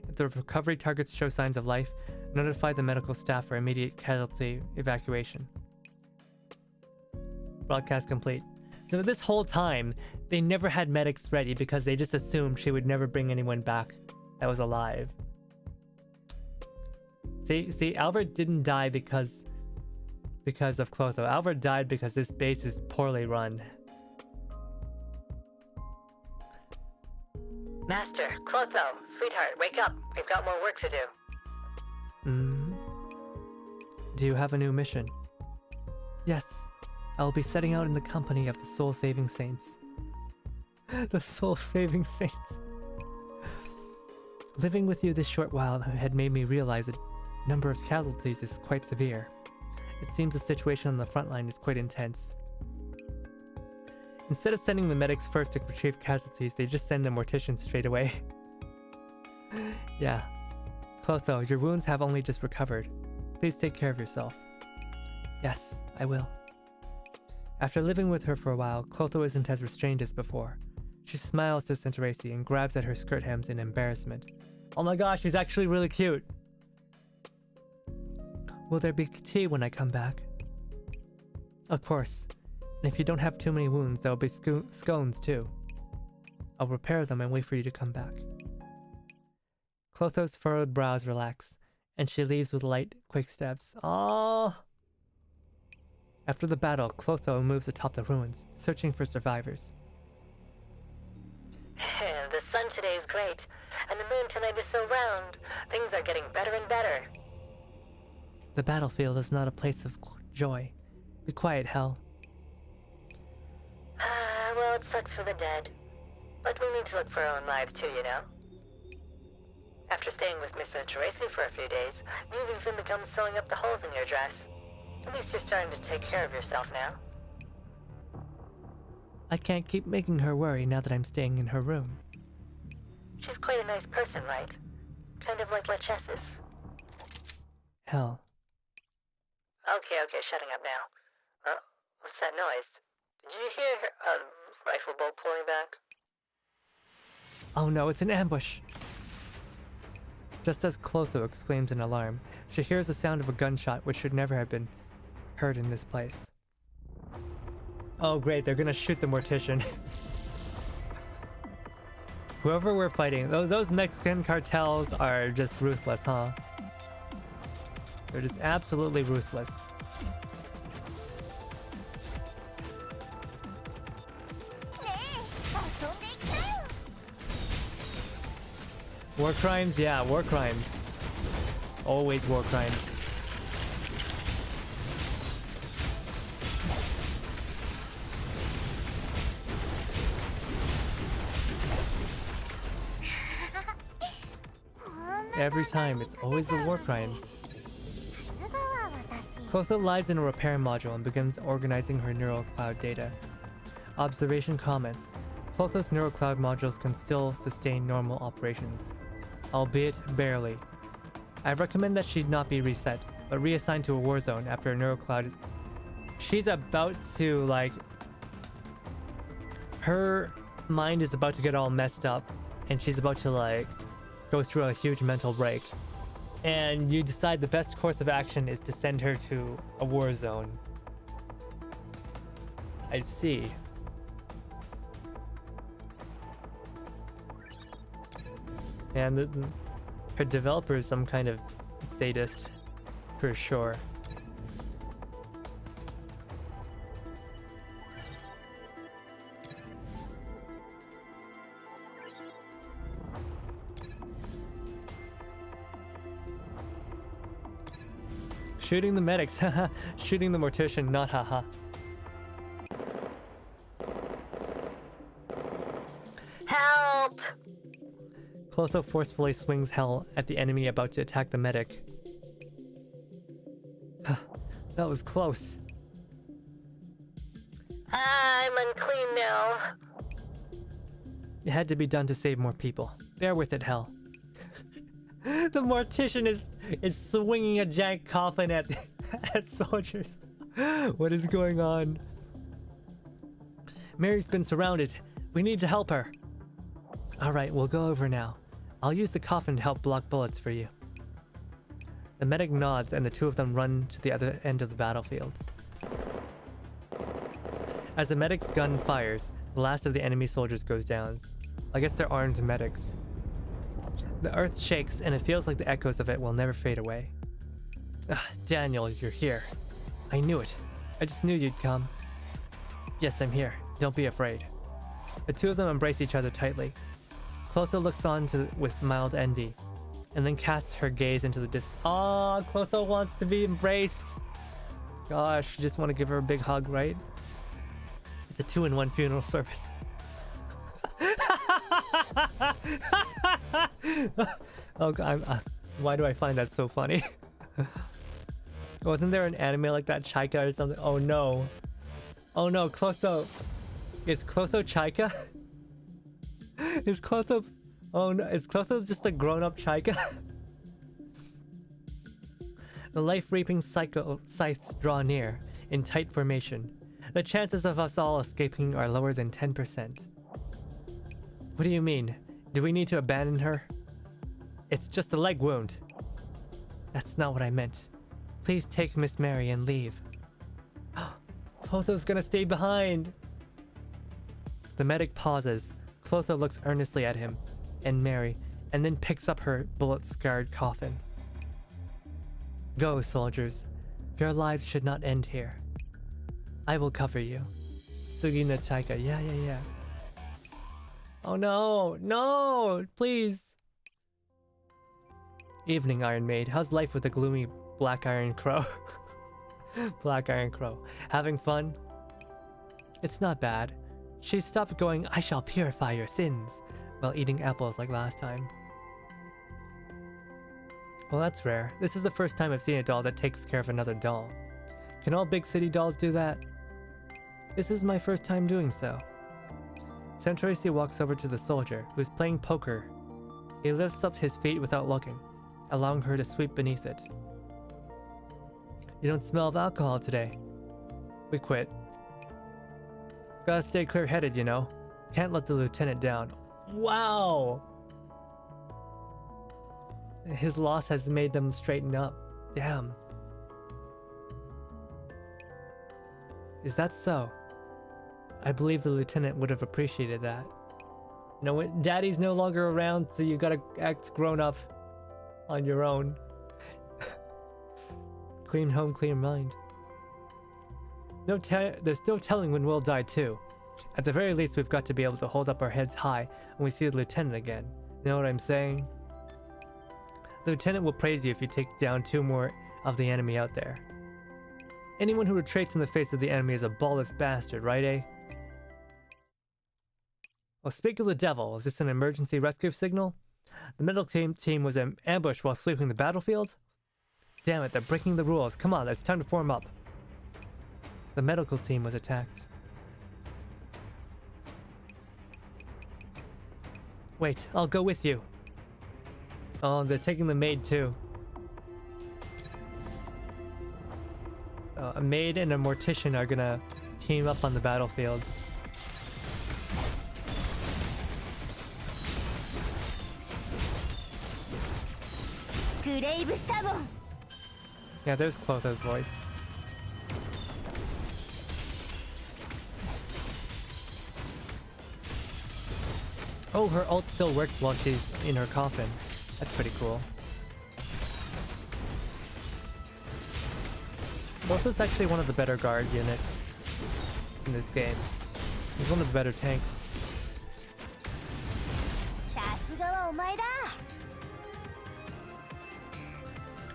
S1: If the recovery targets show signs of life, notify the medical staff for immediate casualty evacuation. Broadcast complete. So this whole time, they never had medics ready because they just assumed she would never bring anyone back that was alive. See, Albert didn't die because of Clotho. Albert died because this base is poorly run.
S2: Master, Clotho, sweetheart, wake up. We've got more work to do.
S1: Do you have a new mission? Yes. I will be setting out in the company of the soul-saving saints. The soul-saving saints. Living with you this short while had made me realize the number of casualties is quite severe. It seems the situation on the front line is quite intense. Instead of sending the medics first to retrieve casualties, they just send the morticians straight away. Yeah. Clotho, your wounds have only just recovered. Please take care of yourself. Yes, I will. After living with her for a while, Clotho isn't as restrained as before. She smiles to Centaurace and grabs at her skirt hems in embarrassment. Oh my gosh, she's actually really cute! Will there be tea when I come back? Of course. And if you don't have too many wounds, there will be scones too. I'll repair them and wait for you to come back. Clotho's furrowed brows relax, and she leaves with light, quick steps. Oh! After the battle, Clotho moves atop the ruins, searching for survivors.
S2: The sun today is great, and the moon tonight is so round. Things are getting better and better.
S1: The battlefield is not a place of joy. Be quiet, Hell.
S2: Well, it sucks for the dead. But we need to look for our own lives too, you know? After staying with Miss Centaurace for a few days, you've even begun sewing up the holes in your dress. At least you're starting to take care of yourself now.
S1: I can't keep making her worry now that I'm staying in her room.
S2: She's quite a nice person, right? Kind of like Lachesis.
S1: Hell.
S2: Okay, shutting up now. What's that noise? Did you hear a rifle bolt pulling back?
S1: Oh no, it's an ambush! Just as Clotho exclaims in alarm, she hears the sound of a gunshot which should never have been heard in this place. Oh great, they're gonna shoot the mortician. Whoever we're fighting, those Mexican cartels are just ruthless, huh? They're just absolutely ruthless. War crimes? Yeah, war crimes. Always war crimes. Every time, it's always the war crimes. Clotho lies in a repair module and begins organizing her neural cloud data. Observation comments. Clotho's neural cloud modules can still sustain normal operations, albeit barely. I recommend that she not be reset, but reassigned to a war zone after a neural cloud is... She's about to, like... Her mind is about to get all messed up, and she's about to, like, go through a huge mental break. And you decide the best course of action is to send her to a war zone. I see. And her developer is some kind of sadist, for sure. Shooting the medics, haha. Shooting the mortician, not haha.
S2: Help!
S1: Clotho forcefully swings Hell at the enemy about to attack the medic. That was close.
S2: I'm unclean now.
S1: It had to be done to save more people. Bear with it, Hell. The mortician is swinging a giant coffin at soldiers. What is going on? Mary's been surrounded. We need to help her. Alright, we'll go over now. I'll use the coffin to help block bullets for you. The medic nods and the two of them run to the other end of the battlefield. As the medic's gun fires, the last of the enemy soldiers goes down. I guess they're armed medics. The earth shakes, and it feels like the echoes of it will never fade away. Ah, Daniel, you're here. I knew it. I just knew you'd come. Yes, I'm here. Don't be afraid. The two of them embrace each other tightly. Clotho looks on with mild envy, and then casts her gaze into the distance. Ah, Clotho wants to be embraced. Gosh, you just want to give her a big hug, right? It's a 2-in-1 funeral service. Oh God, why do I find that so funny? Wasn't there an anime like that, Chaika or something? Oh no. Oh no, Clotho. Is Clotho Chaika? Is Clotho... Oh no, is Clotho just a grown-up Chaika? The life-reaping scythes draw near, in tight formation. The chances of us all escaping are lower than 10%. What do you mean? Do we need to abandon her? It's just a leg wound. That's not what I meant. Please take Miss Mary and leave. Clotho's gonna stay behind. The medic pauses. Clotho looks earnestly at him and Mary, and then picks up her bullet-scarred coffin. Go, soldiers. Your lives should not end here. I will cover you. Sugina Chaika. Yeah. Oh no! No! Please! Evening, Iron Maid. How's life with the gloomy Black Iron Crow? Black Iron Crow. Having fun? It's not bad. She stopped going, I shall purify your sins, while eating apples like last time. Well, that's rare. This is the first time I've seen a doll that takes care of another doll. Can all big city dolls do that? This is my first time doing so. Centracy walks over to the soldier, who's playing poker. He lifts up his feet without looking, allowing her to sweep beneath it. You don't smell of alcohol today. We quit. Gotta stay clear-headed, you know. Can't let the lieutenant down. Wow! His loss has made them straighten up. Damn. Is that so? I believe the lieutenant would have appreciated that. You know what? Daddy's no longer around, so you gotta act grown up on your own. Clean home, clean mind. There's no telling when we'll die too. At the very least, we've got to be able to hold up our heads high when we see the lieutenant again. You know what I'm saying? The lieutenant will praise you if you take down 2 more of the enemy out there. Anyone who retreats in the face of the enemy is a ballless bastard, right, eh? Well, speak of the devil. Is this an emergency rescue signal? The medical team was ambushed while sweeping the battlefield? Damn it, they're breaking the rules. Come on, it's time to form up. The medical team was attacked. Wait, I'll go with you. Oh, they're taking the maid too. A maid and a mortician are gonna team up on the battlefield. Yeah, there's Clotho's voice. Oh, her ult still works while she's in her coffin. That's pretty cool. Clotho's actually one of the better guard units in this game. He's one of the better tanks.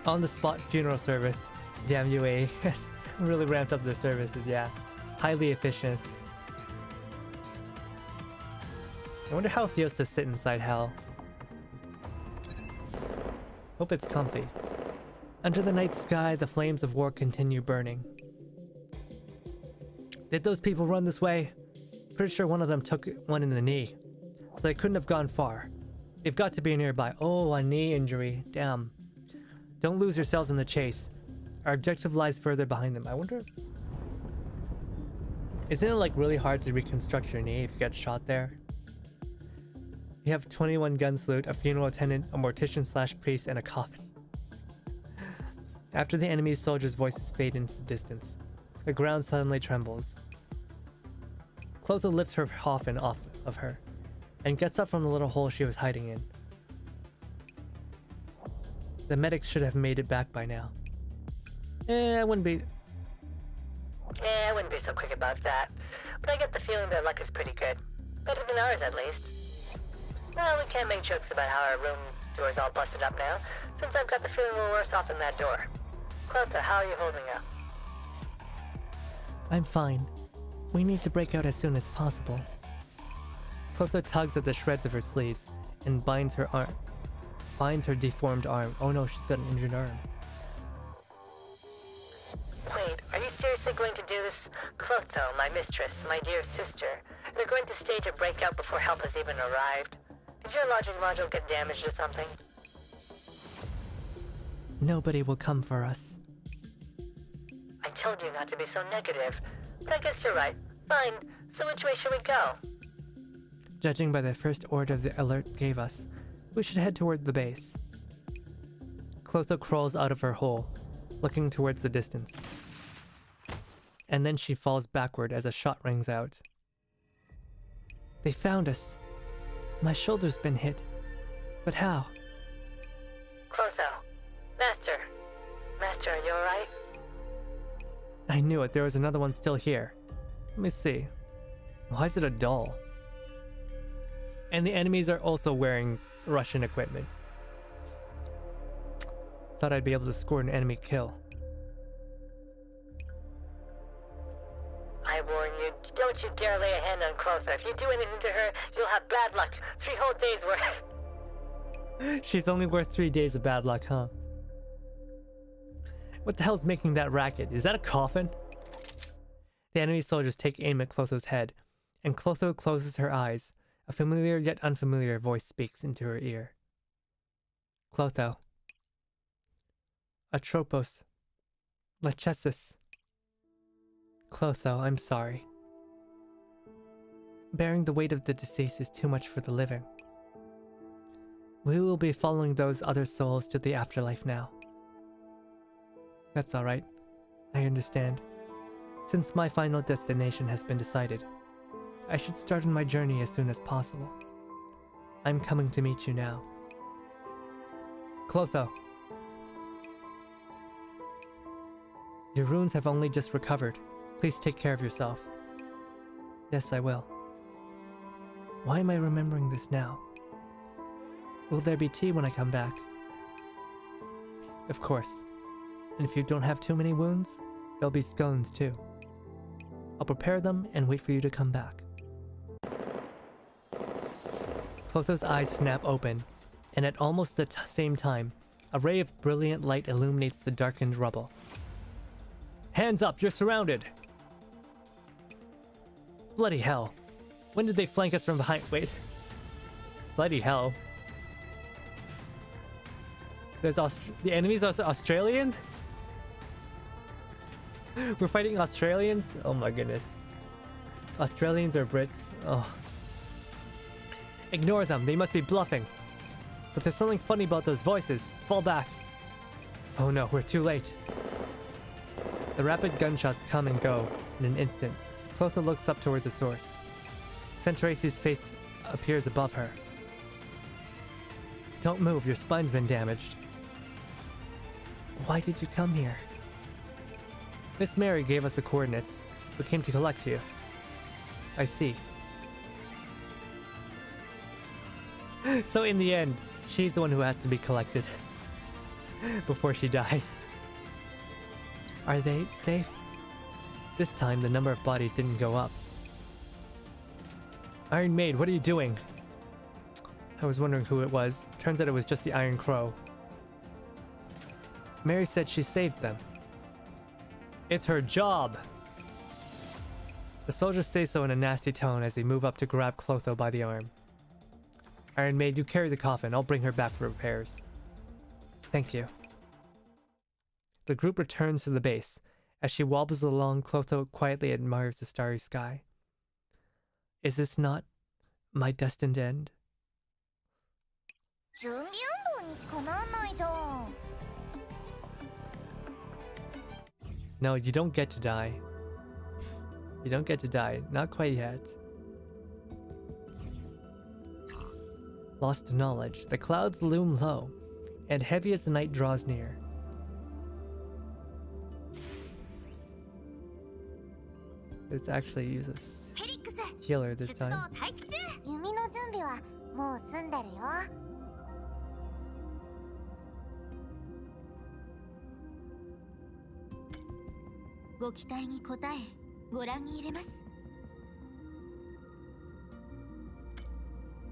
S1: On the spot funeral service. Damn UA has really ramped up their services, yeah. Highly efficient. I wonder how it feels to sit inside hell. Hope it's comfy. Under the night sky, the flames of war continue burning. Did those people run this way? Pretty sure one of them took one in the knee, so they couldn't have gone far. They've got to be nearby. Oh, a knee injury. Damn. Don't lose yourselves in the chase. Our objective lies further behind them. I wonder... Isn't it like really hard to reconstruct your knee if you get shot there? You have 21 gun salute, a funeral attendant, a mortician/priest, and a coffin. After the enemy's soldiers' voices fade into the distance, the ground suddenly trembles. Clotho lifts her coffin off of her and gets up from the little hole she was hiding in. The medics should have made it back by now. I wouldn't be
S2: so quick about that. But I get the feeling their luck is pretty good. Better than ours, at least. Well, we can't make jokes about how our room door's all busted up now, since I've got the feeling we're worse off than that door. Clotho, how are you holding up?
S1: I'm fine. We need to break out as soon as possible. Clotho tugs at the shreds of her sleeves and binds her deformed arm. Oh no, she's got an injured arm.
S2: Wait, are you seriously going to do this? Clotho, my mistress, my dear sister, they're going to stage a breakout before help has even arrived. Did your logic module get damaged or something?
S1: Nobody will come for us.
S2: I told you not to be so negative, but I guess you're right. Fine, so which way should we go?
S1: Judging by the first order the alert gave us, we should head toward the base. Clotho crawls out of her hole, looking towards the distance. And then she falls backward as a shot rings out. They found us. My shoulder's been hit. But how?
S2: Clotho. Master. Master, are you alright?
S1: I knew it. There was another one still here. Let me see. Why is it a doll? And the enemies are also wearing Russian equipment. Thought I'd be able to score an enemy kill.
S2: I warn you, don't you dare lay a hand on Clotho. If you do anything to her, you'll have bad luck. 3 whole days worth.
S1: She's only worth 3 days of bad luck, huh? What the hell's making that racket? Is that a coffin? The enemy soldiers take aim at Clotho's head, and Clotho closes her eyes. A familiar yet unfamiliar voice speaks into her ear. Clotho. Atropos. Lachesis. Clotho, I'm sorry. Bearing the weight of the deceased is too much for the living. We will be following those other souls to the afterlife now. That's alright. I understand. Since my final destination has been decided, I should start on my journey as soon as possible. I'm coming to meet you now. Clotho. Your wounds have only just recovered. Please take care of yourself. Yes, I will. Why am I remembering this now? Will there be tea when I come back? Of course. And if you don't have too many wounds, there'll be scones too. I'll prepare them and wait for you to come back. Clotho's eyes snap open, and at almost the same time, a ray of brilliant light illuminates the darkened rubble. Hands up, you're surrounded! Bloody hell. When did they flank us from behind? Wait. Bloody hell. There's the enemies are Australian? We're fighting Australians? Oh my goodness. Australians or Brits? Oh. Ignore them, they must be bluffing. But there's something funny about those voices. Fall back. Oh no, we're too late. The rapid gunshots come and go in an instant. Clotho looks up towards the source. Centrace's face appears above her. Don't move, your spine's been damaged. Why did you come here? Miss Mary gave us the coordinates. We came to collect you. I see. So in the end, she's the one who has to be collected before she dies. Are they safe? This time, the number of bodies didn't go up. Iron Maid, what are you doing? I was wondering who it was. Turns out it was just the Iron Crow. Mary said she saved them. It's her job! The soldiers say so in a nasty tone as they move up to grab Clotho by the arm. Iron Maid, you carry the coffin. I'll bring her back for repairs. Thank you. The group returns to the base. As she wobbles along, Clotho quietly admires the starry sky. Is this not my destined end? No, you don't get to die. You don't get to die. Not quite yet. lost to knowledge, the clouds loom low, and heavy as the night draws near. Let's actually use a healer this
S4: 出動
S1: time.
S4: 待機中。
S3: 弓の準備はもう済んでるよ。
S4: ご期待に応え、ご覧に入れます。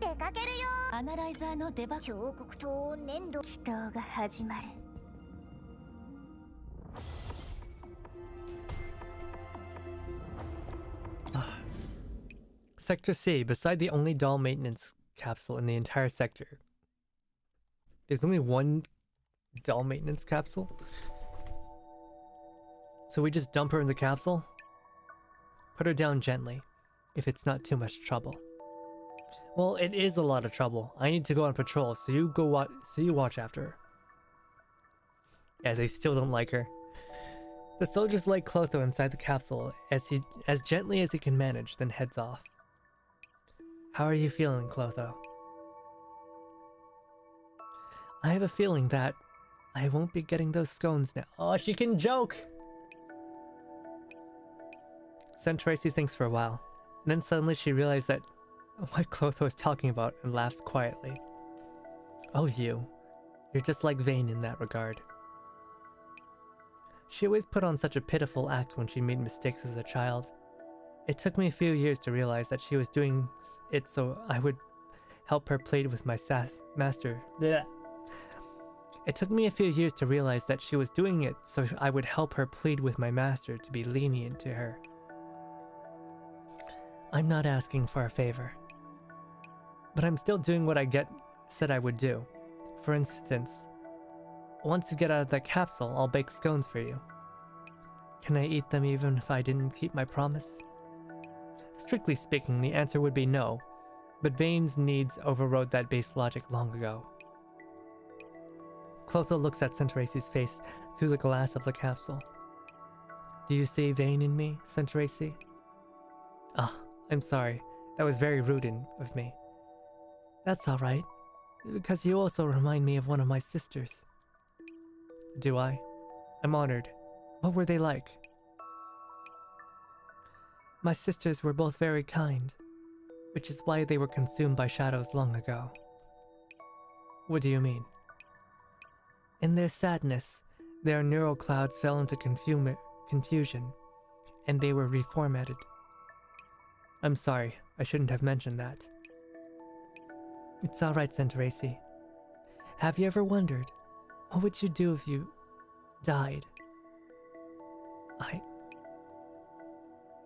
S3: 出かけるよ。
S4: アナライザーの出番。
S3: 彫刻刀を粘土。祈祷が始まる。
S1: Sector C, beside the only doll maintenance capsule in the entire sector. There's only one doll maintenance capsule? So we just dump her in the capsule? Put her down gently, if it's not too much trouble. Well, it is a lot of trouble. I need to go on patrol, so you watch after her. Yeah, they still don't like her. The soldiers lay Clotho inside the capsule as gently as he can manage, then heads off. How are you feeling, Clotho? I have a feeling that I won't be getting those scones now. Oh, she can joke! Tracy thinks for a while. Then suddenly she realized that what Clotho was talking about and laughs quietly. Oh, you're just like Vane in that regard. She always put on such a pitiful act when she made mistakes as a child. It took me a few years to realize that she was doing it so I would help her plead with my master. Blech. It took me a few years to realize that she was doing it so I would help her plead with my master to be lenient to her. I'm not asking for a favor, but I'm still doing what I said I would do. For instance, once you get out of that capsule, I'll bake scones for you. Can I eat them even if I didn't keep my promise? Strictly speaking, the answer would be no, but Vane's needs overrode that base logic long ago. Clotho looks at Centracy's face through the glass of the capsule. Do you see Vane in me, Centracy? Ah, I'm sorry. That was very rude of me. That's alright, because you also remind me of one of my sisters. Do I? I'm honored. What were they like? My sisters were both very kind, which is why they were consumed by shadows long ago. What do you mean? In their sadness, their neural clouds fell into confusion, and they were reformatted. I'm sorry, I shouldn't have mentioned that. It's alright, Centracy. Have you ever wondered, what would you do if you died?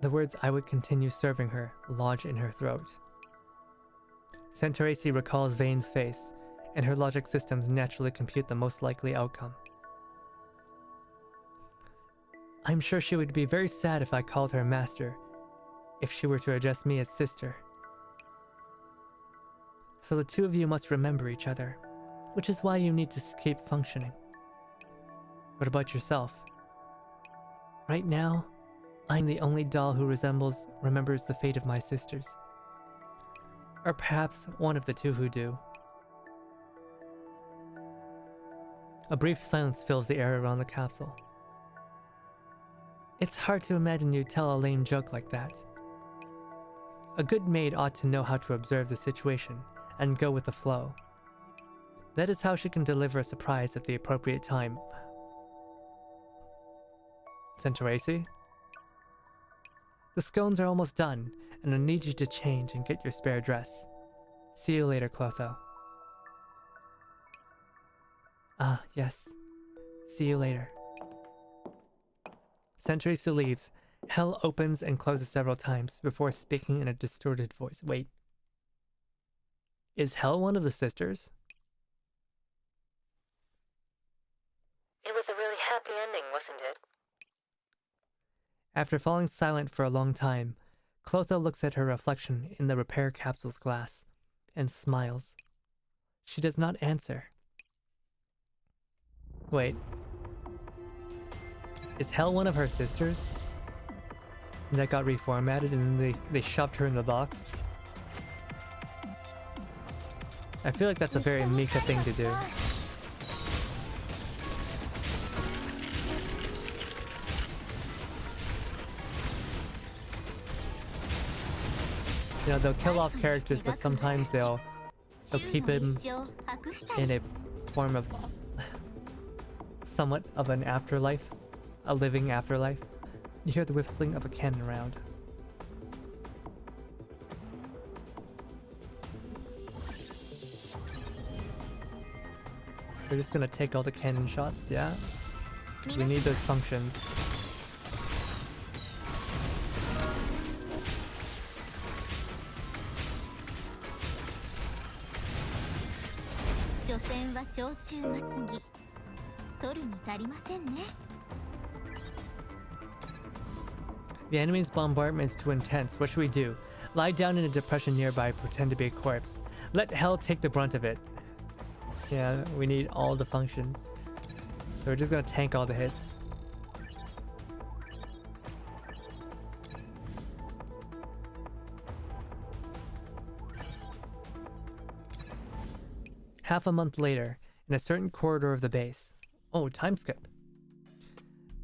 S1: The words "I would continue serving her" lodge in her throat. Centracy recalls Vane's face, and her logic systems naturally compute the most likely outcome. I'm sure she would be very sad if I called her master, if she were to address me as sister. So the two of you must remember each other, which is why you need to keep functioning. What about yourself? Right now, I'm the only doll who remembers the fate of my sisters. Or perhaps one of the two who do. A brief silence fills the air around the capsule. It's hard to imagine you tell a lame joke like that. A good maid ought to know how to observe the situation and go with the flow. That is how she can deliver a surprise at the appropriate time. Centracy? The scones are almost done, and I need you to change and get your spare dress. See you later, Clotho. Ah, yes. See you later. Centracy leaves. Hell opens and closes several times before speaking in a distorted voice. Wait. Is Hell one of the sisters?
S2: It was a really happy ending, wasn't it?
S1: After falling silent for a long time, Clotho looks at her reflection in the repair capsule's glass and smiles. She does not answer. Wait. Is Hell one of her sisters? That got reformatted and then they shoved her in the box? I feel like that's a very Mika thing to do. You know, they'll kill off characters, but sometimes they'll keep him in a form of somewhat of an afterlife, a living afterlife. You hear the whistling of a cannon round. We're just gonna take all the cannon shots, yeah? We need those functions. The enemy's bombardment is too intense. What should we do? Lie down in a depression nearby, pretend to be a corpse. Let hell take the brunt of it. Yeah, we need all the functions. So we're just gonna tank all the hits. Half a month later, in a certain corridor of the base. Oh, time skip.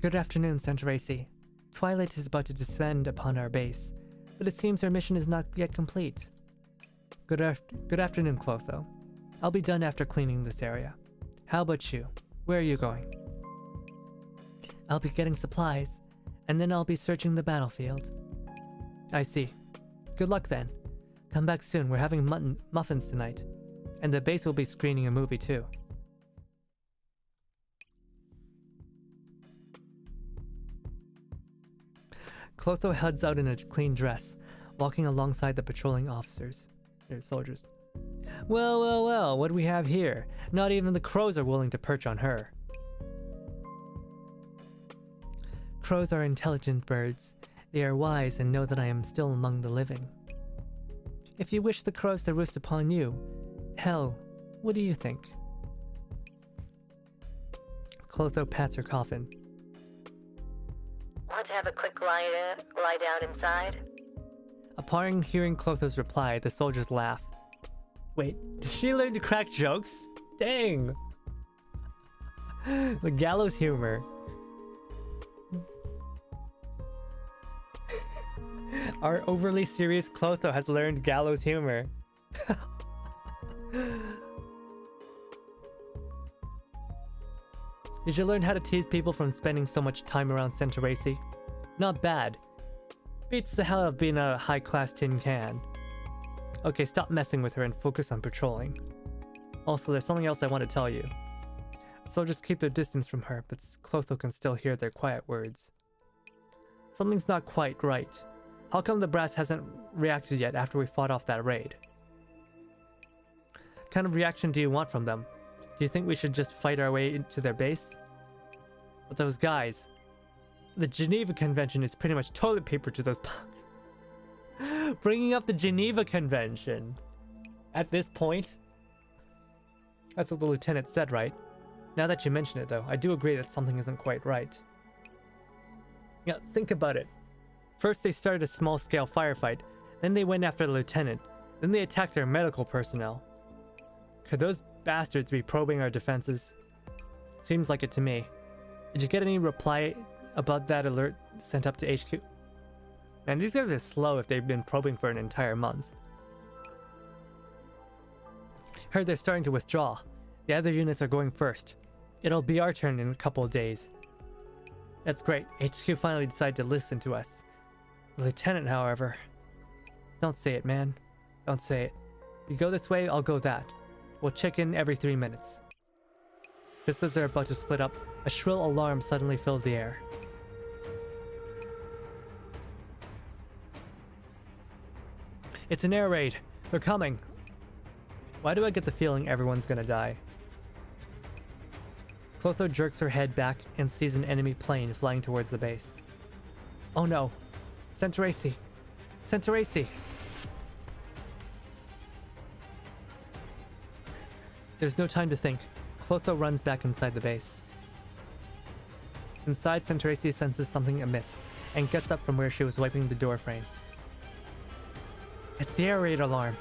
S1: Good afternoon, Centaurace. Twilight is about to descend upon our base, but it seems our mission is not yet complete. Good afternoon, Clotho. I'll be done after cleaning this area. How about you? Where are you going? I'll be getting supplies, and then I'll be searching the battlefield. I see. Good luck then. Come back soon, we're having muffins tonight. And the base will be screening a movie too. Clotho heads out in a clean dress, walking alongside the patrolling officers. Soldiers. Well, well, well, what do we have here? Not even the crows are willing to perch on her. Crows are intelligent birds. They are wise and know that I am still among the living. If you wish the crows to roost upon you, hell, what do you think? Clotho pats her coffin.
S2: Want to have a quick lie down inside?
S1: Upon hearing Clotho's reply, the soldiers laugh. Wait, did she learn to crack jokes? Dang! The gallows humor. Our overly serious Clotho has learned gallows humor. Did you learn how to tease people from spending so much time around Centaurace? Not bad. Beats the hell out of being a high-class tin can. Okay, stop messing with her and focus on patrolling. Also, there's something else I want to tell you. Soldiers keep their distance from her, but Clotho can still hear their quiet words. Something's not quite right. How come the brass hasn't reacted yet after we fought off that raid? What kind of reaction do you want from them? Do you think we should just fight our way into their base? But those guys... The Geneva Convention is pretty much toilet paper to those punks. Bringing up the Geneva Convention. At this point? That's what the lieutenant said, right? Now that you mention it though, I do agree that something isn't quite right. Yeah, think about it. First they started a small-scale firefight, then they went after the lieutenant, then they attacked our medical personnel. Could those bastards be probing our defenses? Seems like it to me. Did you get any reply about that alert sent up to HQ? Man, these guys are slow if they've been probing for an entire month. Heard they're starting to withdraw. The other units are going first. It'll be our turn in a couple of days. That's great. HQ finally decided to listen to us. The lieutenant, however... Don't say it, man. Don't say it. You go this way, I'll go that. We'll check in every 3 minutes. Just as they're about to split up, a shrill alarm suddenly fills the air. It's an air raid. They're coming. Why do I get the feeling everyone's gonna die? Clotho jerks her head back and sees an enemy plane flying towards the base. Oh no. Centaurace. Centaurace. There's no time to think. Clotho runs back inside the base. Inside, Centaurace senses something amiss and gets up from where she was wiping the door frame. It's the air raid alarm.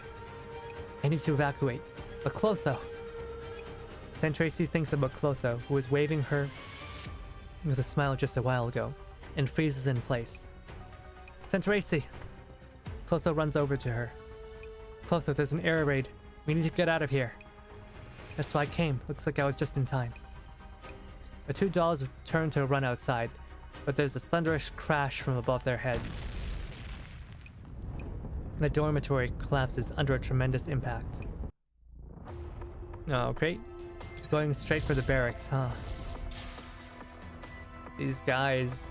S1: I need to evacuate. But Clotho. Tracy thinks about Clotho, who was waving her with a smile just a while ago, and freezes in place. Tracy! Clotho runs over to her. Clotho, there's an air raid. We need to get out of here. That's why I came. Looks like I was just in time. The two dolls turn to run outside, but there's a thunderous crash from above their heads. The dormitory collapses under a tremendous impact. Oh, great. Going straight for the barracks, huh? These guys.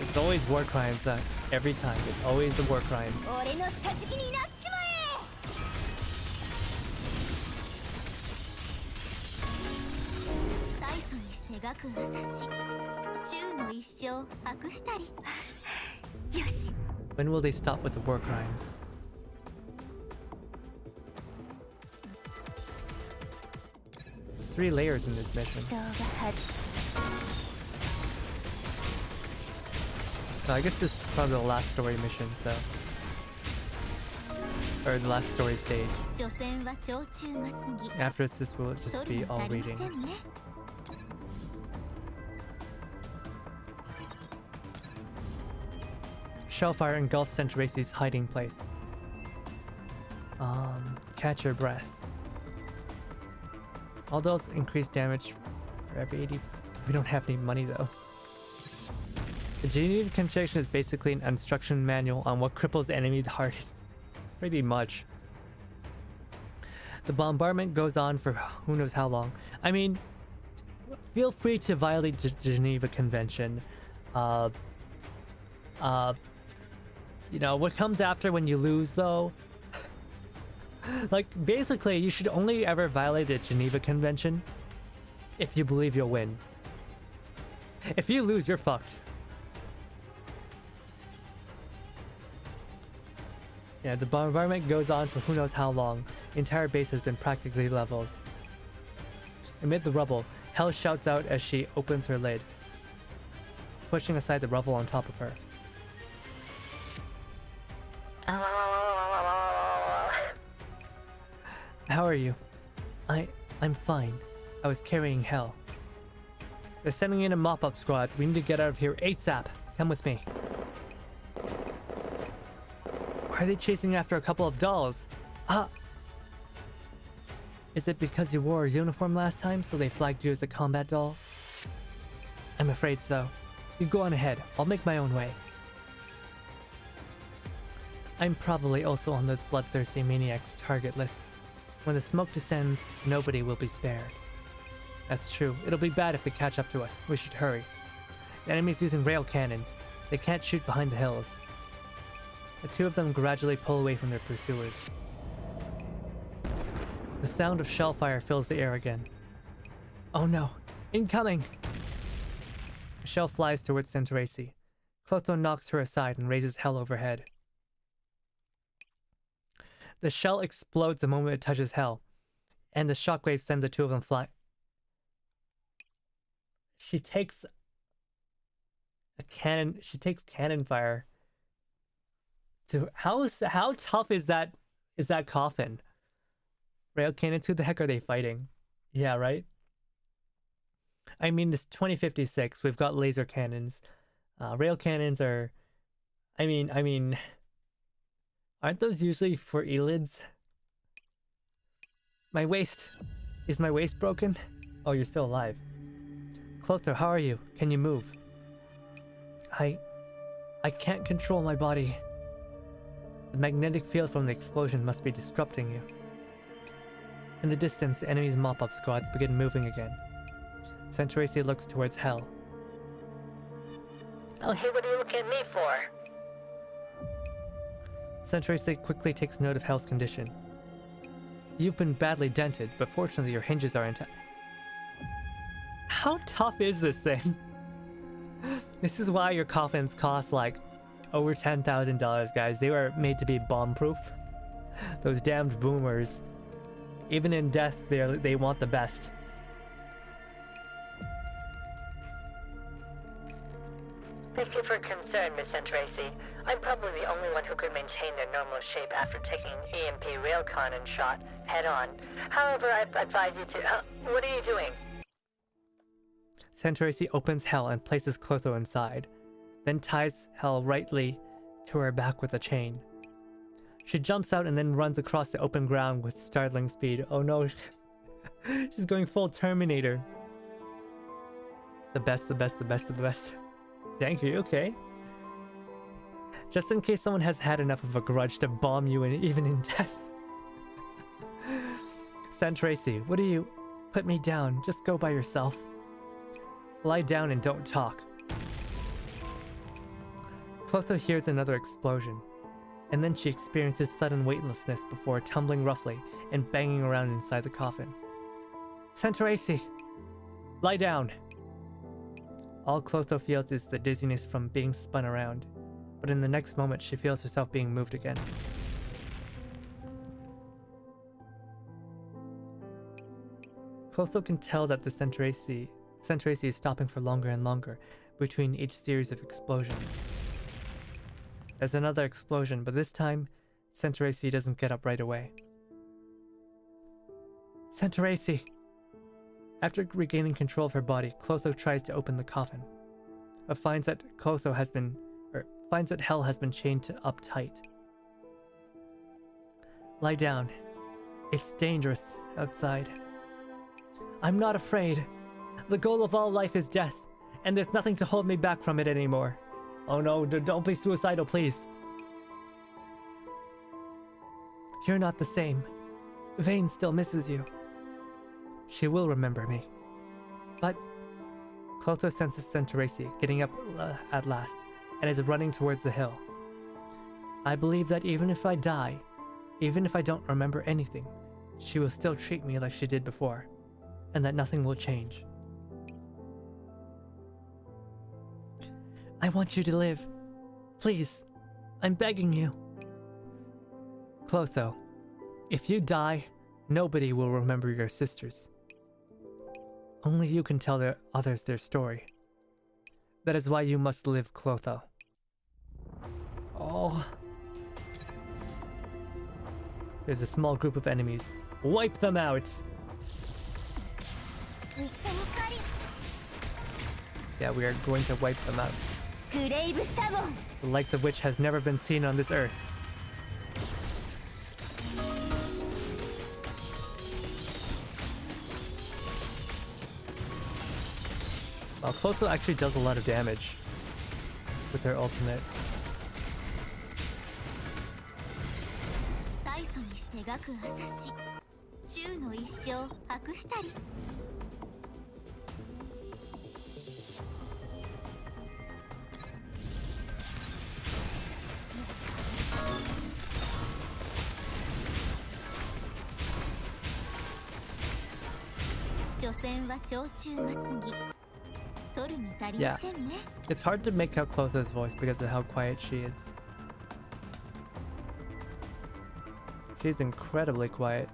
S1: It's always war crimes, every time. It's always the war crimes. When will they stop with the war crimes? There's 3 layers in this mission. So I guess this is probably the last story mission, so... Or the last story stage. After this will just be all reading. Shellfire engulfs Tracy's hiding place. Catch your breath. All those increase damage for every 80. We don't have any money though. The Geneva Conjunction is basically an instruction manual on what cripples the enemy the hardest. Pretty much. The bombardment goes on for who knows how long. I mean, feel free to violate the Geneva Convention. You know, what comes after when you lose though? Like, basically, you should only ever violate the Geneva Convention if you believe you'll win. If you lose, you're fucked. Yeah, the bombardment goes on for who knows how long. The entire base has been practically leveled. Amid the rubble, Hell shouts out as she opens her lid, pushing aside the rubble on top of her. How are you? I'm fine. I was carrying Hell. They're sending in a mop-up squad. We need to get out of here ASAP. Come with me. Why are they chasing after a couple of dolls? Is it because you wore a uniform last time, so they flagged you as a combat doll? I'm afraid so. You go on ahead. I'll make my own way. I'm probably also on those bloodthirsty maniacs' target list. When the smoke descends, nobody will be spared. That's true. It'll be bad if they catch up to us. We should hurry. The enemy's using rail cannons. They can't shoot behind the hills. The two of them gradually pull away from their pursuers. The sound of shellfire fills the air again. Oh no! Incoming! A shell flies towards Centracy. Clotho knocks her aside and raises Hell overhead. The shell explodes the moment it touches Hell, and the shockwave sends the two of them flying. She takes cannon fire. How tough is that coffin? Rail cannons, who the heck are they fighting? Yeah, right? I mean, it's 2056, we've got laser cannons. Rail cannons are... I mean... Aren't those usually for elids? My waist! Is my waist broken? Oh, you're still alive. Clotho, how are you? Can you move? I can't control my body. The magnetic field from the explosion must be disrupting you. In the distance, the enemy's mop-up squads begin moving again. Centracy looks towards Hell.
S2: Oh, hey, what are you looking at me for?
S1: Centracy quickly takes note of Hell's condition. You've been badly dented, but fortunately your hinges are intact. How tough is this thing? This is why your coffins cost like over $10,000, guys. They were made to be bomb-proof. Those damned boomers. Even in death, they want the best.
S2: Thank you for concern, Miss Centracy. I'm probably the only one who could maintain their normal shape after taking EMP railcon and shot head-on. However, I advise you to... what are you doing?
S1: Centaurace opens Hell and places Clotho inside, then ties Hell rightly to her back with a chain. She jumps out and then runs across the open ground with startling speed. Oh no, she's going full Terminator. The best, the best, the best, the best. Thank you, okay. Just in case someone has had enough of a grudge to bomb you even in death. Centaurace, what do you... Put me down, just go by yourself. Lie down and don't talk. Clotho hears another explosion, and then she experiences sudden weightlessness before tumbling roughly and banging around inside the coffin. Centaurace! Lie down! All Clotho feels is the dizziness from being spun around, but in the next moment she feels herself being moved again. Clotho can tell that the Centaurace is stopping for longer and longer between each series of explosions. There's another explosion, but this time, Centaurace doesn't get up right away. Centaurace! After regaining control of her body, Clotho tries to open the coffin, but finds that Hell has been chained up tight. Lie down. It's dangerous outside. I'm not afraid. The goal of all life is death, and there's nothing to hold me back from it anymore. Oh no, don't be suicidal, please. You're not the same. Vane still misses you. She will remember me. But... Clotho senses Centaurace getting up at last, and is running towards the hill. I believe that even if I die, even if I don't remember anything, she will still treat me like she did before, and that nothing will change. I want you to live. Please, I'm begging you. Clotho, if you die, nobody will remember your sisters. Only you can tell others their story. That is why you must live, Clotho. Oh. There's a small group of enemies. Wipe them out! Yeah, we are going to wipe them out. The likes of which has never been seen on this earth. Well, Clotho actually does a lot of damage with her ultimate. Yeah, it's hard to make out Clotho's voice because of how quiet she is. She's incredibly quiet.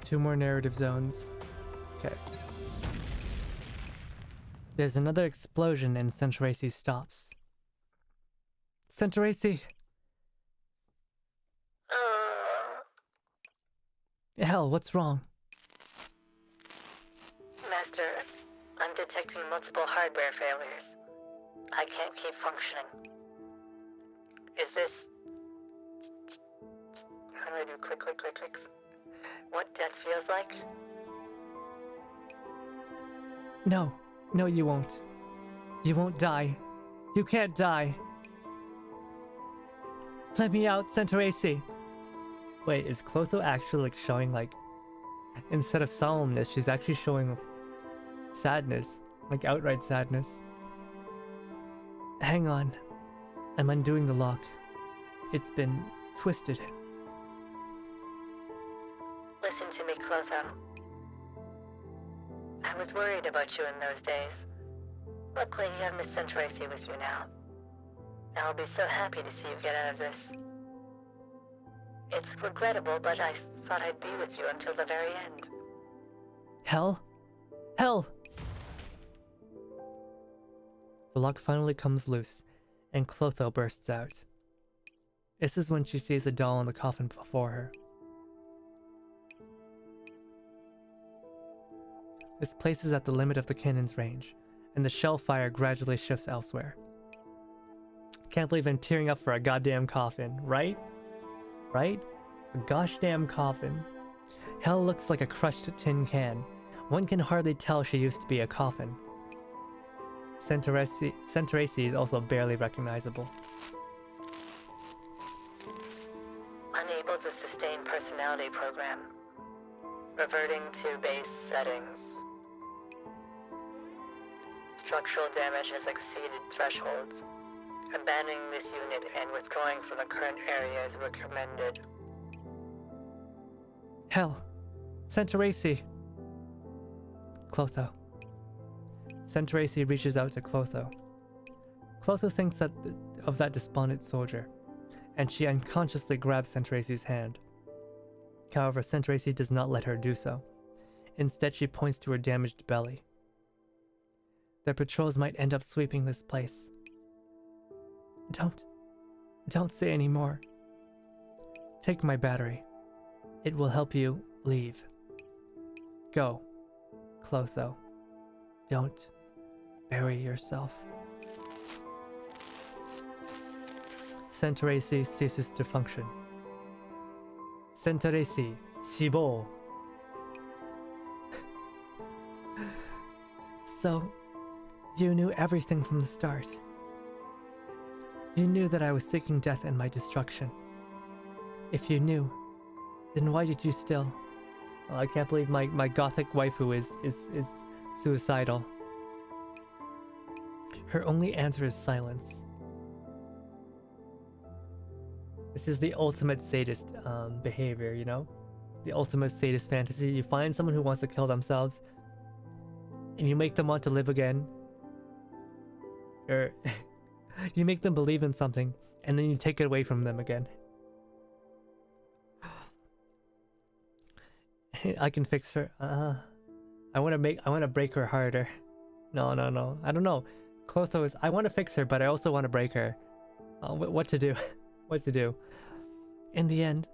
S1: Two more narrative zones. Okay. There's another explosion and Centaurace stops. Centaurace! Hell, what's wrong?
S2: Master, I'm detecting multiple hardware failures. I can't keep functioning. Is this... How do I do click, click, click, clicks? What death feels like?
S1: No, no you won't. You won't die. You can't die. Let me out, Centaurace. Wait, is Clotho actually like showing like, instead of solemnness, she's actually showing sadness, like outright sadness. Hang on, I'm undoing the lock. It's been twisted.
S2: Listen to me, Clotho. I was worried about you in those days. Luckily, you have Miss Centracy with you now. I'll be so happy to see you get out of this. It's regrettable, but I thought I'd be with you until the very end.
S1: Hell? Hell! The lock finally comes loose, and Clotho bursts out. This is when she sees the doll in the coffin before her. This place is at the limit of the cannon's range, and the shell fire gradually shifts elsewhere. Can't believe I'm tearing up for a goddamn coffin, right? Right? A gosh damn coffin. Hell looks like a crushed tin can. One can hardly tell she used to be a coffin. Centracy is also barely recognizable.
S2: Unable to sustain personality program. Reverting to base settings. Structural damage has exceeded thresholds. Abandoning this unit and withdrawing from the current area is recommended.
S1: Hell. Centracy. Clotho. Centracy reaches out to Clotho. Clotho thinks of that despondent soldier, and she unconsciously grabs Centracy's hand. However, Centracy does not let her do so. Instead, she points to her damaged belly. Their patrols might end up sweeping this place. Don't say any more. Take my battery. It will help you leave. Go, Clotho. Don't bury yourself. Centracy ceases to function. Centracy, Shibo. So, you knew everything from the start. You knew that I was seeking death and my destruction. If you knew, then why did you still? Oh, I can't believe my Gothic waifu is suicidal. Her only answer is silence. This is the ultimate sadist behavior, you know? The ultimate sadist fantasy. You find someone who wants to kill themselves, and you make them want to live again. Or you make them believe in something, and then you take it away from them again. I can fix her. I want to break her harder. No. I don't know. Clotho is. I want to fix her, but I also want to break her. What to do? What to do? In the end,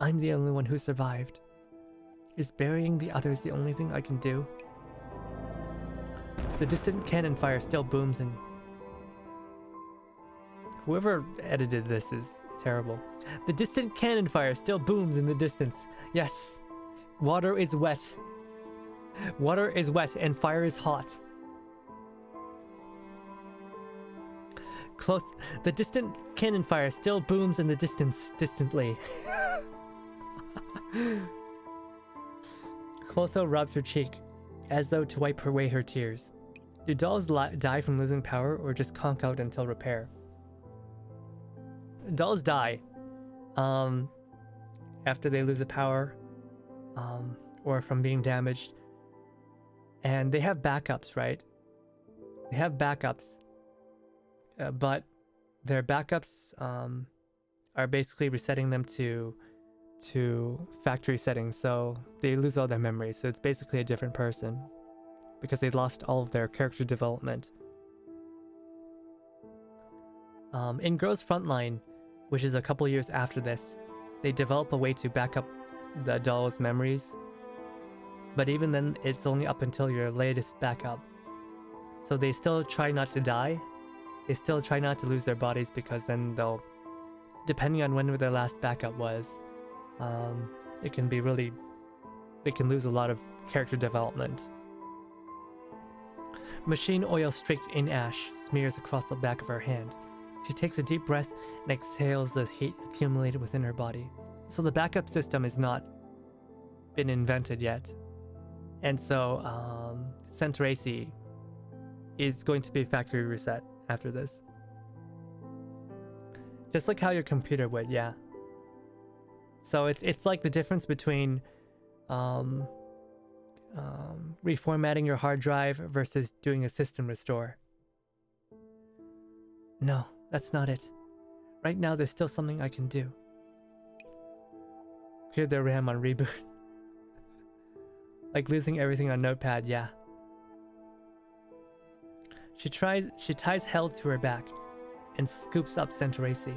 S1: I'm the only one who survived. Is burying the others the only thing I can do? The distant cannon fire still booms and... Whoever edited this is terrible. The distant cannon fire still booms in the distance. Yes. Water is wet. Water is wet and fire is hot. The distant cannon fire still booms in the distance, distantly. Clotho rubs her cheek, as though to wipe away her tears. Do dolls die from losing power, or just conk out until repair? Dolls die after they lose the power, or from being damaged. And they have backups, right? They have backups. But their backups are basically resetting them to factory settings, so they lose all their memories. So it's basically a different person because they lost all of their character development. In Girls Frontline, which is a couple years after this, they develop a way to back up the doll's memories. But even then, it's only up until your latest backup. So they still try not to die. They still try not to lose their bodies because then they'll, depending on when their last backup was, it can be really, they can lose a lot of character development. Machine oil streaked in ash smears across the back of her hand. She takes a deep breath and exhales the heat accumulated within her body. So the backup system has not been invented yet. And so Centracy is going to be factory reset after this. Just like how your computer would, yeah. So it's like the difference between reformatting your hard drive versus doing a system restore. No, that's not it. Right now there's still something I can do. Clear the RAM on reboot. Like losing everything on Notepad, yeah. She ties Hell to her back and scoops up Centracy.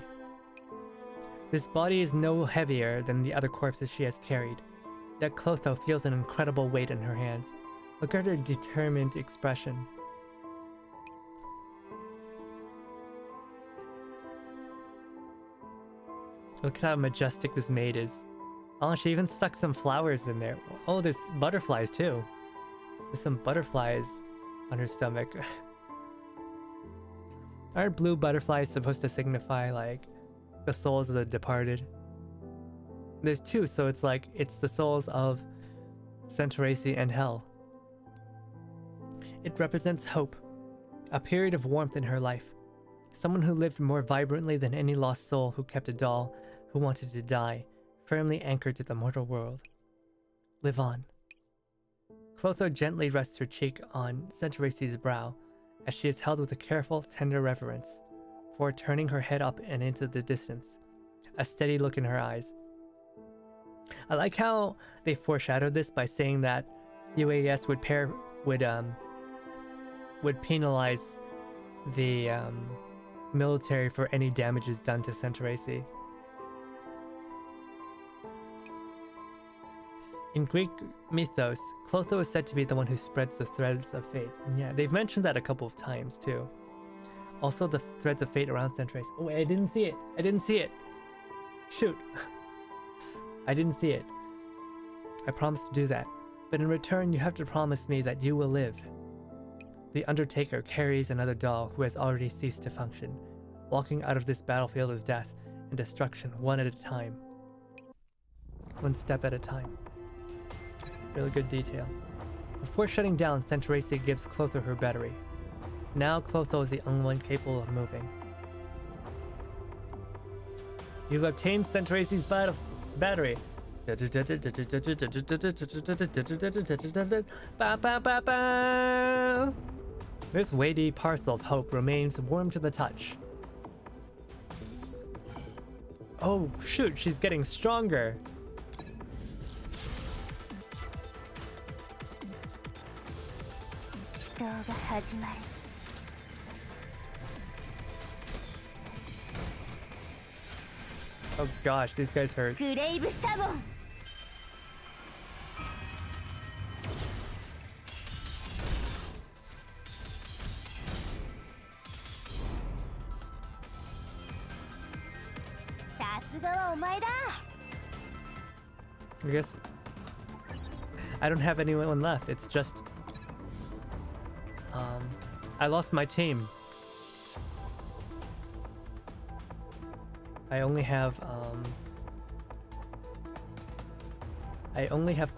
S1: This body is no heavier than the other corpses she has carried, yet Clotho feels an incredible weight in her hands. Look at her determined expression. Look at how majestic this maid is. Oh, she even stuck some flowers in there. Oh, there's butterflies too. There's some butterflies on her stomach. Aren't blue butterflies supposed to signify like the souls of the departed? There's two, so it's like it's the souls of Centracy and Hell. It represents hope, a period of warmth in her life. Someone who lived more vibrantly than any lost soul who kept a doll, who wanted to die, firmly anchored to the mortal world. Live on. Clotho gently rests her cheek on Centracy's brow as she is held with a careful, tender reverence, before turning her head up and into the distance, a steady look in her eyes. I like how they foreshadowed this by saying that UAS would penalize the military for any damages done to Centracy. In Greek mythos, Clotho is said to be the one who spreads the threads of fate. And yeah, they've mentioned that a couple of times too. Also the threads of fate around Centracy. Oh wait, I didn't see it. I didn't see it. Shoot. I didn't see it. I promised to do that. But in return, you have to promise me that you will live. The Undertaker carries another doll who has already ceased to function, walking out of this battlefield of death and destruction one at a time. One step at a time. Really good detail. Before shutting down, Centracy gives Clotho her battery. Now Clotho is the only one capable of moving. You've obtained Centracy's battery. This weighty parcel of hope remains warm to the touch. Oh shoot, she's getting stronger. Oh gosh, these guys hurt. I guess I don't have anyone left. It's just I lost my team. I only have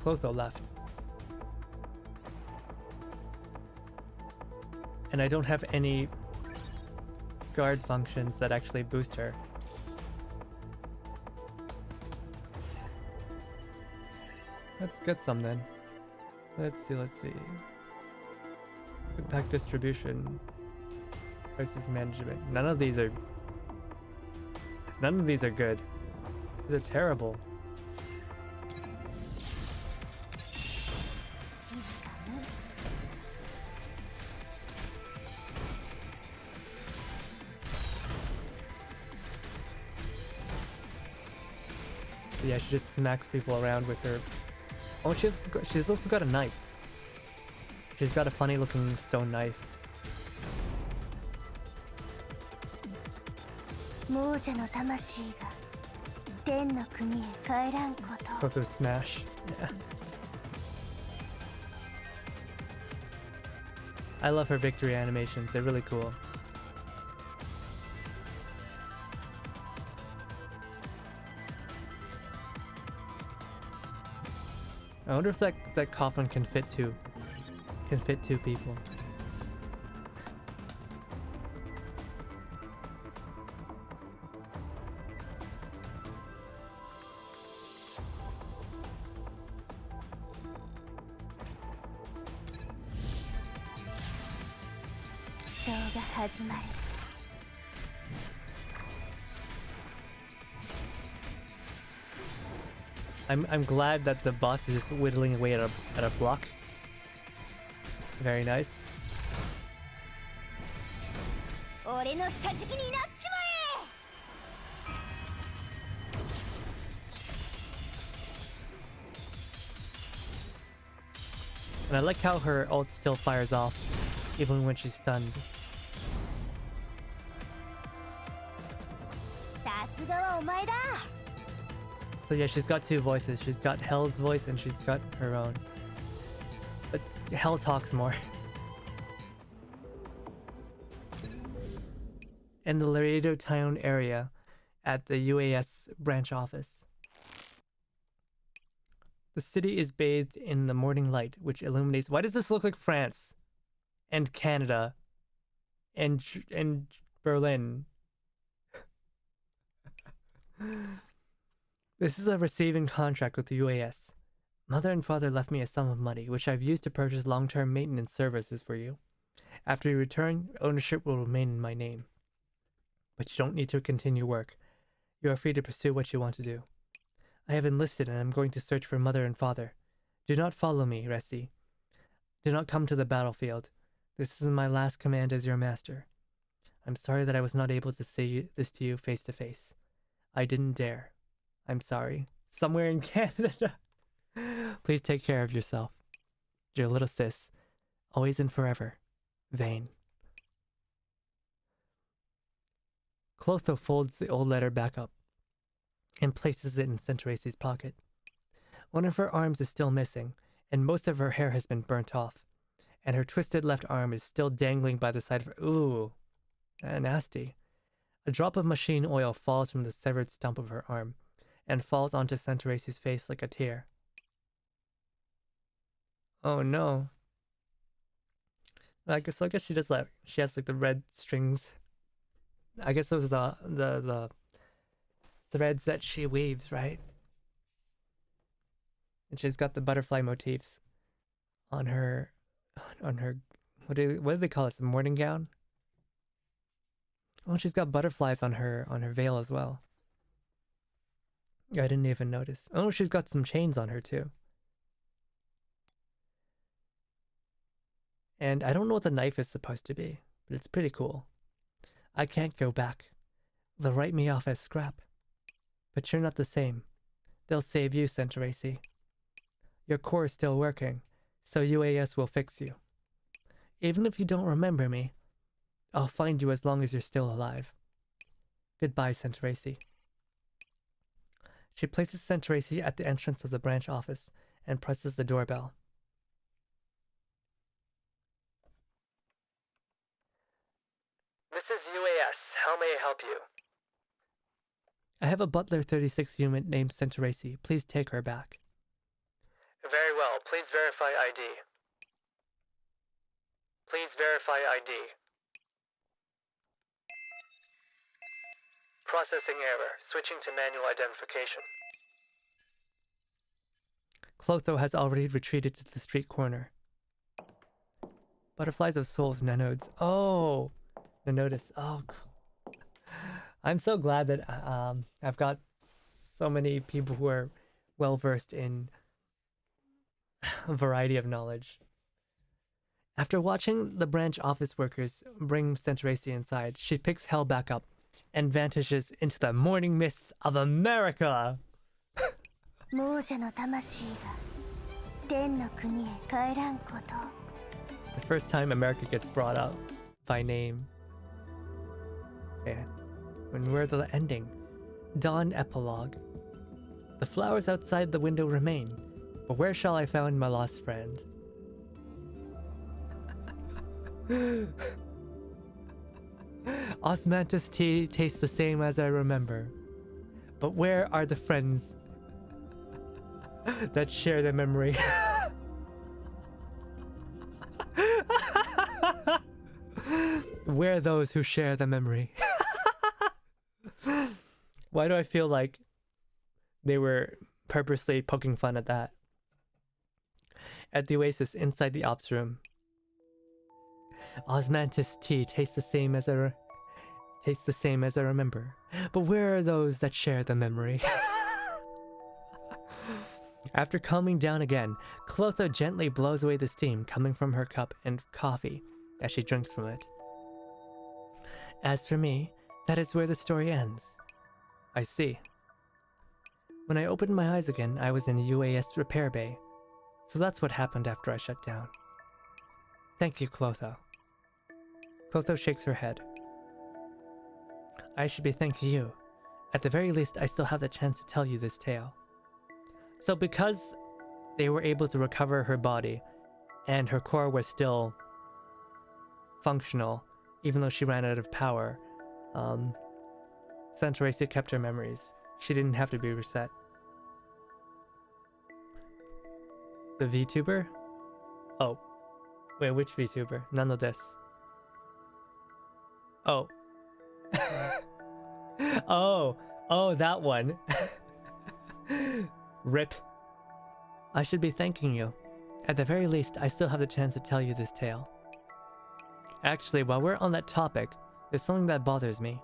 S1: Clotho left. And I don't have any guard functions that actually boost her. Let's get some then. Let's see. Impact distribution. Crisis management. None of these are good. These are terrible. Yeah, she just smacks people around with her. Oh, she's also got a knife. She's got a funny looking stone knife. Clotho smash. Yeah. I love her victory animations. They're really cool. I wonder if that coffin can fit two people. I'm glad that the boss is just whittling away at a block. Very nice. And I like how her ult still fires off even when she's stunned. So yeah, she's got two voices. She's got Hell's voice and she's got her own. But Hell talks more. In the Laredo town area at the UAS branch office. The city is bathed in the morning light, which illuminates... Why does this look like France? And Canada? And Berlin? This is a receiving contract with the UAS. Mother and father left me a sum of money, which I've used to purchase long-term maintenance services for you. After you return, ownership will remain in my name. But you don't need to continue work. You are free to pursue what you want to do. I have enlisted and I'm going to search for mother and father. Do not follow me, Resi. Do not come to the battlefield. This is my last command as your master. I'm sorry that I was not able to say this to you face to face. I didn't dare. I'm sorry. Somewhere in Canada. Please take care of yourself. Your little sis. Always and forever. Vane. Clotho folds the old letter back up and places it in Centrace's pocket. One of her arms is still missing, and most of her hair has been burnt off, and her twisted left arm is still dangling by the side of her. Ooh, nasty. A drop of machine oil falls from the severed stump of her arm, and falls onto Centrace's face like a tear. Oh no. I guess she does like, she has like the red strings. I guess those are the threads that she weaves, right? And she's got the butterfly motifs on her what do they call it? A morning gown? Oh, she's got butterflies on her veil as well. I didn't even notice. Oh, she's got some chains on her too. And I don't know what the knife is supposed to be, but it's pretty cool. I can't go back. They'll write me off as scrap. But you're not the same. They'll save you, Centrace. Your core is still working, so UAS will fix you. Even if you don't remember me, I'll find you as long as you're still alive. Goodbye, Centrace. She places Centrace at the entrance of the branch office and presses the doorbell.
S5: This is UAS. How may I help you?
S1: I have a Butler 36 unit named Centrace. Please take her back.
S5: Very well. Please verify ID. Please verify ID. Processing error. Switching to manual identification.
S1: Clotho has already retreated to the street corner. Butterflies of Souls nanodes. Oh! Notice. Oh, I'm so glad that I've got so many people who are well versed in a variety of knowledge. After watching the branch office workers bring Centrace inside, she picks Hell back up and vanishes into the morning mists of America.
S3: The
S1: first time America gets brought up by name. Okay. When we're at the ending. Dawn epilogue. The flowers outside the window remain, but where shall I find my lost friend? Osmanthus tea tastes the same as I remember, but where are the friends? that share the memory. We're those who share the memory. Why do I feel like they were purposely poking fun at that? At the oasis inside the ops room. Osmanthus tea tastes the same as I remember. But where are those that share the memory? After calming down again, Clotho gently blows away the steam coming from her cup and coffee as she drinks from it. As for me, that is where the story ends. I see. When I opened my eyes again, I was in the UAS repair bay. So that's what happened after I shut down. Thank you, Clotho. Clotho shakes her head. I should be thanking you. At the very least, I still have the chance to tell you this tale. So because they were able to recover her body, and her core was still functional, even though she ran out of power, Santoresi kept her memories. She didn't have to be reset. The Vtuber? Oh. Wait, which Vtuber? None of this. Oh. Oh, that one. Rip. I should be thanking you. At the very least, I still have the chance to tell you this tale. Actually, while we're on that topic, there's something that bothers me.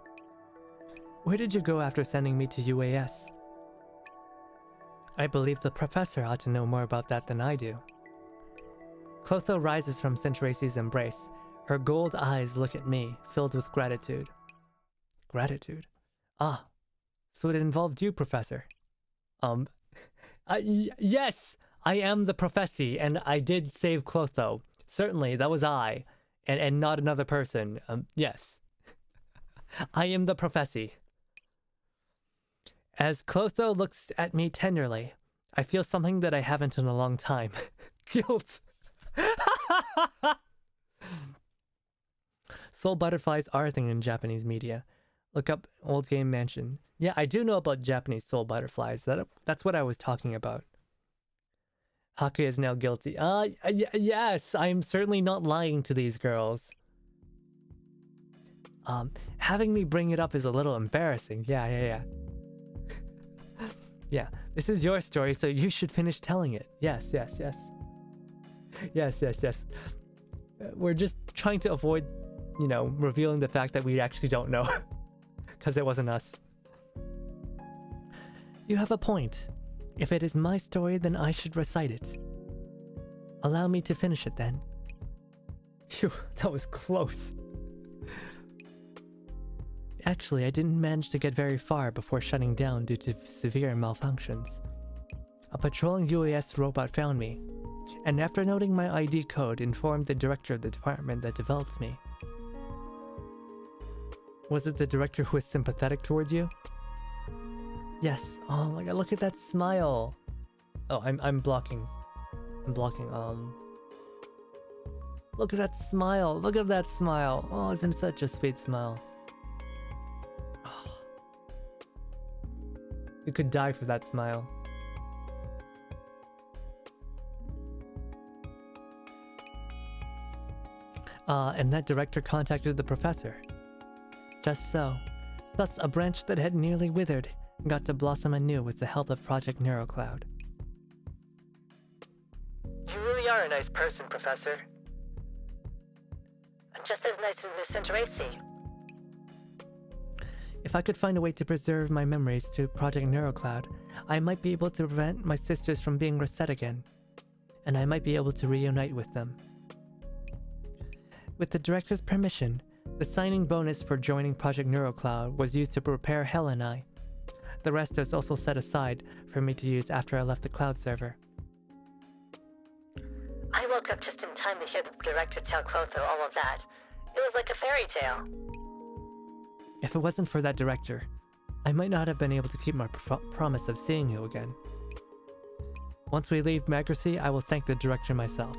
S1: Where did you go after sending me to UAS? I believe the professor ought to know more about that than I do. Clotho rises from Santoresi's embrace. Her gold eyes look at me, filled with gratitude. Gratitude? Ah, so it involved you, Professor. Yes, I am the Professor, and I did save Clotho. Certainly, that was I, and not another person. Yes. I am the Professor. As Clotho looks at me tenderly, I feel something that I haven't in a long time. Guilt. Soul butterflies are a thing in Japanese media. Look up Old Game Mansion. Yeah, I do know about Japanese soul butterflies. That's what I was talking about. Hakuya is now guilty. Yes, I'm certainly not lying to these girls. Having me bring it up is a little embarrassing. Yeah. Yeah, this is your story, so you should finish telling it. Yes. We're just trying to avoid, revealing the fact that we actually don't know. Because it wasn't us. You have a point. If it is my story, then I should recite it. Allow me to finish it then. Phew, that was close. Actually, I didn't manage to get very far before shutting down due to severe malfunctions. A patrolling UAS robot found me, and after noting my ID code, informed the director of the department that developed me. Was it the director who was sympathetic towards you? Yes. Oh my god, look at that smile. Oh, I'm blocking. Look at that smile. Look at that smile. Oh, isn't it such a sweet smile? Oh. You could die for that smile. And that director contacted the professor. Just so. Thus, a branch that had nearly withered got to blossom anew with the help of Project NeuroCloud.
S2: You really are a nice person, Professor. Just as nice as Miss Santoresi.
S1: If I could find a way to preserve my memories to Project NeuroCloud, I might be able to prevent my sisters from being reset again, and I might be able to reunite with them. With the director's permission, the signing bonus for joining Project NeuroCloud was used to prepare Hel and I. The rest was also set aside for me to use after I left the cloud server.
S2: I woke up just in time to hear the director tell Clotho all of that. It was like a fairy tale.
S1: If it wasn't for that director, I might not have been able to keep my promise of seeing you again. Once we leave Magracy, I will thank the director myself.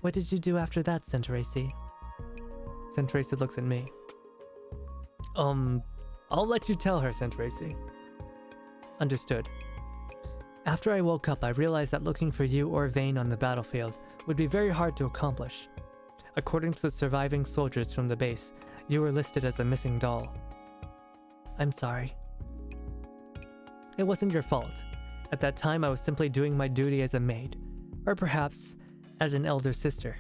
S1: What did you do after that, Santoresi? Santoresi looks at me. I'll let you tell her, Santoresi. Understood. After I woke up, I realized that looking for you or Vane on the battlefield would be very hard to accomplish. According to the surviving soldiers from the base, you were listed as a missing doll. I'm sorry. It wasn't your fault. At that time, I was simply doing my duty as a maid, or perhaps as an elder sister.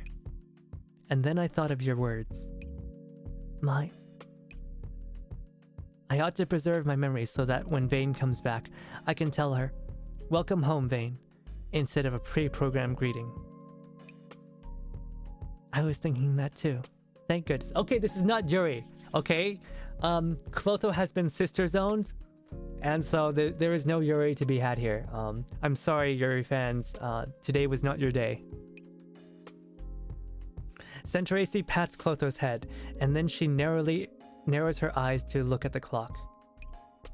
S1: And then I thought of your words. I ought to preserve my memories so that when Vane comes back, I can tell her, "Welcome home, Vane," instead of a pre-programmed greeting. I was thinking that too. Thank goodness. Okay, this is not Yuri, okay? Clotho has been sister-zoned, and so there is no Yuri to be had here. I'm sorry, Yuri fans. Today was not your day. Centracy pats Clotho's head, and then she narrows her eyes to look at the clock.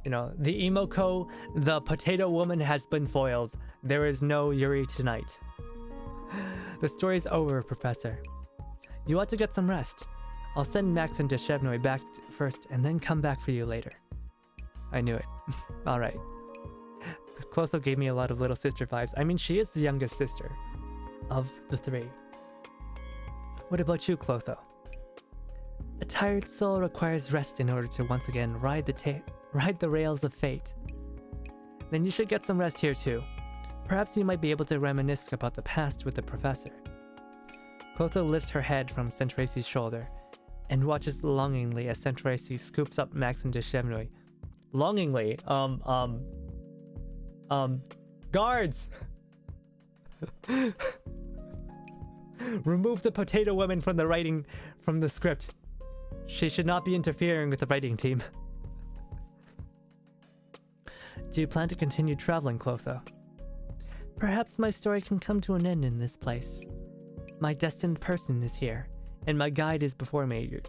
S1: You know, the Emoko, the potato woman has been foiled. There is no Yuri tonight. The story's over, Professor. You ought to get some rest. I'll send Max and Deshevnoy back first and then come back for you later. I knew it. Alright. Clotho gave me a lot of little sister vibes. I mean, she is the youngest sister of the three. What about you, Clotho? A tired soul requires rest in order to once again ride the rails of fate. Then you should get some rest here too. Perhaps you might be able to reminisce about the past with the professor. Clotho lifts her head from Centracy's shoulder and watches longingly as Centracy scoops up Max and Deshevnoy. Longingly? Guards! Remove the potato woman from the script. She should not be interfering with the writing team. Do you plan to continue traveling, Clotho? Perhaps my story can come to an end in this place. My destined person is here, and my guide is before me.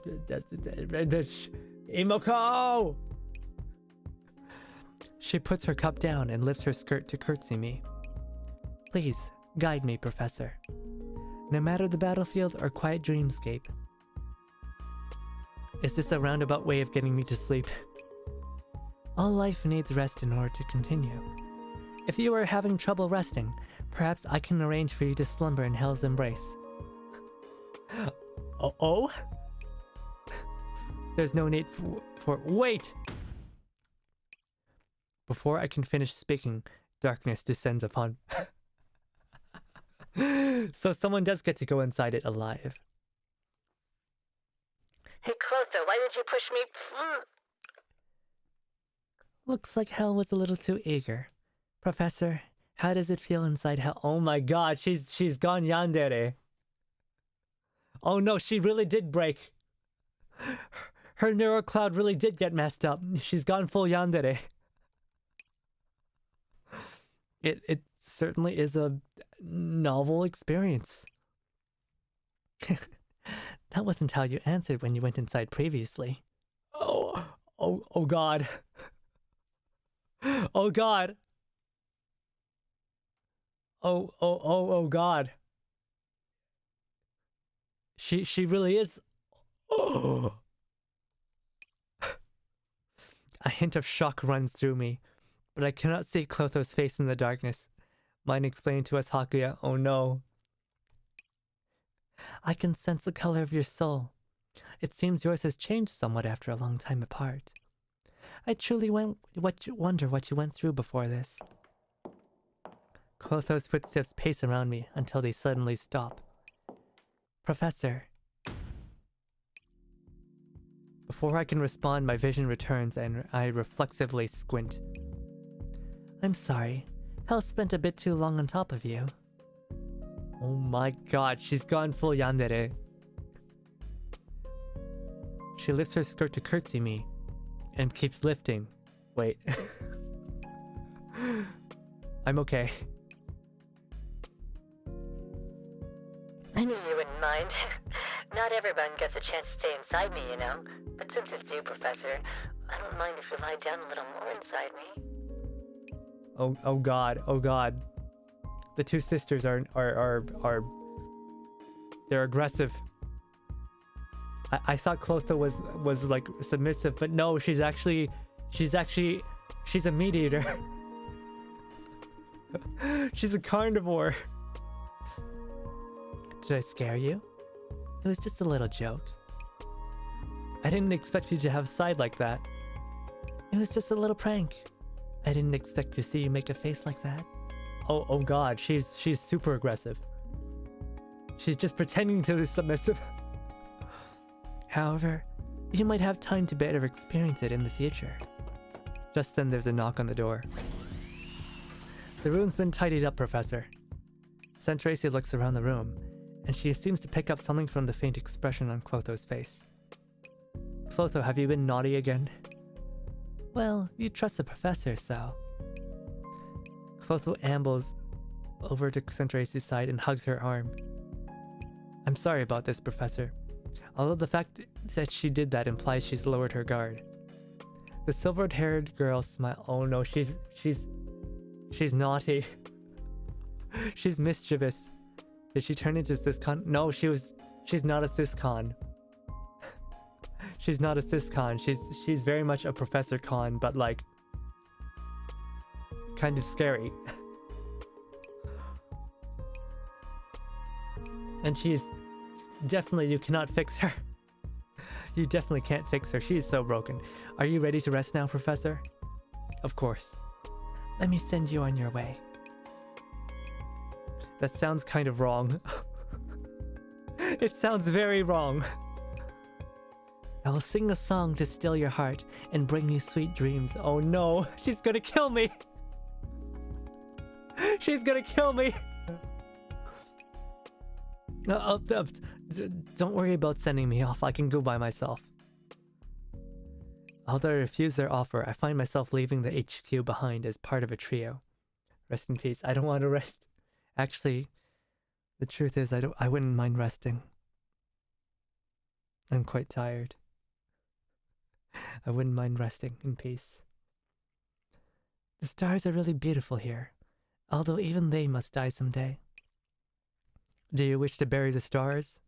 S1: Emoko! She puts her cup down and lifts her skirt to curtsy me. Please, guide me, Professor. No matter the battlefield or quiet dreamscape. Is this a roundabout way of getting me to sleep? All life needs rest in order to continue. If you are having trouble resting, perhaps I can arrange for you to slumber in Hell's embrace. Oh? There's no need for wait! Before I can finish speaking, darkness descends upon... So someone does get to go inside it alive.
S2: Hey, Clotho, why did you push me?
S1: Looks like Hell was a little too eager. Professor, how does it feel inside Hell? Oh my god, she's gone yandere. Oh no, she really did break. Her neural cloud really did get messed up. She's gone full yandere. It certainly is a novel experience. That wasn't how you answered when you went inside previously. Oh god. Oh god. Oh god. She really is. Oh. A hint of shock runs through me, but I cannot see Clotho's face in the darkness. Mind explaining to us, Hakuya? Oh no. I can sense the color of your soul. It seems yours has changed somewhat after a long time apart. I truly wonder what you went through before this. Clotho's footsteps pace around me until they suddenly stop. Professor. Before I can respond, my vision returns and I reflexively squint. I'm sorry. Hell spent a bit too long on top of you. Oh my god, she's gone full yandere. She lifts her skirt to curtsy me and keeps lifting. Wait. I'm okay.
S2: I knew you wouldn't mind. Not everyone gets a chance to stay inside me, you know. But since it's you, Professor, I don't mind if you lie down a little more inside me.
S1: Oh god, oh god. The two sisters are they're aggressive. I thought Clotho was like submissive, but no, she's a meat eater. She's a carnivore. Did I scare you? It was just a little joke. I didn't expect you to have a side like that. It was just a little prank. I didn't expect to see you make a face like that. Oh god, she's super aggressive. She's just pretending to be submissive. However, you might have time to better experience it in the future. Just then there's a knock on the door. The room's been tidied up, Professor. St. Tracy looks around the room, and she seems to pick up something from the faint expression on Clotho's face. Clotho, have you been naughty again? Well, you trust the professor, so... Clotho ambles over to St. Tracy's side and hugs her arm. I'm sorry about this, Professor. Although the fact that she did that implies she's lowered her guard. The silver-haired girl smile. Oh no, she's naughty. She's mischievous. Did she turn into Syscon? No, she's not a Syscon. She's not a Syscon. She's very much a Professor Con, but like kind of scary. And she's definitely, you cannot fix her. You definitely can't fix her. She's so broken. Are you ready to rest now, Professor? Of course. Let me send you on your way. That sounds kind of wrong. It sounds very wrong. I will sing a song to still your heart and bring you sweet dreams. Oh no, she's gonna kill me. She's gonna kill me. No, don't worry about sending me off. I can go by myself. Although I refuse their offer, I find myself leaving the HQ behind as part of a trio. Rest in peace. I don't want to rest. Actually, the truth is I wouldn't mind resting. I'm quite tired. I wouldn't mind resting in peace. The stars are really beautiful here, although even they must die someday. Do you wish to bury the stars?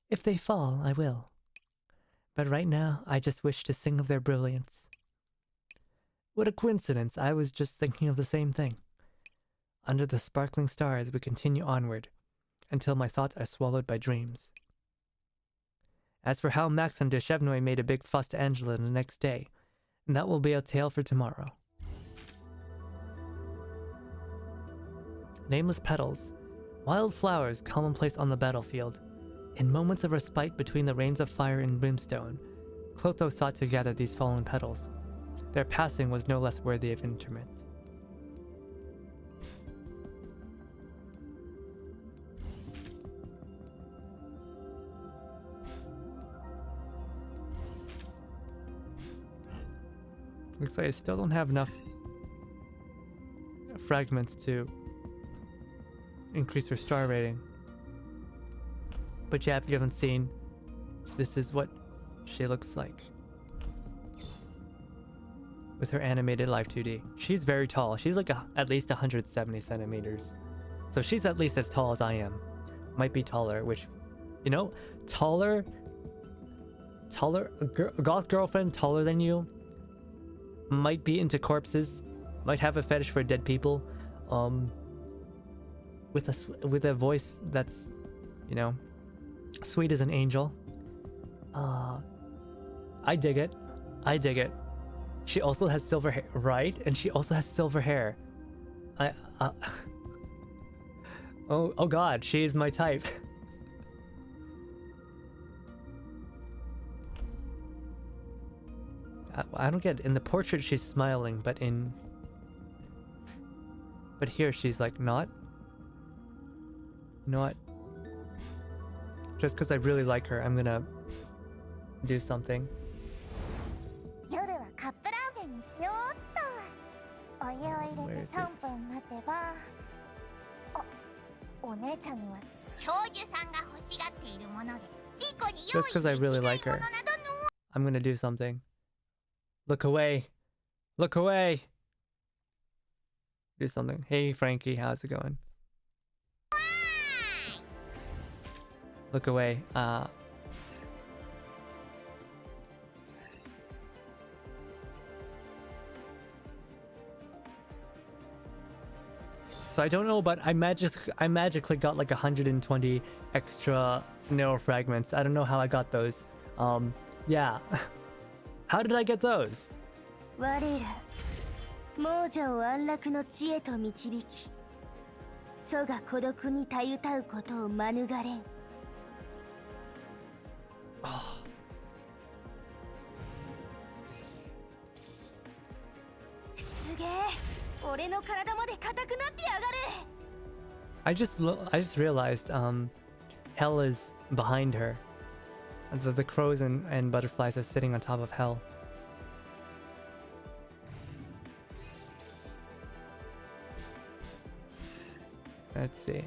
S1: If they fall, I will. But right now, I just wish to sing of their brilliance. What a coincidence, I was just thinking of the same thing. Under the sparkling stars, we continue onward, until my thoughts are swallowed by dreams. As for how Max and Deshevnoy made a big fuss to Angela the next day, that will be a tale for tomorrow. Nameless petals. Wild flowers commonplace on the battlefield. In moments of respite between the rains of fire and brimstone, Clotho sought to gather these fallen petals. Their passing was no less worthy of interment. Looks like I still don't have enough fragments to increase her star rating. But yeah, if you haven't seen, this is what she looks like with her animated live 2D. She's very tall. She's like at least 170 centimeters. So she's at least as tall as I am. Might be taller, which, you know, taller, a goth girlfriend taller than you might be into corpses, might have a fetish for dead people, with a voice that's, you know, sweet as an angel. I dig it. I dig it. She also has silver hair, right? And she also has silver hair. Oh god, she is my type. I don't get it. In the portrait she's smiling, but here she's like not. You know what? Just because I really like her, I'm gonna do something. Where is it? Just because I really like her, I'm gonna do something. Look away. Look away. Do something. Hey Frankie, how's it going? Look away. So I don't know, but I magically got like 120 extra neural fragments. I don't know how I got those. Yeah. How did I get those?
S3: 我ら亡者を安楽の地へと導き、祖が孤独にたゆたうことを免れん。すげえ、俺の体まで硬くなってやがる。
S1: I just realized Hell is behind her. The crows and butterflies are sitting on top of Hell. Let's see.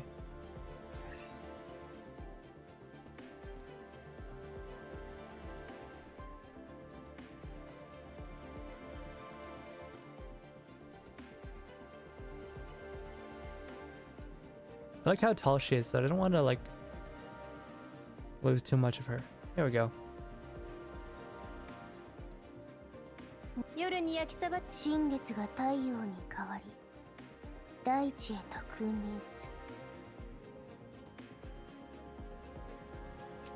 S1: I like how tall she is, so I don't want to like lose too much of her. There we go.
S3: 夜に焼きさば新月が太陽に変わり、大地へと君臨する。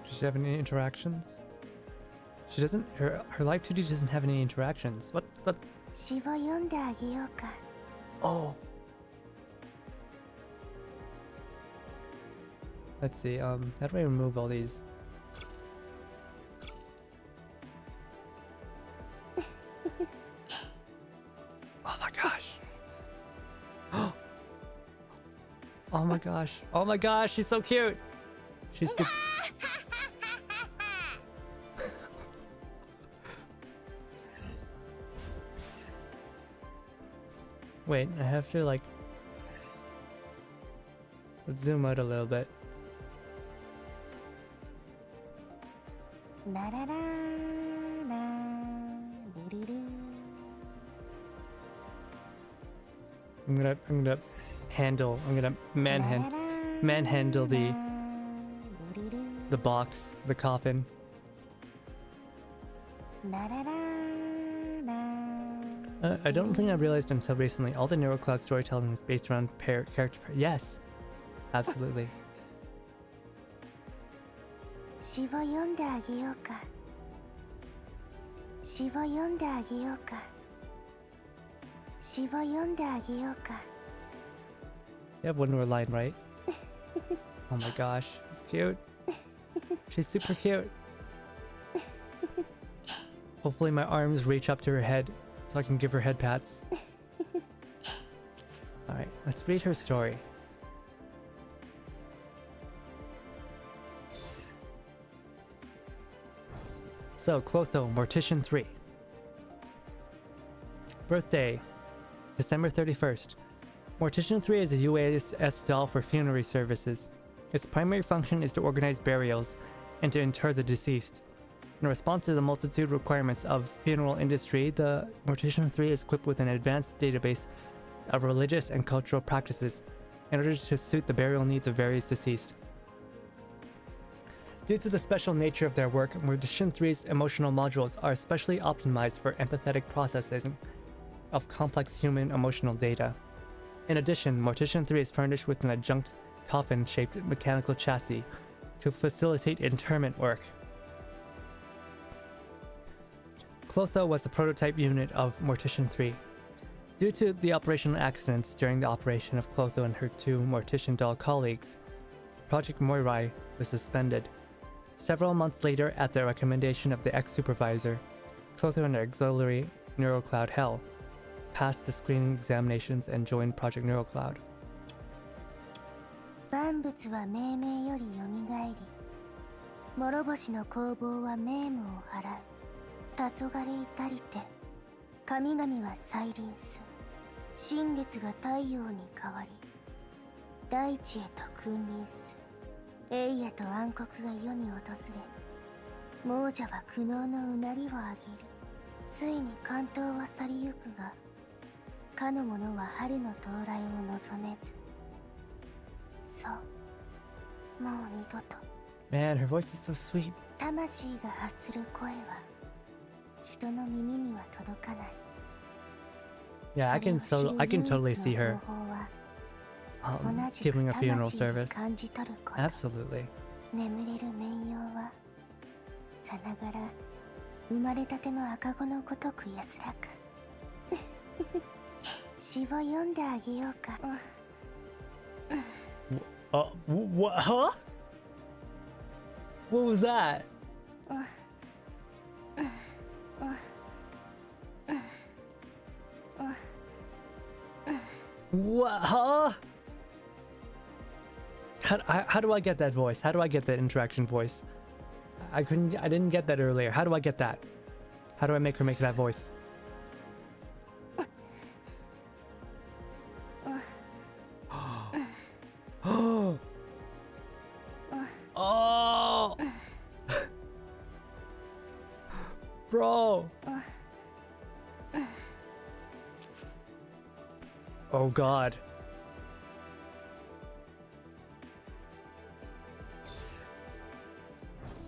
S1: Does she have any interactions? She doesn't. Her life 2D doesn't have any interactions. What?
S3: 詩を読んであげようか。
S1: Oh. Let's see. How do I remove all these? Oh my gosh. Oh my gosh. Oh my gosh, she's so cute. She's so... Wait, I have to like... Let's zoom out a little bit.
S3: ララララルルル
S1: I'm gonna manhandle the box, the coffin.
S3: ララララ
S1: I don't think I realized until recently, all the NeuroCloud storytelling is based around character. Yes, absolutely.
S3: 詩を読んであげようか。詩を読んであげようか。詩を読んであげようか。
S1: You have one more line, right? Oh my gosh, it's cute. She's super cute. Hopefully my arms reach up to her head so I can give her head pats. Alright, let's read her story. So, Clotho, Mortician 3. Birthday, December 31st. Mortician 3 is a UAS doll for funerary services. Its primary function is to organize burials and to inter the deceased. In response to the multitude requirements of funeral industry, the Mortician 3 is equipped with an advanced database of religious and cultural practices in order to suit the burial needs of various deceased. Due to the special nature of their work, Mortician 3's emotional modules are especially optimized for empathetic processing of complex human emotional data. In addition, Mortician 3 is furnished with an adjunct coffin-shaped mechanical chassis to facilitate interment work. Clotho was the prototype unit of Mortician 3. Due to the operational accidents during the operation of Clotho and her two Mortician doll colleagues, Project Moirai was suspended. Several months later, at the recommendation of the ex-supervisor, Clotho and her auxiliary NeuroCloud Hell passed the screening examinations and joined Project NeuroCloud.
S3: 万物は命名よりよみがえり、諸星の攻防は命夢を払う。黄昏至りて、神々は再臨す。新月が太陽に変わり、大地へと君臨す。栄夜と暗黒が世に訪れ、亡者は苦悩のうなりを上げる。ついに関東は去りゆくが、かの者は春の到来を望めず。そう、もう二度と。
S1: Man, her voice is so sweet.
S3: 魂が発する声は、人の耳には届かない。
S1: Yeah, I can totally see her. giving a funeral service.
S3: 感じ取ること
S1: Absolutely.
S3: 眠れる綿羊はさながら生まれたての赤子のごとく安らか詩を読んであげようか
S1: What? Huh? What was that? What? Huh? How do I get that voice? How do I get that interaction voice? I didn't get that earlier. How do I get that? How do I make her make that voice? Oh! Bro! Oh god.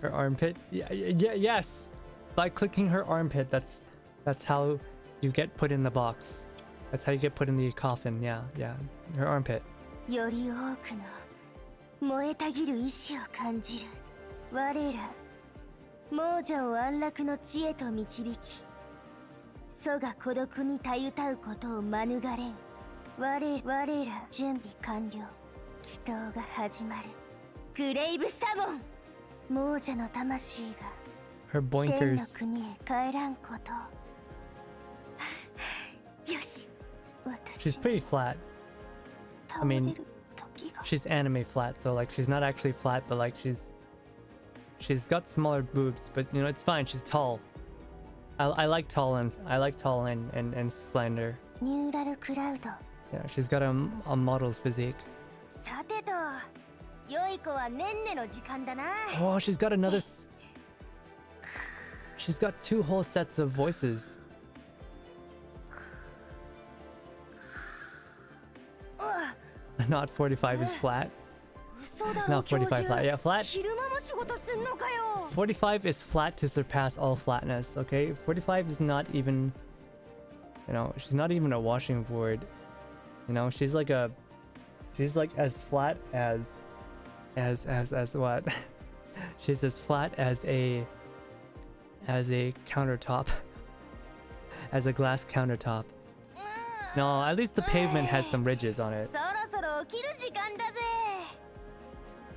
S1: Her armpit? Yes! By clicking her armpit, that's how you get put in the box. That's how you get put in the coffin, yeah. Her armpit.
S3: より多くの燃えたぎる意志を感じる我ら亡者を安楽の地へと導き祖が孤独にたゆたうことを免れん我ら準備完了祈祷が始まるグレイブサモン亡者の魂が
S1: Her
S3: 天の
S1: boinkers.
S3: 国へ帰らんことをよし
S1: She's pretty flat. I mean, she's anime flat, so like she's not actually flat, but like she's got smaller boobs, but you know it's fine. She's tall. I like tall and slender.
S3: ニューラルクラウド
S1: Yeah, she's got a model's physique.
S3: さてと良い子はねんねの時間だな
S1: Oh, she's got another. She's got 2 whole sets of voices. Not 45 is flat. Not 45 flat. Yeah, flat.
S3: 昼間も仕事すんのかよ
S1: 45 is flat to surpass all flatness, okay? 45 is not even, you know, she's not even a washing board. You know, she's like as flat as what? She's as flat as a countertop. As a glass countertop. No, at least the pavement has some ridges on it.
S3: そろそろ起きる時間だぜ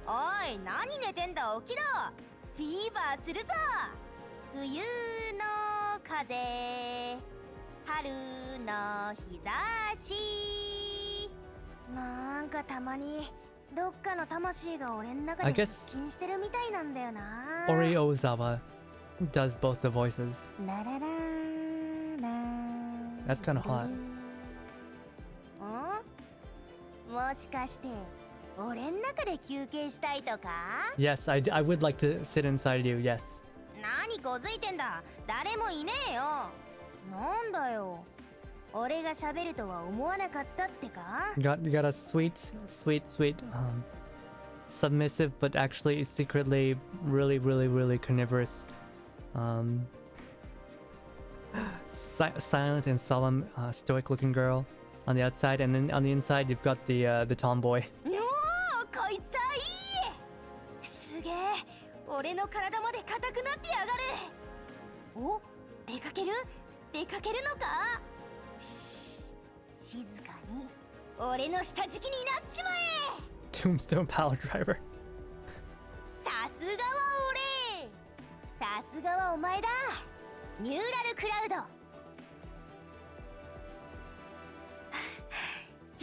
S3: おい何寝てんだ起きろフィーバーするぞ冬の風春の日差しなんかたまにどっかの魂が俺の中
S1: I
S3: で
S1: guess
S3: 出勤してるみたいなんだよな
S1: Ori Ozawa does both the voices.
S3: ララララ
S1: That's kind of hot.
S3: もしかして俺ん中で休憩したいとか
S1: Yes, I would like to sit inside you, yes.
S3: 何こづいてんだ誰もいねえよなんだよ俺が喋るとは思わなかったってか
S1: You got a sweet, submissive, but actually secretly really carnivorous, silent and solemn, stoic-looking girl on the outside, and then on the inside you've got the tomboy.
S3: おおこいつはいいすげえ俺の体まで硬くなってやがるお出かけるのかし静かに俺の下敷きになっちまえ
S1: Tombstone Power Driver.
S3: さすがは俺さすがはお前だニューラルクラウド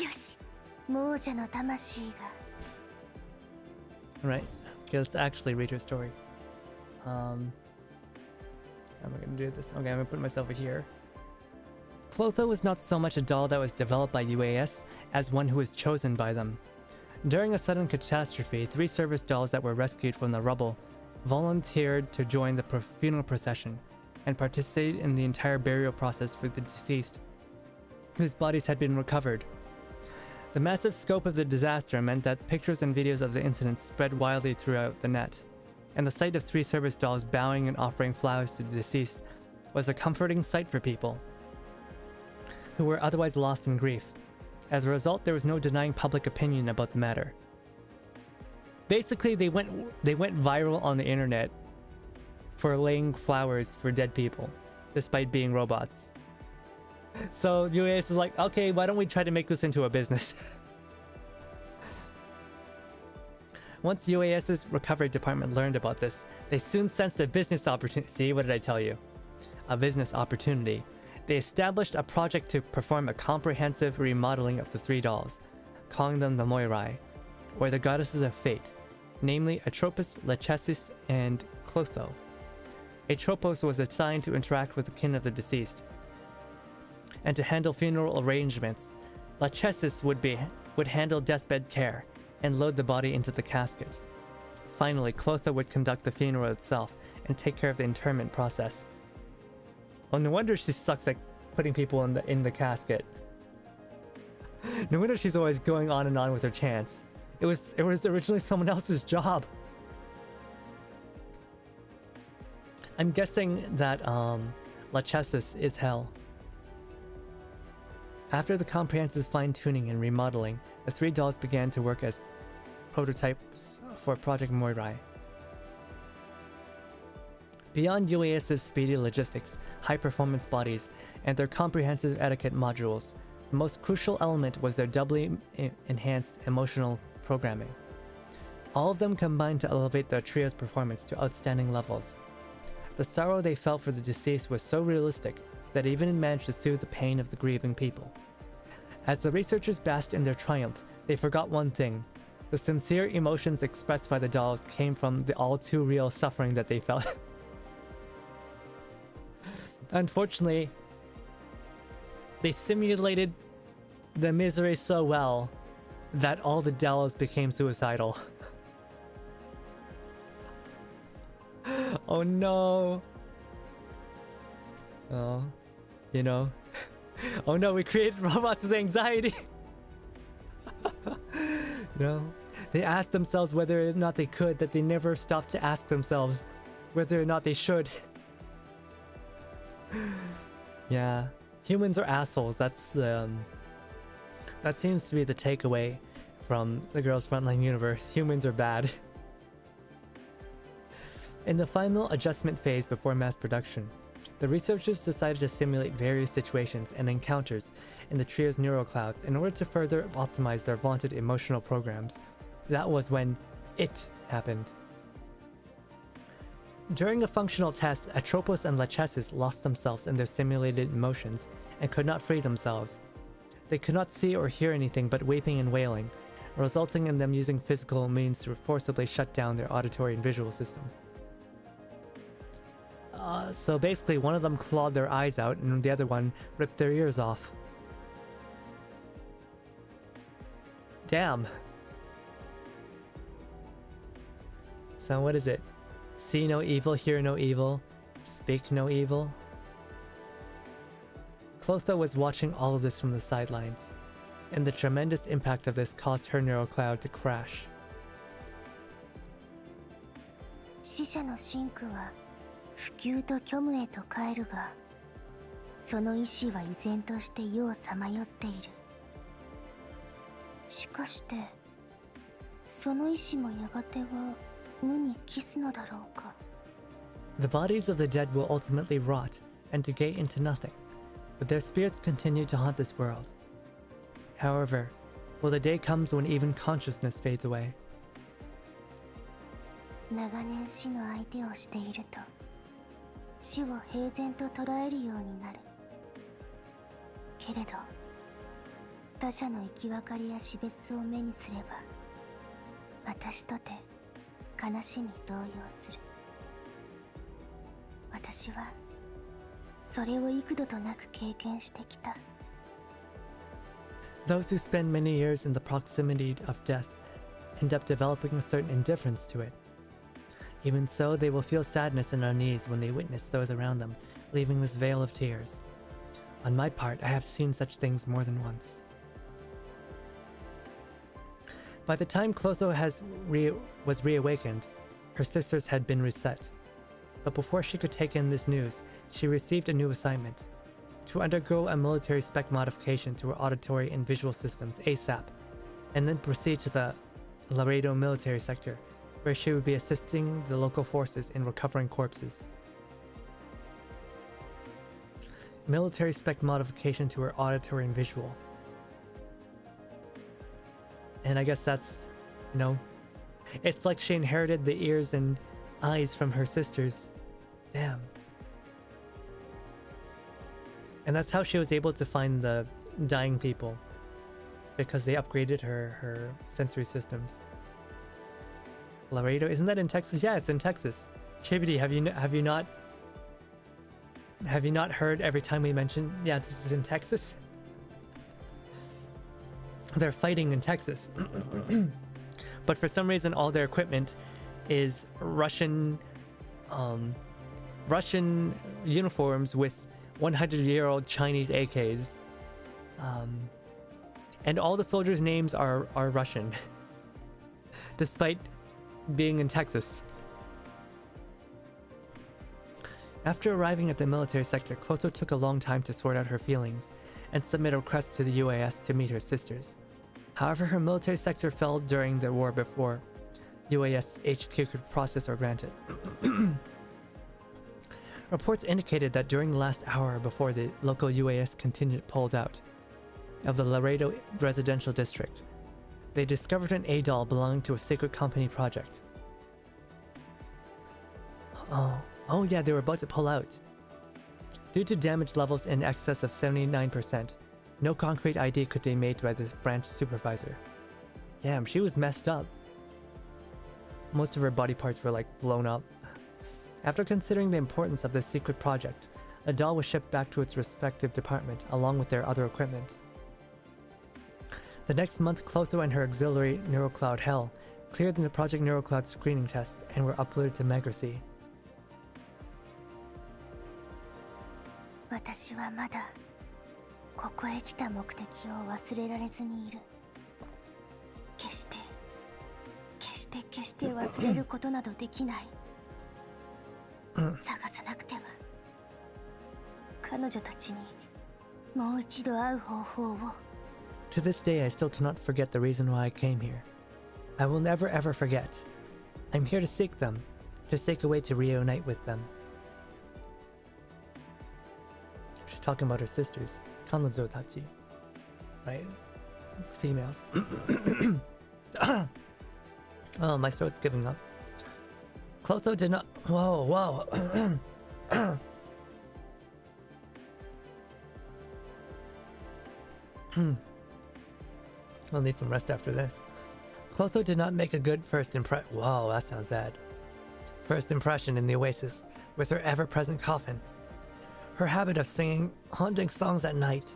S3: よし亡者の魂が
S1: Right. Okay, let's actually read her story. How am I gonna do this? Okay, I'm gonna put myself here. Clotho was not so much a doll that was developed by UAS as one who was chosen by them. During a sudden catastrophe, 3 service dolls that were rescued from the rubble volunteered to join the funeral procession and participated in the entire burial process for the deceased, whose bodies had been recovered. The massive scope of the disaster meant that pictures and videos of the incident spread widely throughout the net, and the sight of 3 service dolls bowing and offering flowers to the deceased was a comforting sight for people who were otherwise lost in grief, As a result, there was no denying public opinion about the matter. Basically, they went viral on the internet for laying flowers for dead people, despite being robots. So UAS is like, okay, why don't we try to make this into a business? Once UAS's recovery department learned about this, they soon sensed a business opportunity. See, what did I tell you? A business opportunity. They established a project to perform a comprehensive remodeling of the 3 dolls, calling them the Moirai, or the goddesses of fate, namely Atropos, Lachesis, and Clotho. Atropos was assigned to interact with the kin of the deceased and to handle funeral arrangements. Lachesis would handle deathbed care and load the body into the casket. Finally, Clotho would conduct the funeral itself and take care of the interment process. Oh, no wonder she sucks at putting people in the casket. No wonder she's always going on and on with her chants. It was originally someone else's job. I'm guessing that Lachesis is hell. After the comprehensive fine-tuning and remodeling, the 3 dolls began to work as prototypes for Project Moirai. Beyond UAS's speedy logistics, high-performance bodies, and their comprehensive etiquette modules, the most crucial element was their doubly enhanced emotional programming. All of them combined to elevate the trio's performance to outstanding levels. The sorrow they felt for the deceased was so realistic that it even managed to soothe the pain of the grieving people. As the researchers basked in their triumph, they forgot one thing. The sincere emotions expressed by the dolls came from the all-too-real suffering that they felt. Unfortunately, they simulated the misery so well that all the dolls became suicidal. Oh no. Oh, you know. Oh no, we created robots with anxiety. No. They asked themselves whether or not they could, that they never stopped to ask themselves whether or not they should. Yeah. Humans are assholes. That's the that seems to be the takeaway from the Girls Frontline universe. Humans are bad. In the final adjustment phase before mass production, the researchers decided to simulate various situations and encounters in the trio's neural clouds in order to further optimize their vaunted emotional programs. That was when it happened. During a functional test, Atropos and Lachesis lost themselves in their simulated emotions and could not free themselves. They could not see or hear anything but weeping and wailing, resulting in them using physical means to forcibly shut down their auditory and visual systems. So basically, one of them clawed their eyes out and the other one ripped their ears off. Damn. So what is it? See no evil, hear no evil, speak no evil? Clotho was watching all of this from the sidelines, and the tremendous impact of this caused her neural cloud to crash.
S3: 死者の真空は不朽と虚無へと帰るが、その意志は依然として世をさまよっている。しかして、その意志もやがては無に帰すのだろうか。
S1: The bodies of the dead will ultimately rot and decay into nothing, but their spirits continue to haunt this world. However, will the day comes when even consciousness fades away?
S3: 長年死の相手をしていると、死を平然と捉えるようになる。けれど、他者の生き別れや死別を目にすれば、私とて悲しみ動揺する。私はそれを幾度となく経験してきた。
S1: Those who spend many years in the proximity of death end up developing a certain indifference to it. Even so, they will feel sadness and unease when they witness those around them leaving this veil of tears. On my part, I have seen such things more than once. By the time Clotho was reawakened, her sisters had been reset. But before she could take in this news, she received a new assignment. to undergo a military spec modification to her auditory and visual systems ASAP, and then proceed to the Laredo military sector, where she would be assisting the local forces in recovering corpses. Military spec modification to her auditory and visual. And I guess that's, you know, it's like she inherited the ears and eyes from her sisters. Damn. And that's how she was able to find the dying people, because they upgraded her sensory systems. Laredo, isn't that in Texas? Yeah, it's in Texas. Chibity, have you not heard every time we mention, yeah, this is in Texas? They're fighting in Texas. But for some reason all their equipment is Russian uniforms with 100-year-old Chinese AKs. And all the soldiers' names are Russian. Despite being in Texas. After arriving at the military sector, Clotho took a long time to sort out her feelings and submit a request to the UAS to meet her sisters. However, her military sector fell during the war before UAS HQ could process or grant it. Reports indicated that during the last hour before the local UAS contingent pulled out of the Laredo residential district, they discovered an A-doll belonging to a secret company project. Oh yeah, they were about to pull out. Due to damage levels in excess of 79%, no concrete ID could be made by the branch supervisor. Damn, she was messed up. Most of her body parts were like blown up. After considering the importance of this secret project, a doll was shipped back to its respective department along with their other equipment. The next month, Clotho and her auxiliary NeuroCloud Hell cleared the Project NeuroCloud screening test and were uploaded to Megacy.
S3: 私はまだここへ来た目的を忘れられずにいる。決して忘れることなどできない。探さなくては。彼女たちにもう一度会う方法を。
S1: To this day, I still cannot forget the reason why I came here. I will never ever forget. I'm here to seek them, to seek a way to reunite with them. She's talking about her sisters, Kanzo Tachi, right? Females. Oh, my throat's giving up. Clotho did not. Whoa. I'll need some rest after this. Clotho did not make a good first impression. Whoa, that sounds bad. First impression in the Oasis with her ever-present coffin. Her habit of singing haunting songs at night.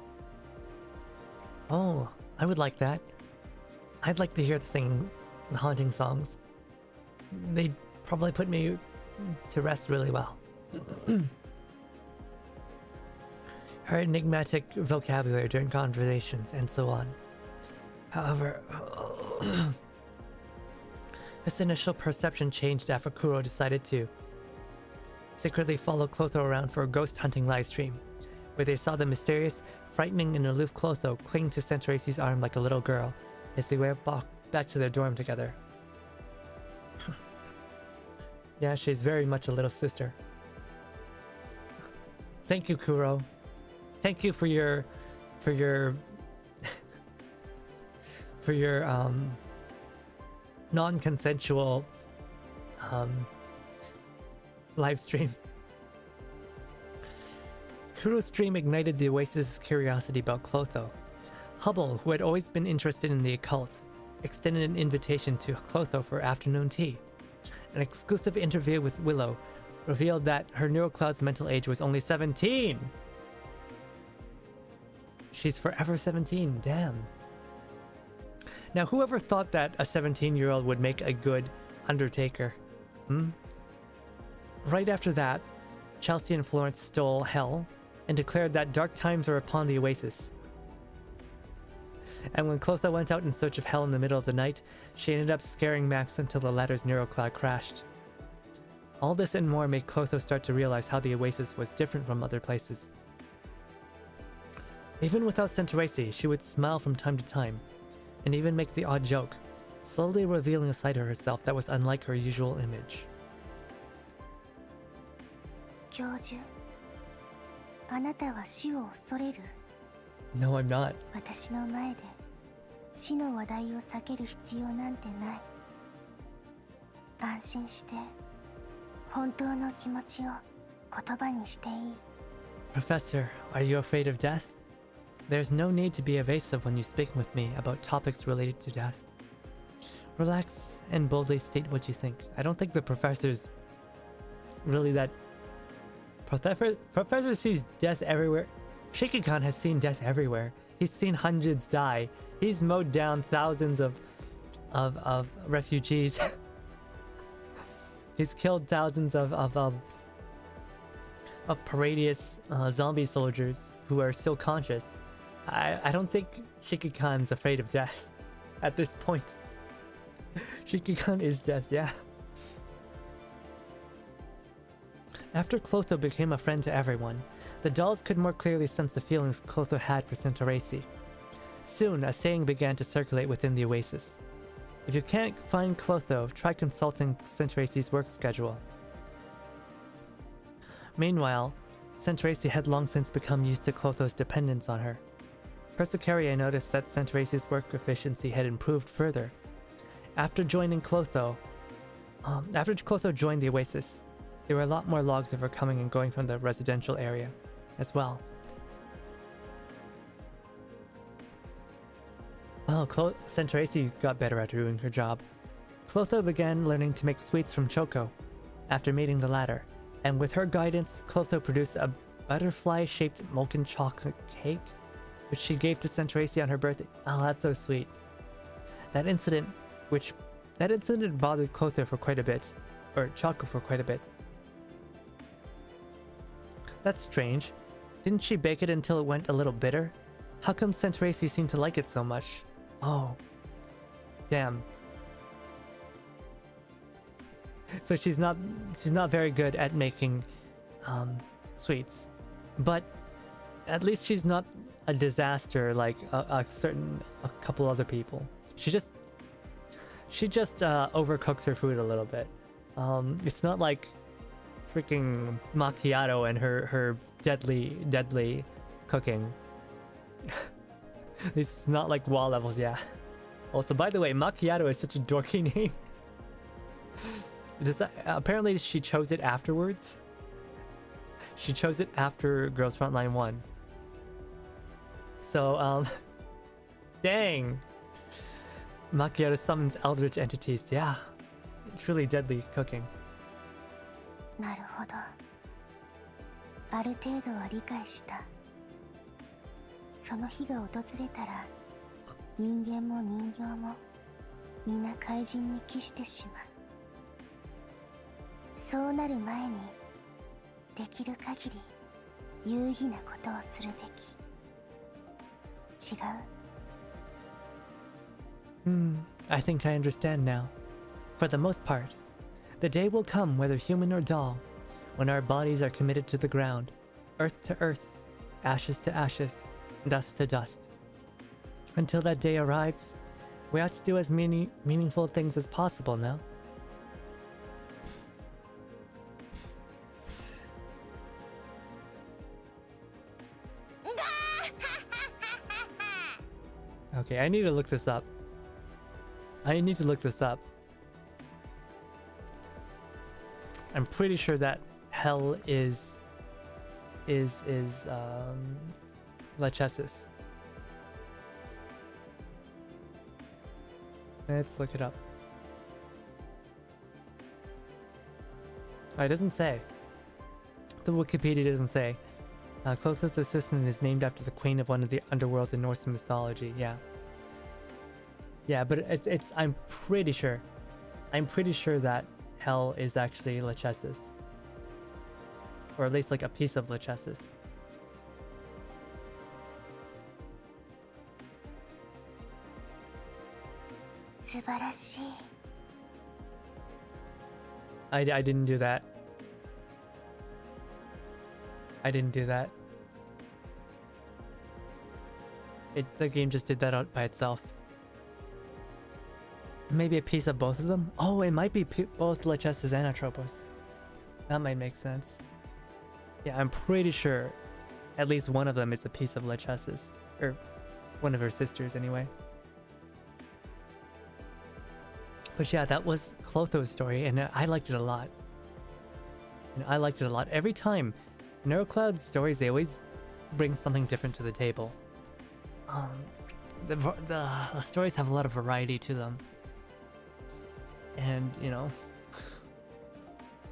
S1: Oh, I would like that. I'd like to hear the singing haunting songs. They'd probably put me to rest really well. Her enigmatic vocabulary during conversations and so on. However, this initial perception changed after Kuro decided to secretly follow Clotho around for a ghost hunting livestream, where they saw the mysterious, frightening and aloof Clotho cling to Centrace's arm like a little girl as they went back to their dorm together. Yeah, she's very much a little sister. Thank you, Kuro. Thank you for your non-consensual live stream. Kuro's stream ignited the Oasis' curiosity about Clotho. Hubble, who had always been interested in the occult, extended an invitation to Clotho for afternoon tea. An exclusive interview with Willow revealed that her NeuroCloud's mental age was only 17! She's forever 17, damn. Now, whoever thought that a 17-year-old would make a good Undertaker? Right after that, Chelsea and Florence stole Hell and declared that dark times were upon the Oasis. And when Clotho went out in search of Hell in the middle of the night, she ended up scaring Max until the latter's NeuroCloud crashed. All this and more made Clotho start to realize how the Oasis was different from other places. Even without Centaurasi, she would smile from time to time, and even make the odd joke, slowly revealing a side of herself that was unlike her usual image.
S3: 教授、あなたは死を恐れる。
S1: No, I'm not.
S3: 私の前で死の話題を避ける必要なんてない。安心して本当の気持ちを言葉にしていい。
S1: Professor, are you afraid of death? There's no need to be evasive when you speak with me about topics related to death. Relax and boldly state what you think. I don't think the professor's really that... Professor sees death everywhere. Shiki-kan has seen death everywhere. He's seen hundreds die. He's mowed down thousands of refugees. He's killed thousands of Paradius zombie soldiers who are still conscious. I don't think Shiki-kan's afraid of death at this point. Shiki-kan is death, yeah. After Clotho became a friend to everyone, the dolls could more clearly sense the feelings Clotho had for Centaurasi. Soon, a saying began to circulate within the oasis. If you can't find Clotho, try consulting Centaurasi's work schedule. Meanwhile, Centaurasi had long since become used to Clotho's dependence on her. Persicaria noticed that Centaurasi's work efficiency had improved further. After Clotho joined the oasis, there were a lot more logs of her coming and going from the residential area as well. Well, Centaurasi got better at doing her job. Clotho began learning to make sweets from Choco after meeting the latter, and with her guidance, Clotho produced a butterfly-shaped molten chocolate cake, which she gave to Centaurasi on her birthday. Oh, that's so sweet. That incident bothered Clotho for quite a bit, or Choco for quite a bit. That's strange. Didn't she bake it until it went a little bitter? How come Centaurasi seemed to like it so much? Oh. Damn. So she's not very good at making sweets. But at least she's not a disaster like a couple other people. She just overcooks her food a little bit. It's not like freaking macchiato and her deadly cooking. It's not like wall levels, yeah. Also, by the way, macchiato is such a dorky name. Apparently she chose it afterwards. She chose it after Girls Frontline 1. So, dang. Macchiato summons eldritch entities, yeah. Truly deadly cooking.
S3: なるほど。ある程度は理解した。その日が訪れたら、人間も人形も皆怪人に帰してしまう。そうなる前に、できる限り有意義なことをするべき。違う？
S1: I think I understand now. For the most part, the day will come, whether human or doll, when our bodies are committed to the ground, earth to earth, ashes to ashes, dust to dust. Until that day arrives, we ought to do as many meaningful things as possible now. Okay, I need to look this up. I'm pretty sure that hell is Lachesis. Let's look it up. Oh, it doesn't say. The Wikipedia doesn't say. Clotho's assistant is named after the queen of one of the underworlds in Norse mythology. Yeah. Yeah, but it's I'm pretty sure that hell is actually Lachesis. Or at least like a piece of Lachesis. I didn't do that. The game just did that out by itself. Maybe a piece of both of them? Oh, it might be both Lechesis and Atropos. That might make sense. Yeah, I'm pretty sure at least one of them is a piece of Lechesis. Or one of her sisters, anyway. But yeah, that was Clotho's story, and I liked it a lot. Every time, NeuroCloud's stories, they always bring something different to the table. The stories have a lot of variety to them. And, you know...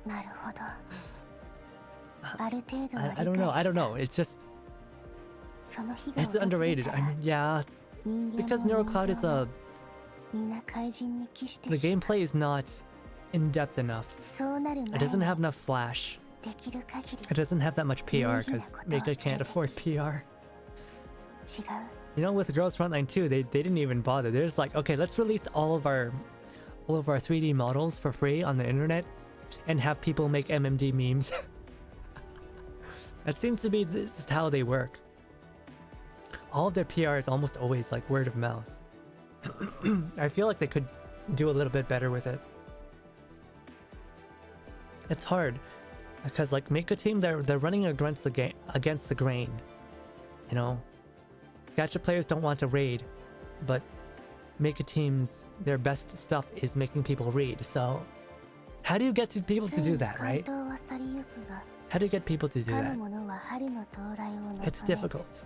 S1: I don't know. It's just... It's underrated. I mean, yeah. It's because NeuroCloud is a... The gameplay is not in-depth enough. It doesn't have enough flash. It doesn't have that much PR, because Mika can't afford PR. You know, with Girls Frontline 2, they didn't even bother. They're just like, okay, let's release all of our 3D models for free on the internet and have people make MMD memes. That seems to be just how they work. All of their PR is almost always like word of mouth. I feel like they could do a little bit better with it. It's hard because like Mika team, they're running against the grain. You know, gacha players don't want to raid, but Mika teams, their best stuff is making people read. So how do you get people to do that, right? How do you get people to do that? It's difficult.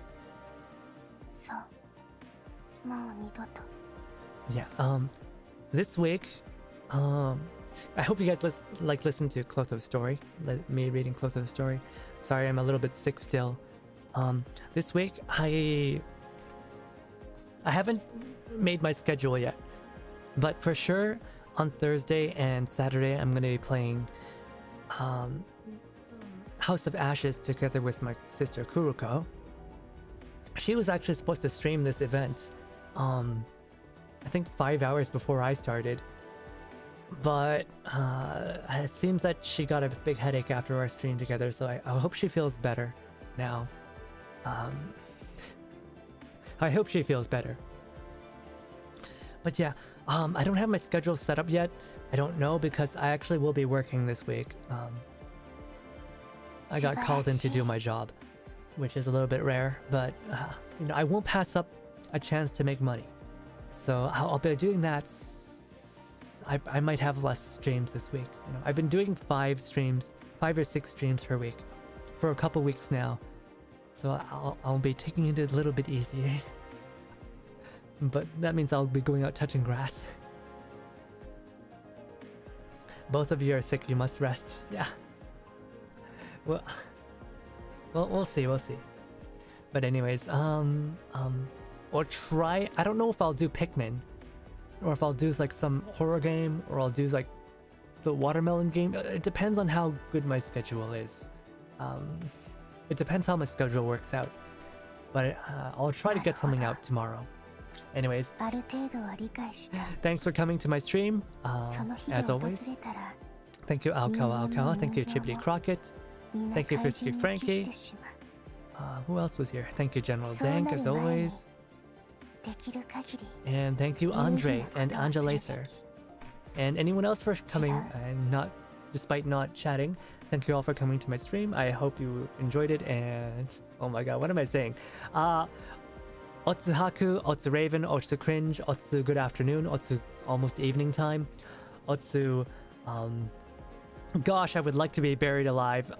S1: Yeah, this week, I hope you guys listen to Clotho's story, me reading Clotho's story. Sorry, I'm a little bit sick still. This week, I haven't made my schedule yet, but for sure, on Thursday and Saturday, I'm gonna be playing, House of Ashes together with my sister Kuruko. She was actually supposed to stream this event, I think 5 hours before I started, but it seems that she got a big headache after our stream together, so I hope she feels better now. I hope she feels better. But yeah, I don't have my schedule set up yet. I don't know because I actually will be working this week. I got called in to do my job, which is a little bit rare, but you know, I won't pass up a chance to make money. So I'll be doing that. I might have less streams this week. You know, I've been doing 5 or 6 streams per week for a couple weeks now. So I'll be taking it a little bit easier. But that means I'll be going out touching grass. Both of you are sick, you must rest. Yeah. Well, we'll see. But anyways, or try, I don't know if I'll do Pikmin, or if I'll do like some horror game, or I'll do like the watermelon game. It depends on how good my schedule is. It depends how my schedule works out. But I'll try to get something out tomorrow. Anyways, thanks for coming to my stream, as always. Thank you Alkawa, thank you Chibli Crockett, thank you Frisky Frankie. Who else was here? Thank you General Zank, as always. And thank you Andre and Angelacer. And anyone else for coming, and despite not chatting, thank you all for coming to my stream. I hope you enjoyed it, and oh my god, what am I saying? Otsu Haku, Otsu Raven, Otsu Cringe, Otsu Good Afternoon, Otsu Almost Evening Time, Otsu, gosh, I would like to be buried alive,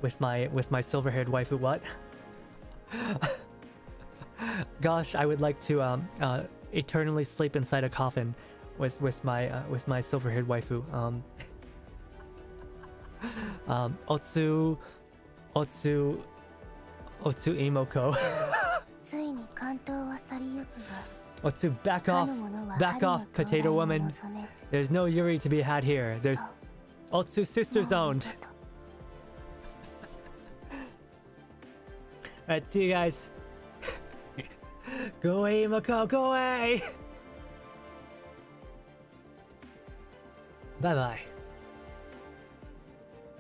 S1: with my silver-haired waifu, what? Gosh, I would like to, eternally sleep inside a coffin with my silver-haired waifu, Otsu Imoko. Otsu, back off, potato woman. There's no Yuri to be had here. There's Otsu sisters owned. Alright, see you guys. Go away, Imoko, go away! Bye bye.